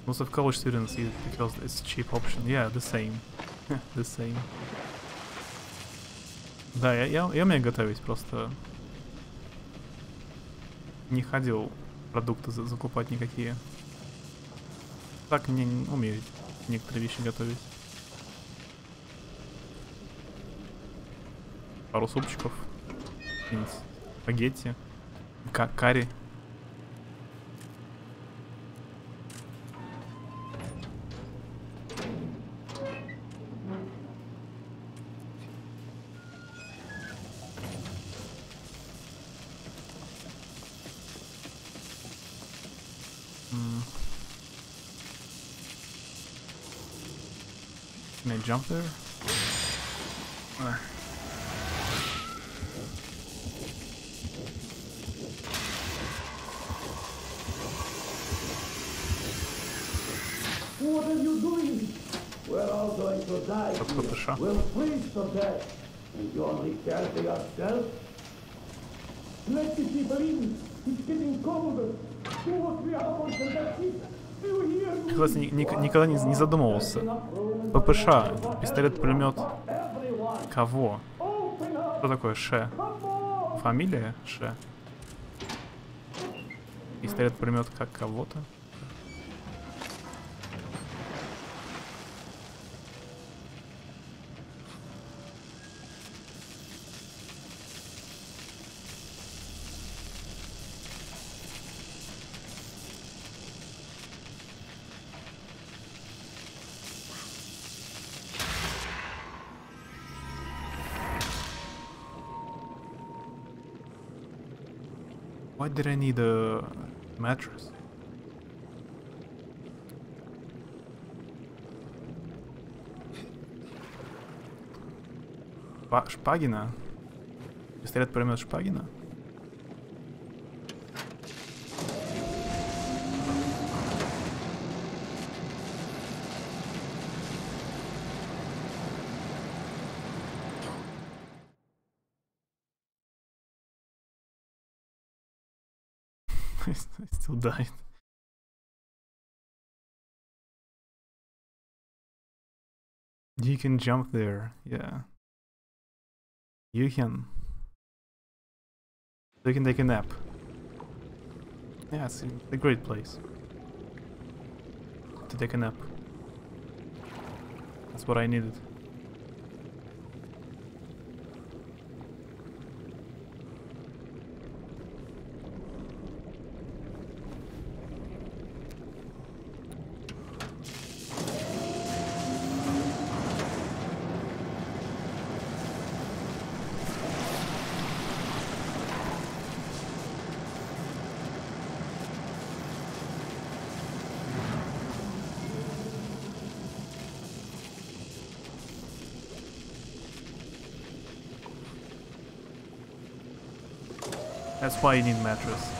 Most of college students use it because it's a cheap option. Yeah, the same. The same. Да, я умею готовить, просто не ходил продукты закупать никакие. Так мне не умею некоторые вещи готовить. Пару супчиков, спагетти, карри. Can I jump there? What are you doing? We're all going to die. We'll freeze to death. And you only care for yourself? Let the people in. It's getting colder. 2 or 3 hours and that's it. Кстати, никогда не задумывался. ППШ, пистолет-пулемет. Кого? Что такое Ше? Фамилия Ше? Пистолет-пулемет как кого-то? Why did I need a mattress? Шпагина? Пистолет-пулемет Шпагина? I still died. You can jump there, yeah. You can. You can take a nap. Yeah, it's a great place to take a nap. That's what I needed. That's why you need mattress.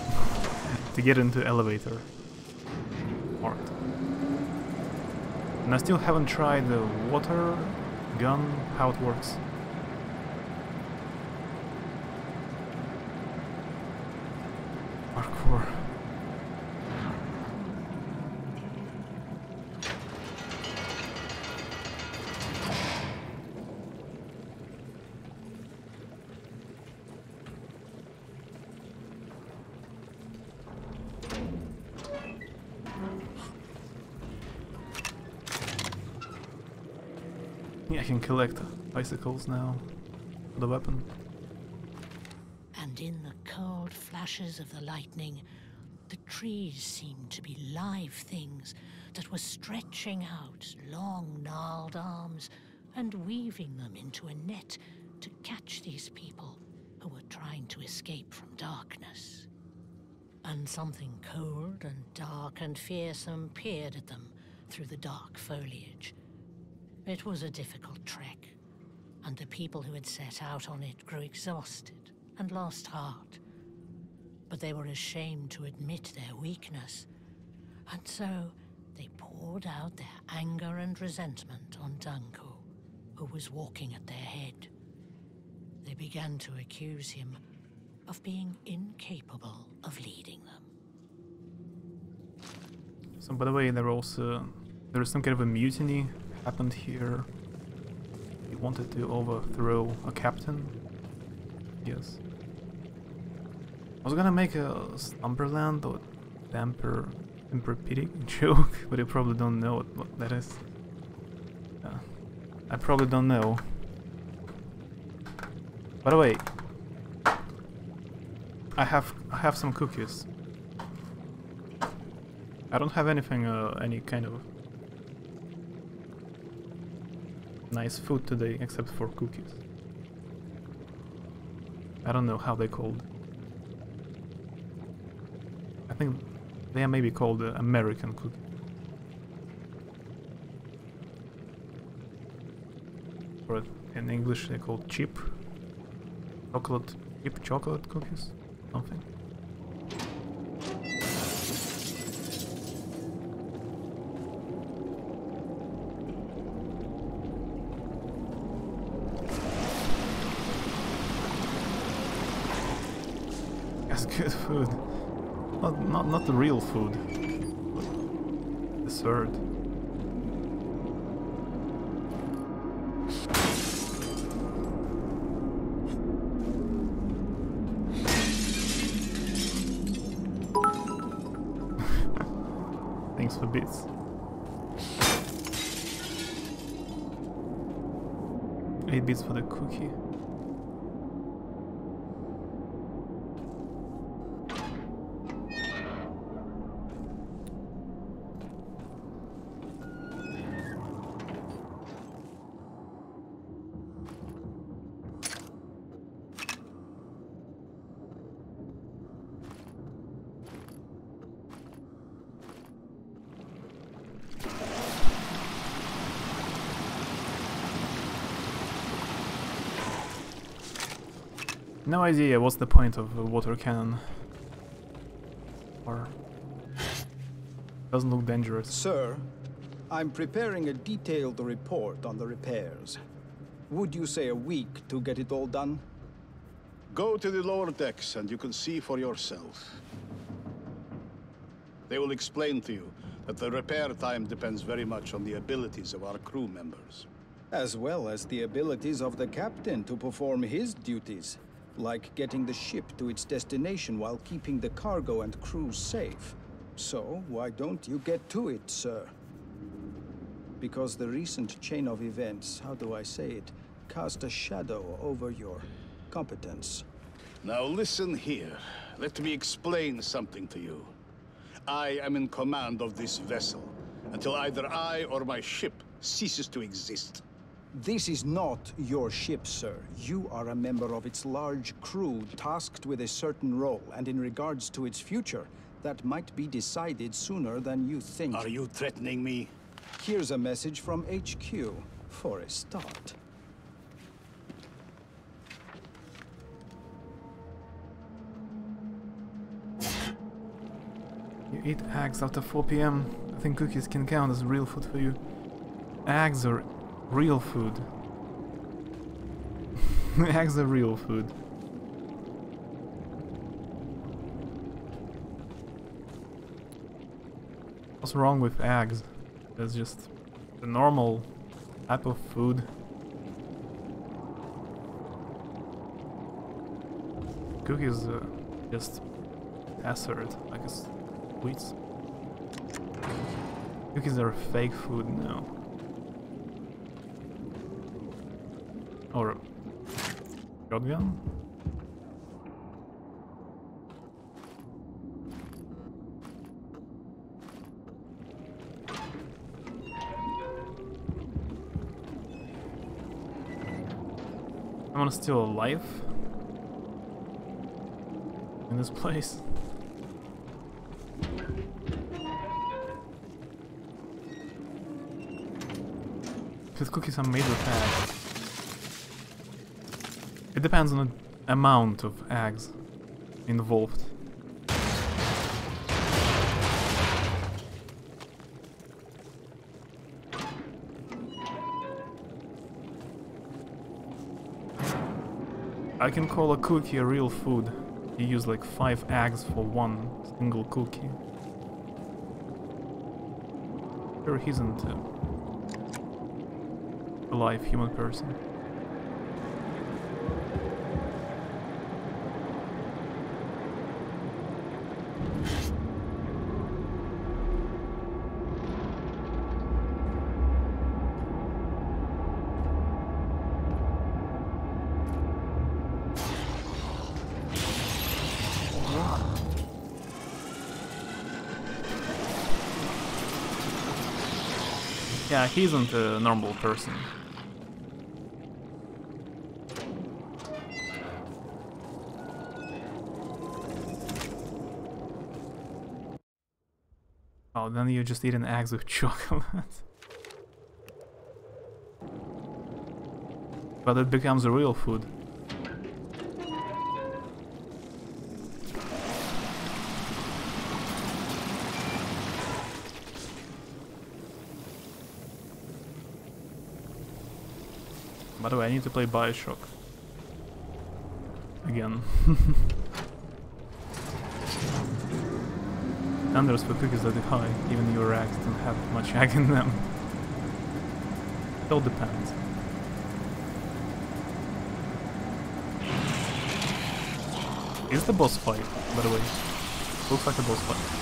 To get into elevator part. And I still haven't tried the water gun, how it works. Parkour. I can collect bicycles now for the weapon. in the cold flashes of the lightning, the trees seemed to be live things that were stretching out long gnarled arms and weaving them into a net to catch these people who were trying to escape from darkness. And something cold and dark and fearsome peered at them through the dark foliage. It was a difficult trek, and the people who had set out on it grew exhausted and lost heart. But they were ashamed to admit their weakness, and so they poured out their anger and resentment on Dunko, who was walking at their head. They began to accuse him of being incapable of leading them. So, by the way, there is some kind of a mutiny happened here. He wanted to overthrow a captain. Yes. I was gonna make a Slumberland or Tempur-Pedic joke, but you probably don't know what that is. I probably don't know. By the way, I have some cookies. I don't have anything, any kind of nice food today except for cookies. I don't know how they're called. I think they are maybe called American cookies. Or in English they're called chip chocolate cookies, something. That's good food. Not the real food. Dessert. Thanks for bits. 8 bits for the cookie. No idea what's the point of a water cannon. Or doesn't look dangerous. Sir, I'm preparing a detailed report on the repairs. Would you say a week to get it all done? Go to the lower decks and you can see for yourself. They will explain to you that the repair time depends very much on the abilities of our crew members. As well as the abilities of the captain to perform his duties. Like getting the ship to its destination while keeping the cargo and crew safe. So, why don't you get to it, sir? Because the recent chain of events, how do I say it, cast a shadow over your competence. Now listen here. Let me explain something to you. I am in command of this vessel, until either I or my ship ceases to exist. This is not your ship, sir. You are a member of its large crew tasked with a certain role, and in regards to its future, that might be decided sooner than you think. Are you threatening me? Here's a message from HQ, for a start. You eat eggs after 4 PM. I think cookies can count as real food for you. Eggs are real food. Eggs are real food. What's wrong with eggs? It's just the normal type of food. Cookies just acid, like sweets. Cookies are fake food now. Or shotgun? Someone's still alive in this place. These cookies are made with eggs. It depends on the amount of eggs involved. I can call a cookie a real food. You use like 5 eggs for one single cookie. Sure, he isn't a live human person. Yeah, he isn't a normal person. Oh, then you just eat an eggs with chocolate. But it becomes a real food. By the way, I need to play Bioshock again. Standards for cookies are high, even your eggs don't have much egg in them. It all depends. Is the boss fight, by the way? Looks like a boss fight.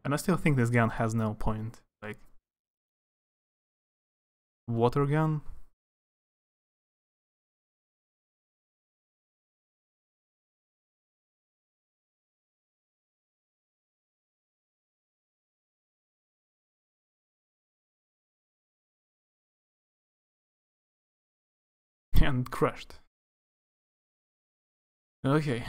And I still think this gun has no point. Like, water gun? And crushed. Okay.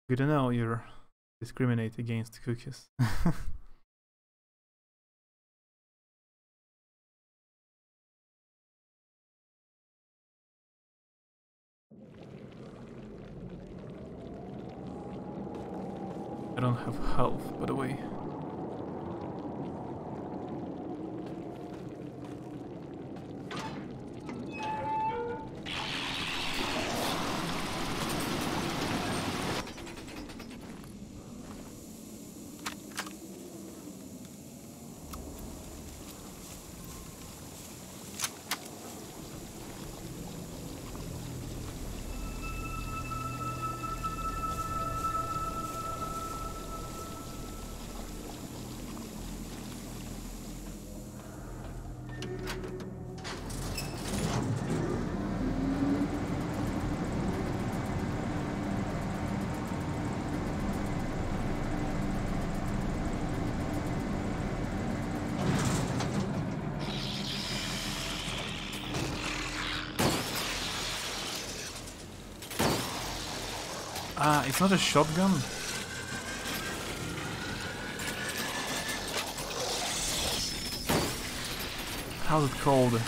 Good to know you discriminate against cookies. I don't have health, by the way. Ah, it's not a shotgun? How's it called?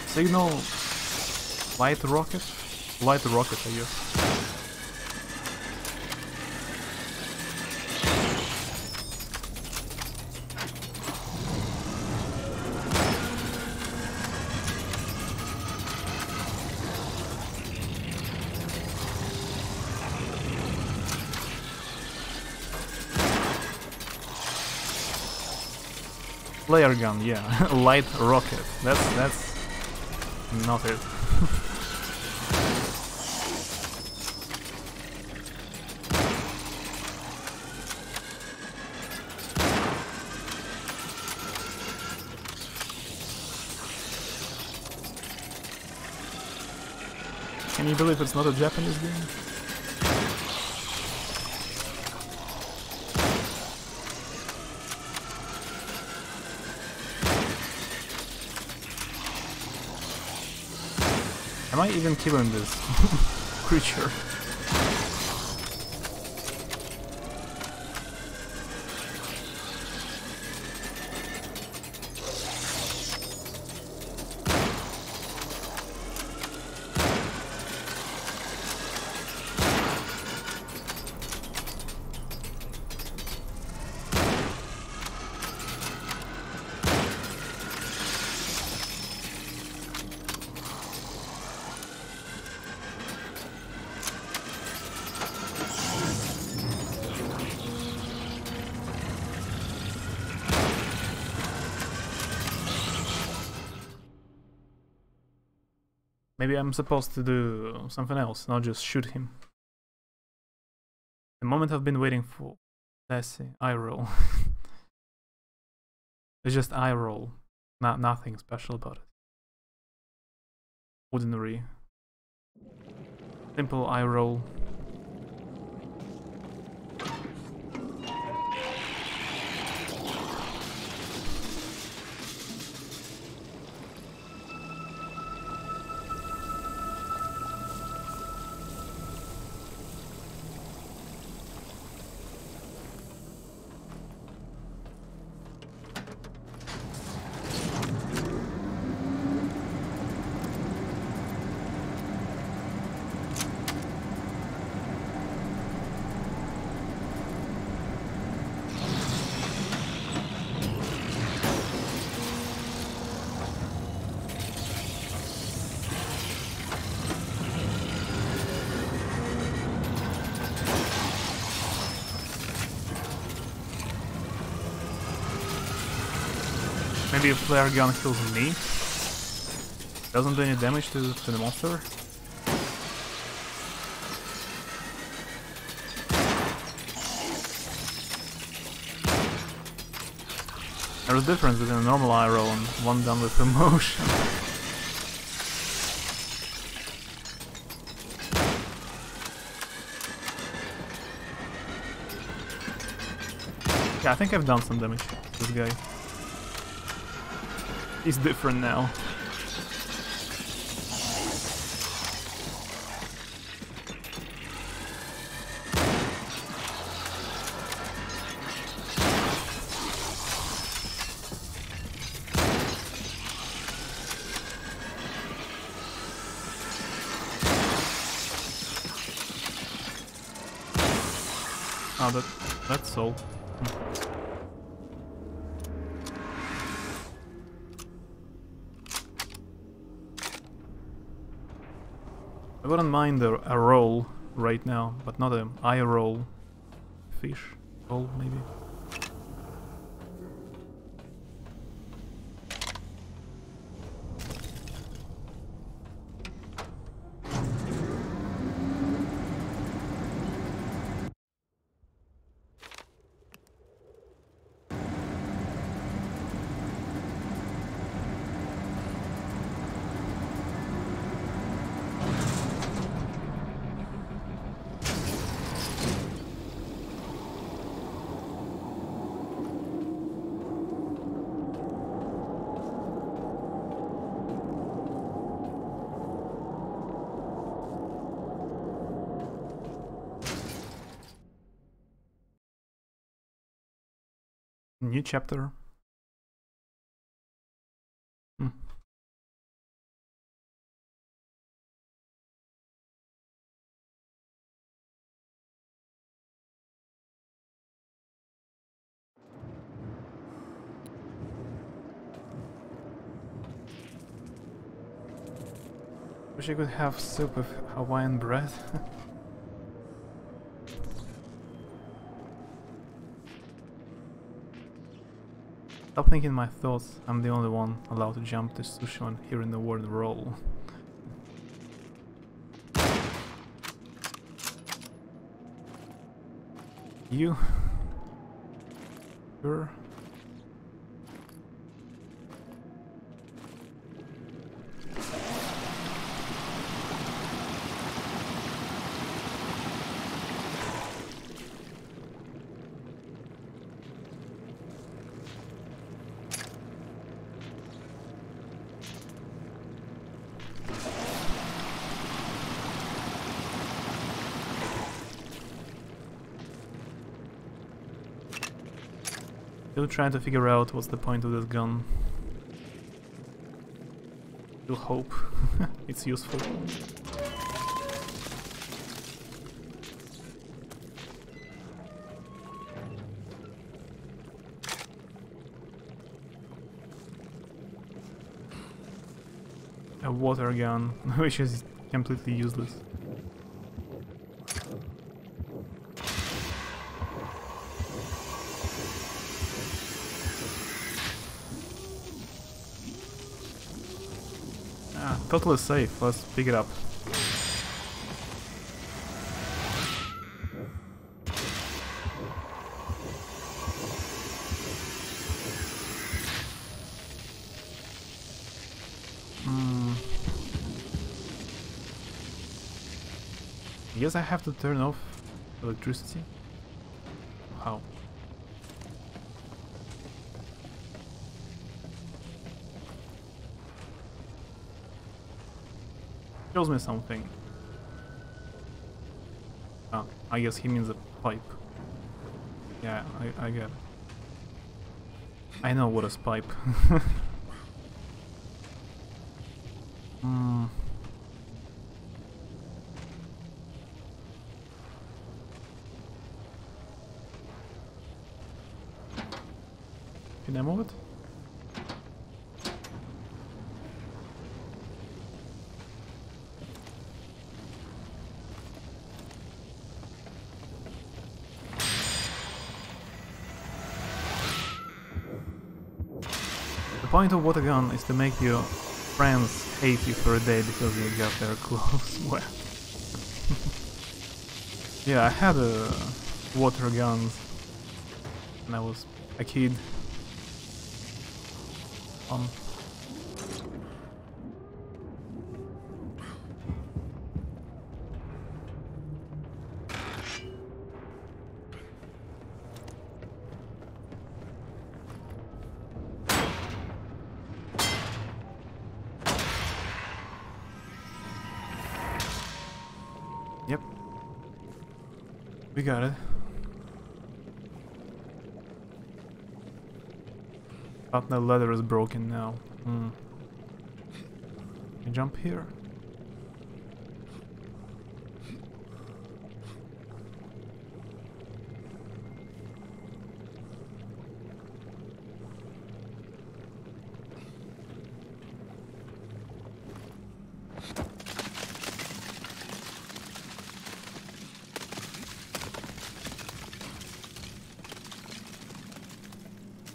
Signal? Light rocket? Light rocket, I guess. Flare gun, yeah. Light rocket. That's not it. Can you believe it's not a Japanese game? Am I even killing this creature? Maybe I'm supposed to do something else, not just shoot him. The moment I've been waiting for. Let's see, eye roll. It's just eye roll, nothing special about it. Ordinary, simple eye roll. Maybe a flare gun kills me. Doesn't do any damage to the monster. There's a difference between a normal eye roll and one done with emotion. Yeah, I think I've done some damage to this guy. He's different now. Oh, that's all. I wouldn't mind a roll right now, but not an eye roll. Fish roll, maybe. New chapter. Wish I could have soup with Hawaiian bread. Stop thinking my thoughts. I'm the only one allowed to jump this Sushion here in the word roll. You? Sure. Still trying to figure out what's the point of this gun. Still hope it's useful. A water gun, which is completely useless. Totally safe, let's pick it up. I guess I have to turn off electricity. How? Shows me something. Ah, I guess he means a pipe. Yeah, I get it. I know what is pipe. Can I move it? The point of water gun is to make your friends hate you for a day because you got their clothes wet. Yeah, I had a water gun when I was a kid. Yep. We got it. But the ladder is broken now. Can I jump here?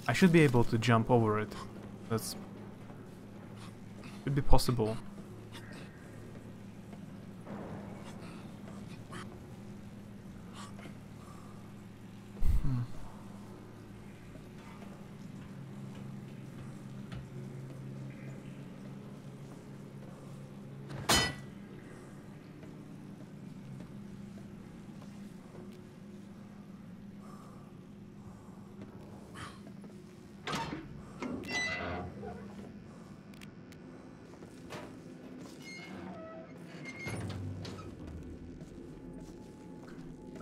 I should be able to jump over it. That's... could be possible.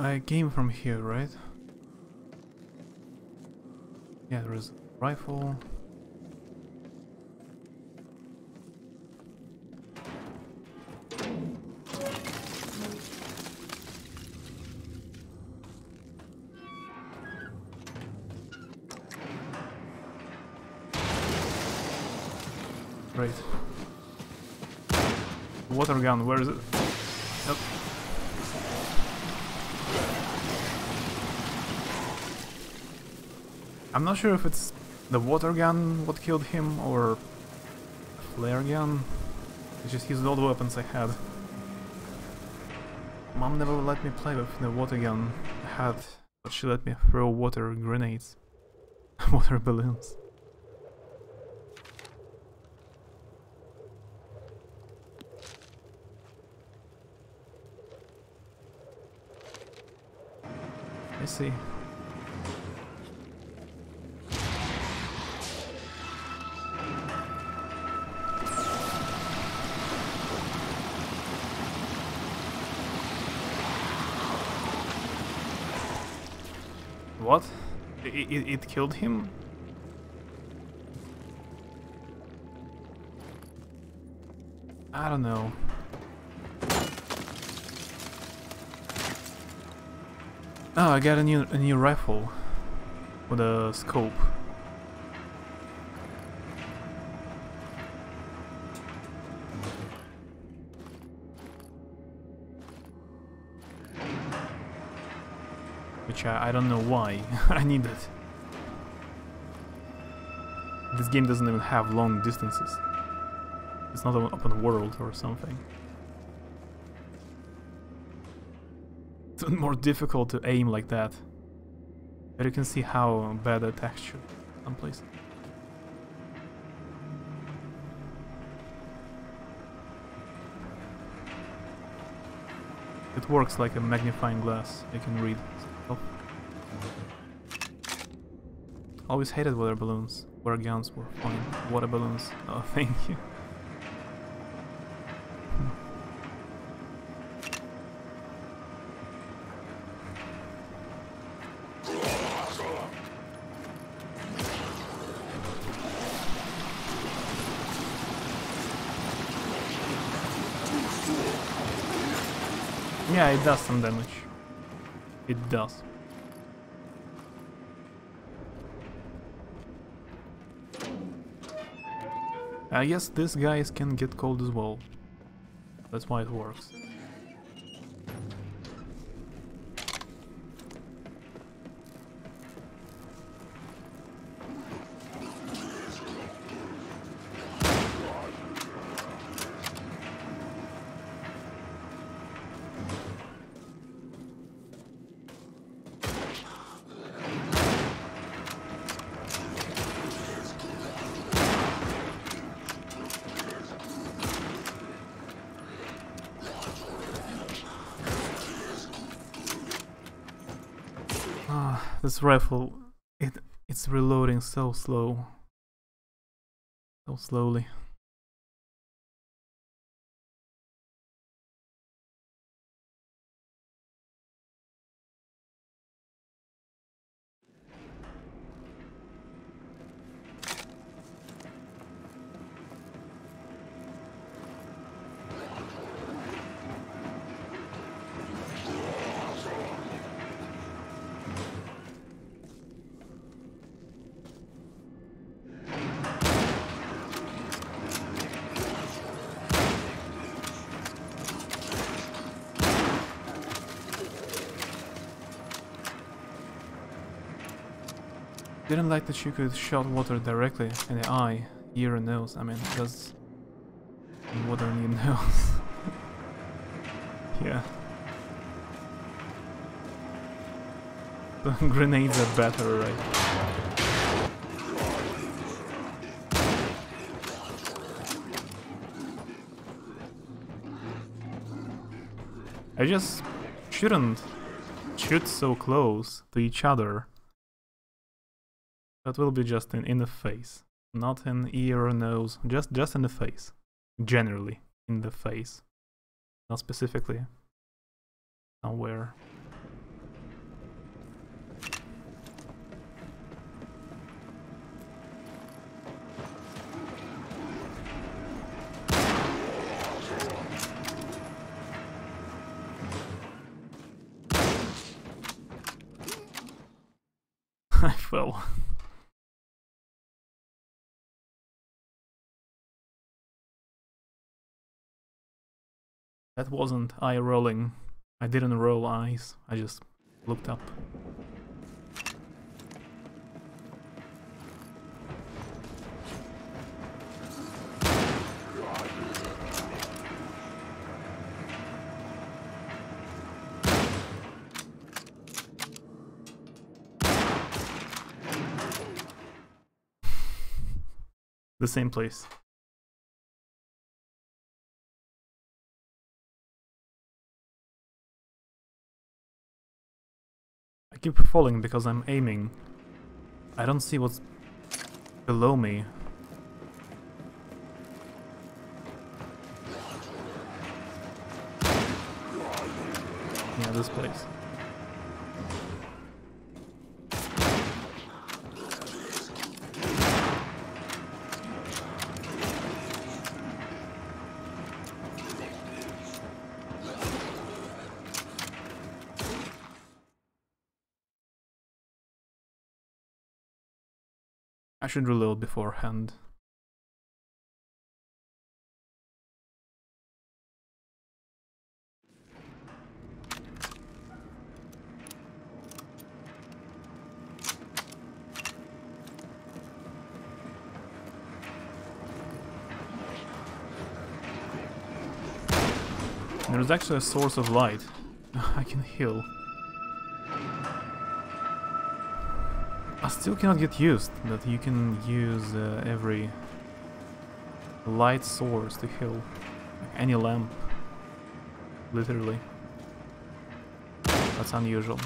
I came from here, right? Yeah, there is a rifle. Great. Water gun, where is it? Yep. I'm not sure if it's the water gun what killed him, or a flare gun. I just used all the weapons I had. Mom never let me play with the water gun I had, but she let me throw water grenades. Water balloons. I see. What? It killed him? I don't know. Oh, I got a new rifle with a scope. Which I don't know why I need it. This game doesn't even have long distances. It's not an open world or something. It's more difficult to aim like that. But you can see how bad the texture someplace. It works like a magnifying glass. You can read stuff. Always hated water balloons. Water guns were fine. Water balloons. Oh, thank you. Yeah, it does some damage. It does. I guess these guys can get cold as well. That's why it works. This rifle, it's reloading so slow. So slowly. Didn't like that you could shot water directly in the eye, ear and nose. I mean, does water in your nose. Yeah. The grenades are better, right? I just shouldn't shoot so close to each other. That will be just in the face, not in ear or nose, just in the face. Generally, in the face. Not specifically somewhere. I fell. That wasn't eye rolling. I didn't roll eyes, I just looked up. The same place. I keep falling because I'm aiming. I don't see what's below me. Yeah, this place. I should reload beforehand. There's actually a source of light. I can heal. I still cannot get used that you can use every light source to heal. Like any lamp. Literally. That's unusual.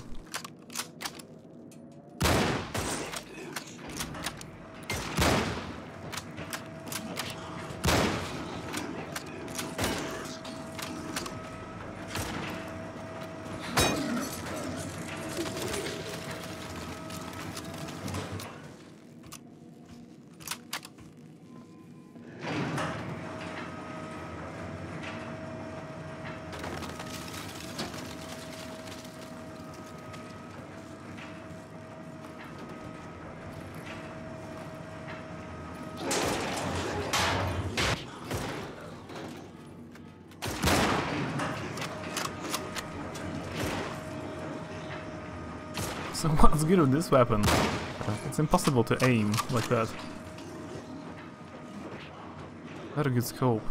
So what's good with this weapon? It's impossible to aim like that. Not a good scope.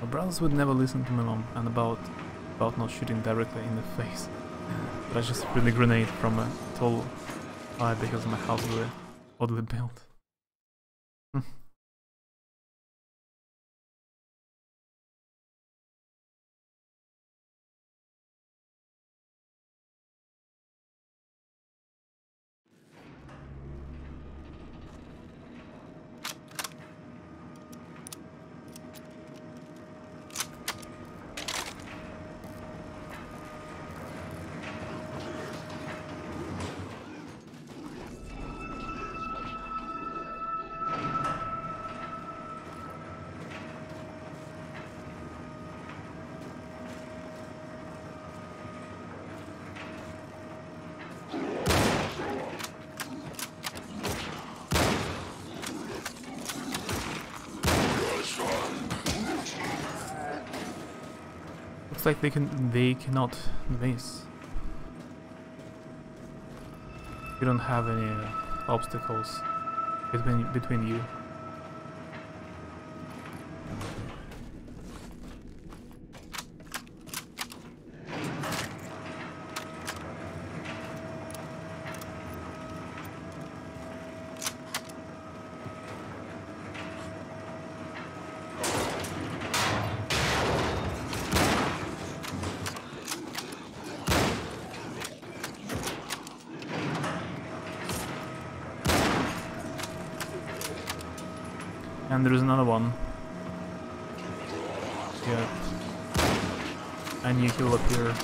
My brothers would never listen to my mom and about not shooting directly in the face. But I just threw the grenade from a tall height because my house was oddly built. Looks like they cannot miss. You don't have any obstacles between you. And there is another one. Yeah. And you heal up here.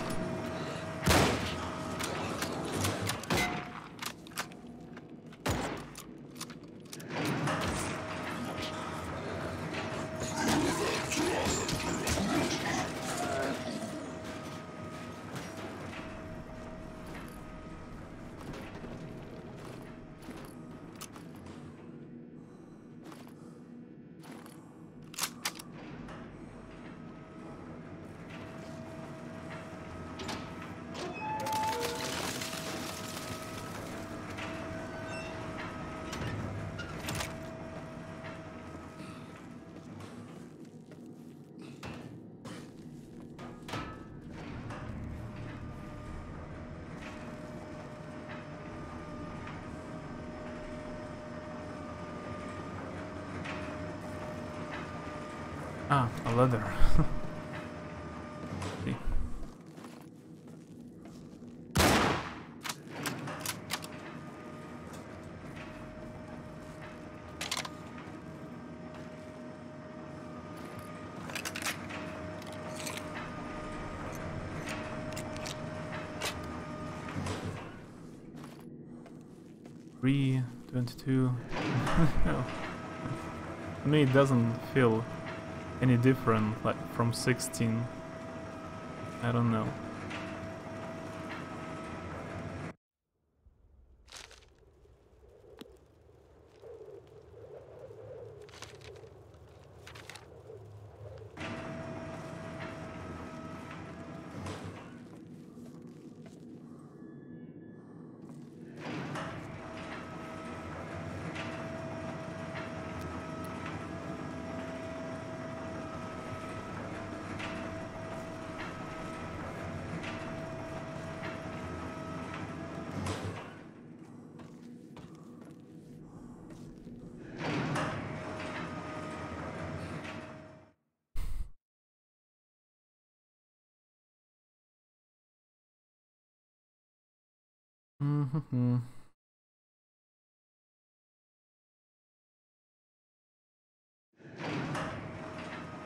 Ah, a leather. See. Three, 22. No. To me, it doesn't feel any different, like from 16. I don't know. Mm-hmm.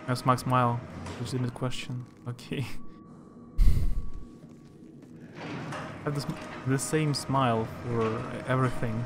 That's Max Smile. Legitimate question. Okay. I have the same smile for everything.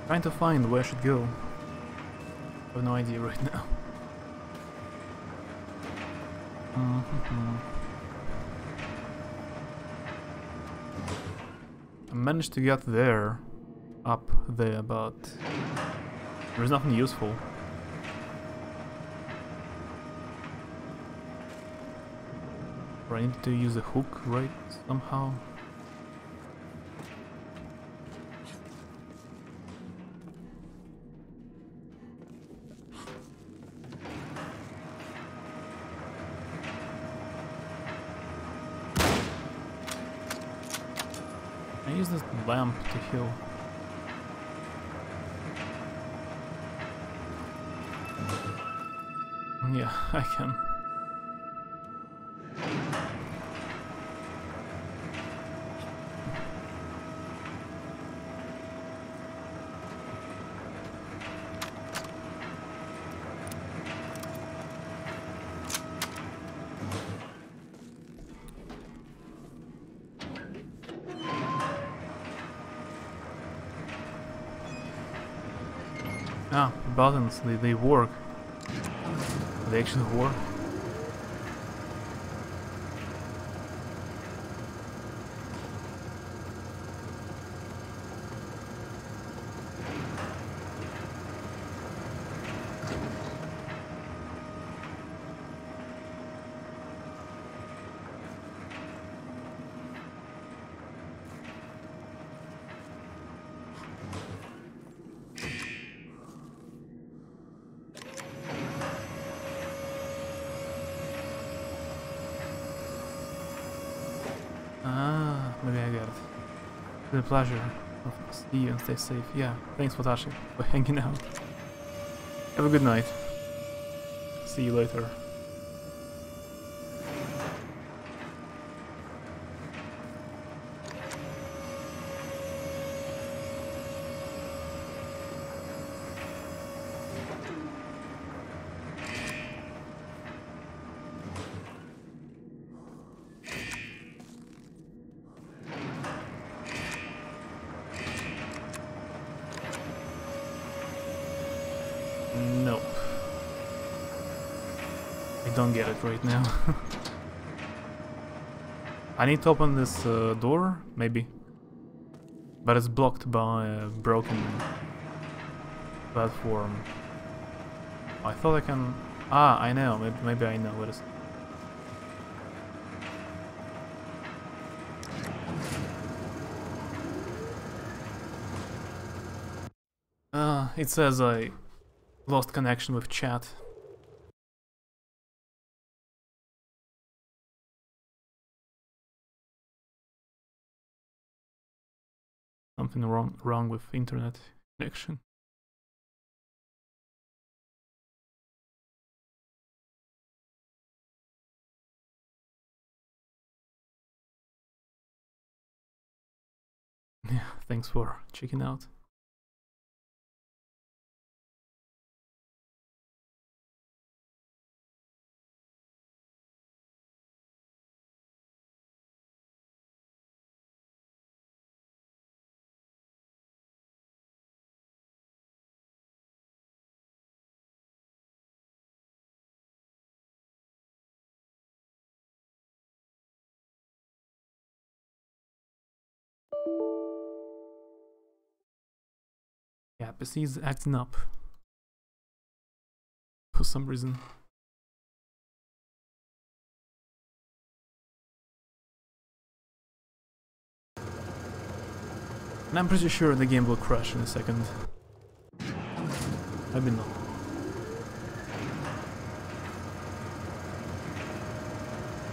Trying to find where I should go. I have no idea right now. I managed to get there, up there, but there's nothing useful. Or I need to use the hook, right? Somehow. I use this lamp to heal. Yeah, I can. Ah, buttons, they work. They actually work. Ah, maybe I get it. It's been a pleasure. See you and stay safe. Yeah, thanks Watashi for hanging out. Have a good night. See you later. Nope. I don't get it right now. I need to open this door, maybe. But it's blocked by a broken platform. I thought I can... Ah, I know. Maybe I know what it is. It says I lost connection with chat. Something wrong with internet connection. Yeah, thanks for checking out. Yeah, PC is acting up for some reason. And I'm pretty sure the game will crash in a second. Maybe not.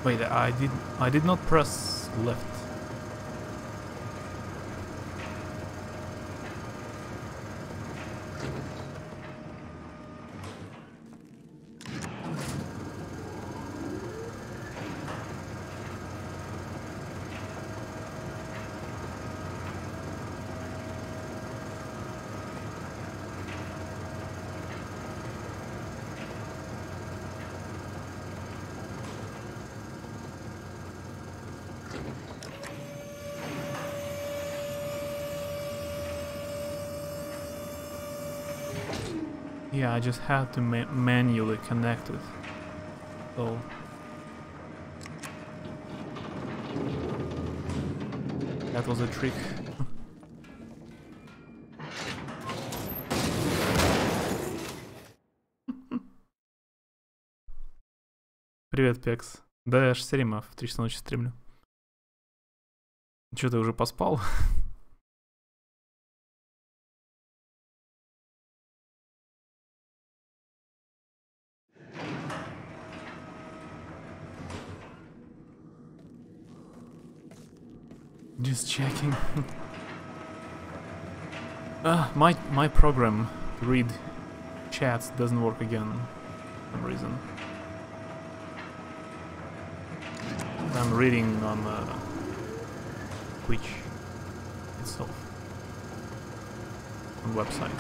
Wait, I did not press left. Yeah, I just had to manually connect it. So that was a trick. Привет, Пекс. Да, я ж все время в 3 часа ночи стримлю. Чё, ты уже поспал? Just checking. My program to read chats doesn't work again for some reason. I'm reading on Twitch itself, on website.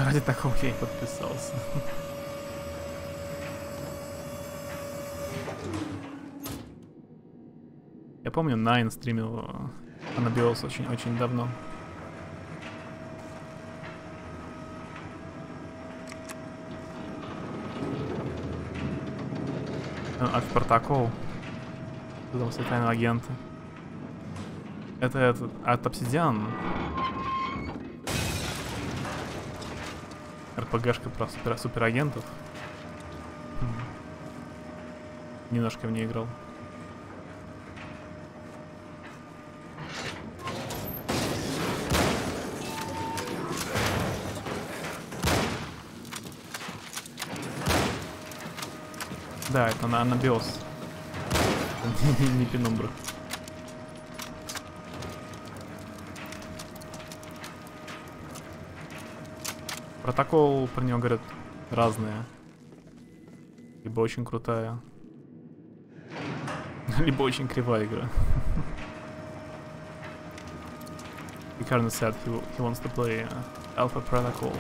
Ради такого я и подписался. Я помню, Nine стримил Анабиоз очень давно. От протокол. Там все тайные агенты. Это от Obsidian. РПГшка про суперагентов. Немножко в ней играл. Да, это на Анабиоз. Не Пенумбра. Протокол, про него говорят, разные. Либо очень крутая, либо очень кривая игра. He currently said he wants to play Alpha Protocol.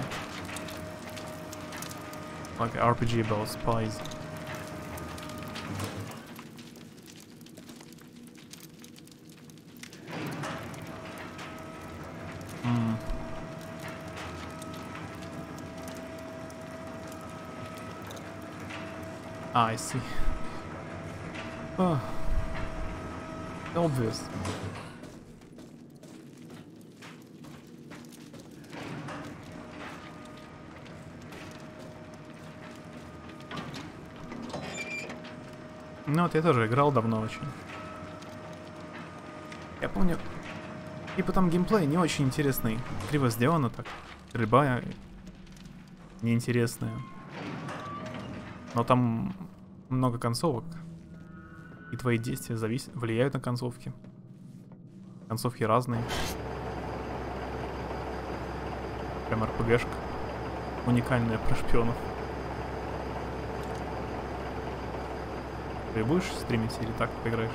Like an RPG about spies. Ah, I see. Oh. Obvious. Ну вот я тоже играл давно очень. Я помню, типа там геймплей не очень интересный. Криво сделано так. Стрельба неинтересная. Но там много концовок. И твои действия влияют на концовки. Концовки разные. Прям РПГшка. Уникальная про шпионов. Ты будешь стримить или так поиграешь?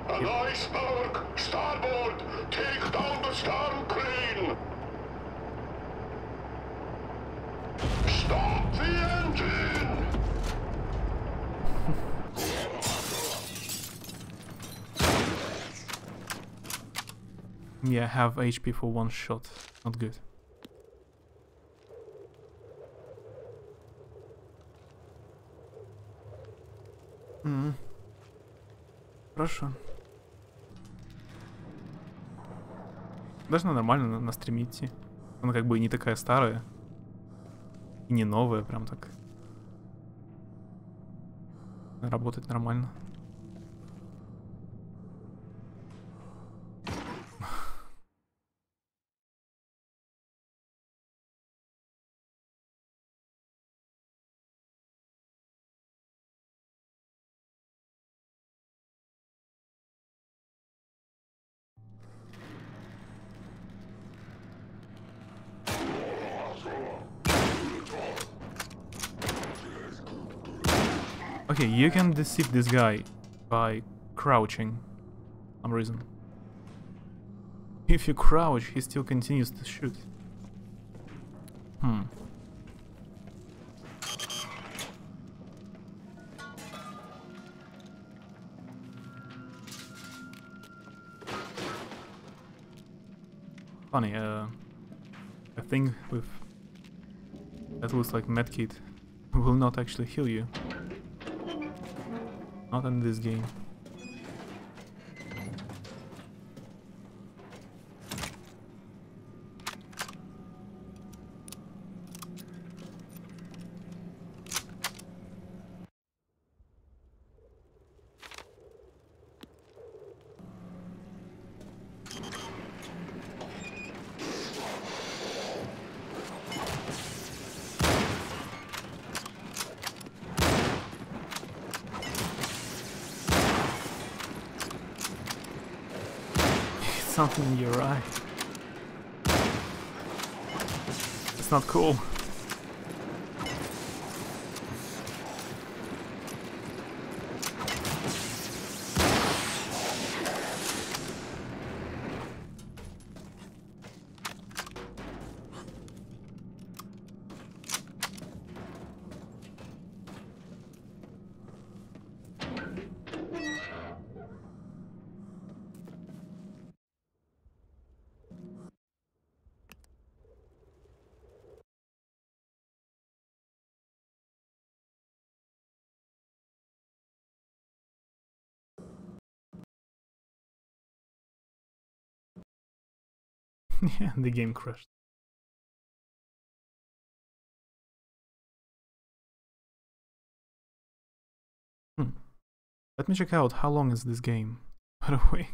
An iceberg! Starboard! Take down the storm crane! Stop the engine! Yeah, have HP for one shot. Not good. Хорошо. Должна нормально на стриме идти. Она как бы не такая старая. И не новая, прям так. Работать нормально. Okay, you can deceive this guy by crouching for some reason. If you crouch, he still continues to shoot. Funny, a thing with that looks like medkit will not actually heal you. Not in this game. Something in your eye. It's not cool. Yeah, the game crashed. Let me check out how long is this game, by the way.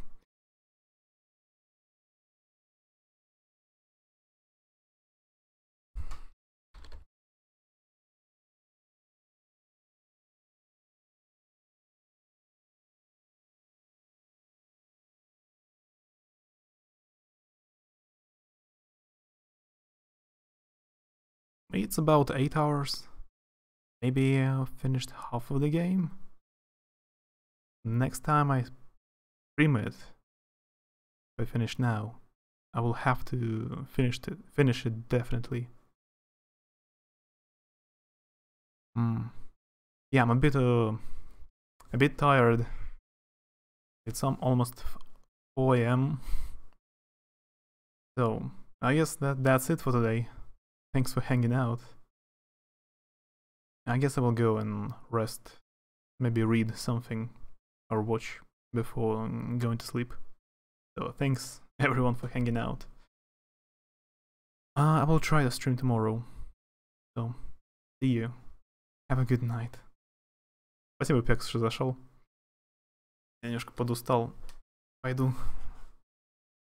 It's about 8 hours. Maybe I finished half of the game. Next time I stream it, if I finish now, I will have to finish it definitely. Yeah, I'm a bit tired. It's almost 4 a.m. So I guess that's it for today. Thanks for hanging out. I guess I will go and rest. Maybe read something or watch before going to sleep. So thanks everyone for hanging out. I will try to stream tomorrow. So, see you. Have a good night. Спасибо, Пекс, что зашел. Я немножко подустал. Пойду.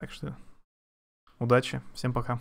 Так что, удачи. Всем пока.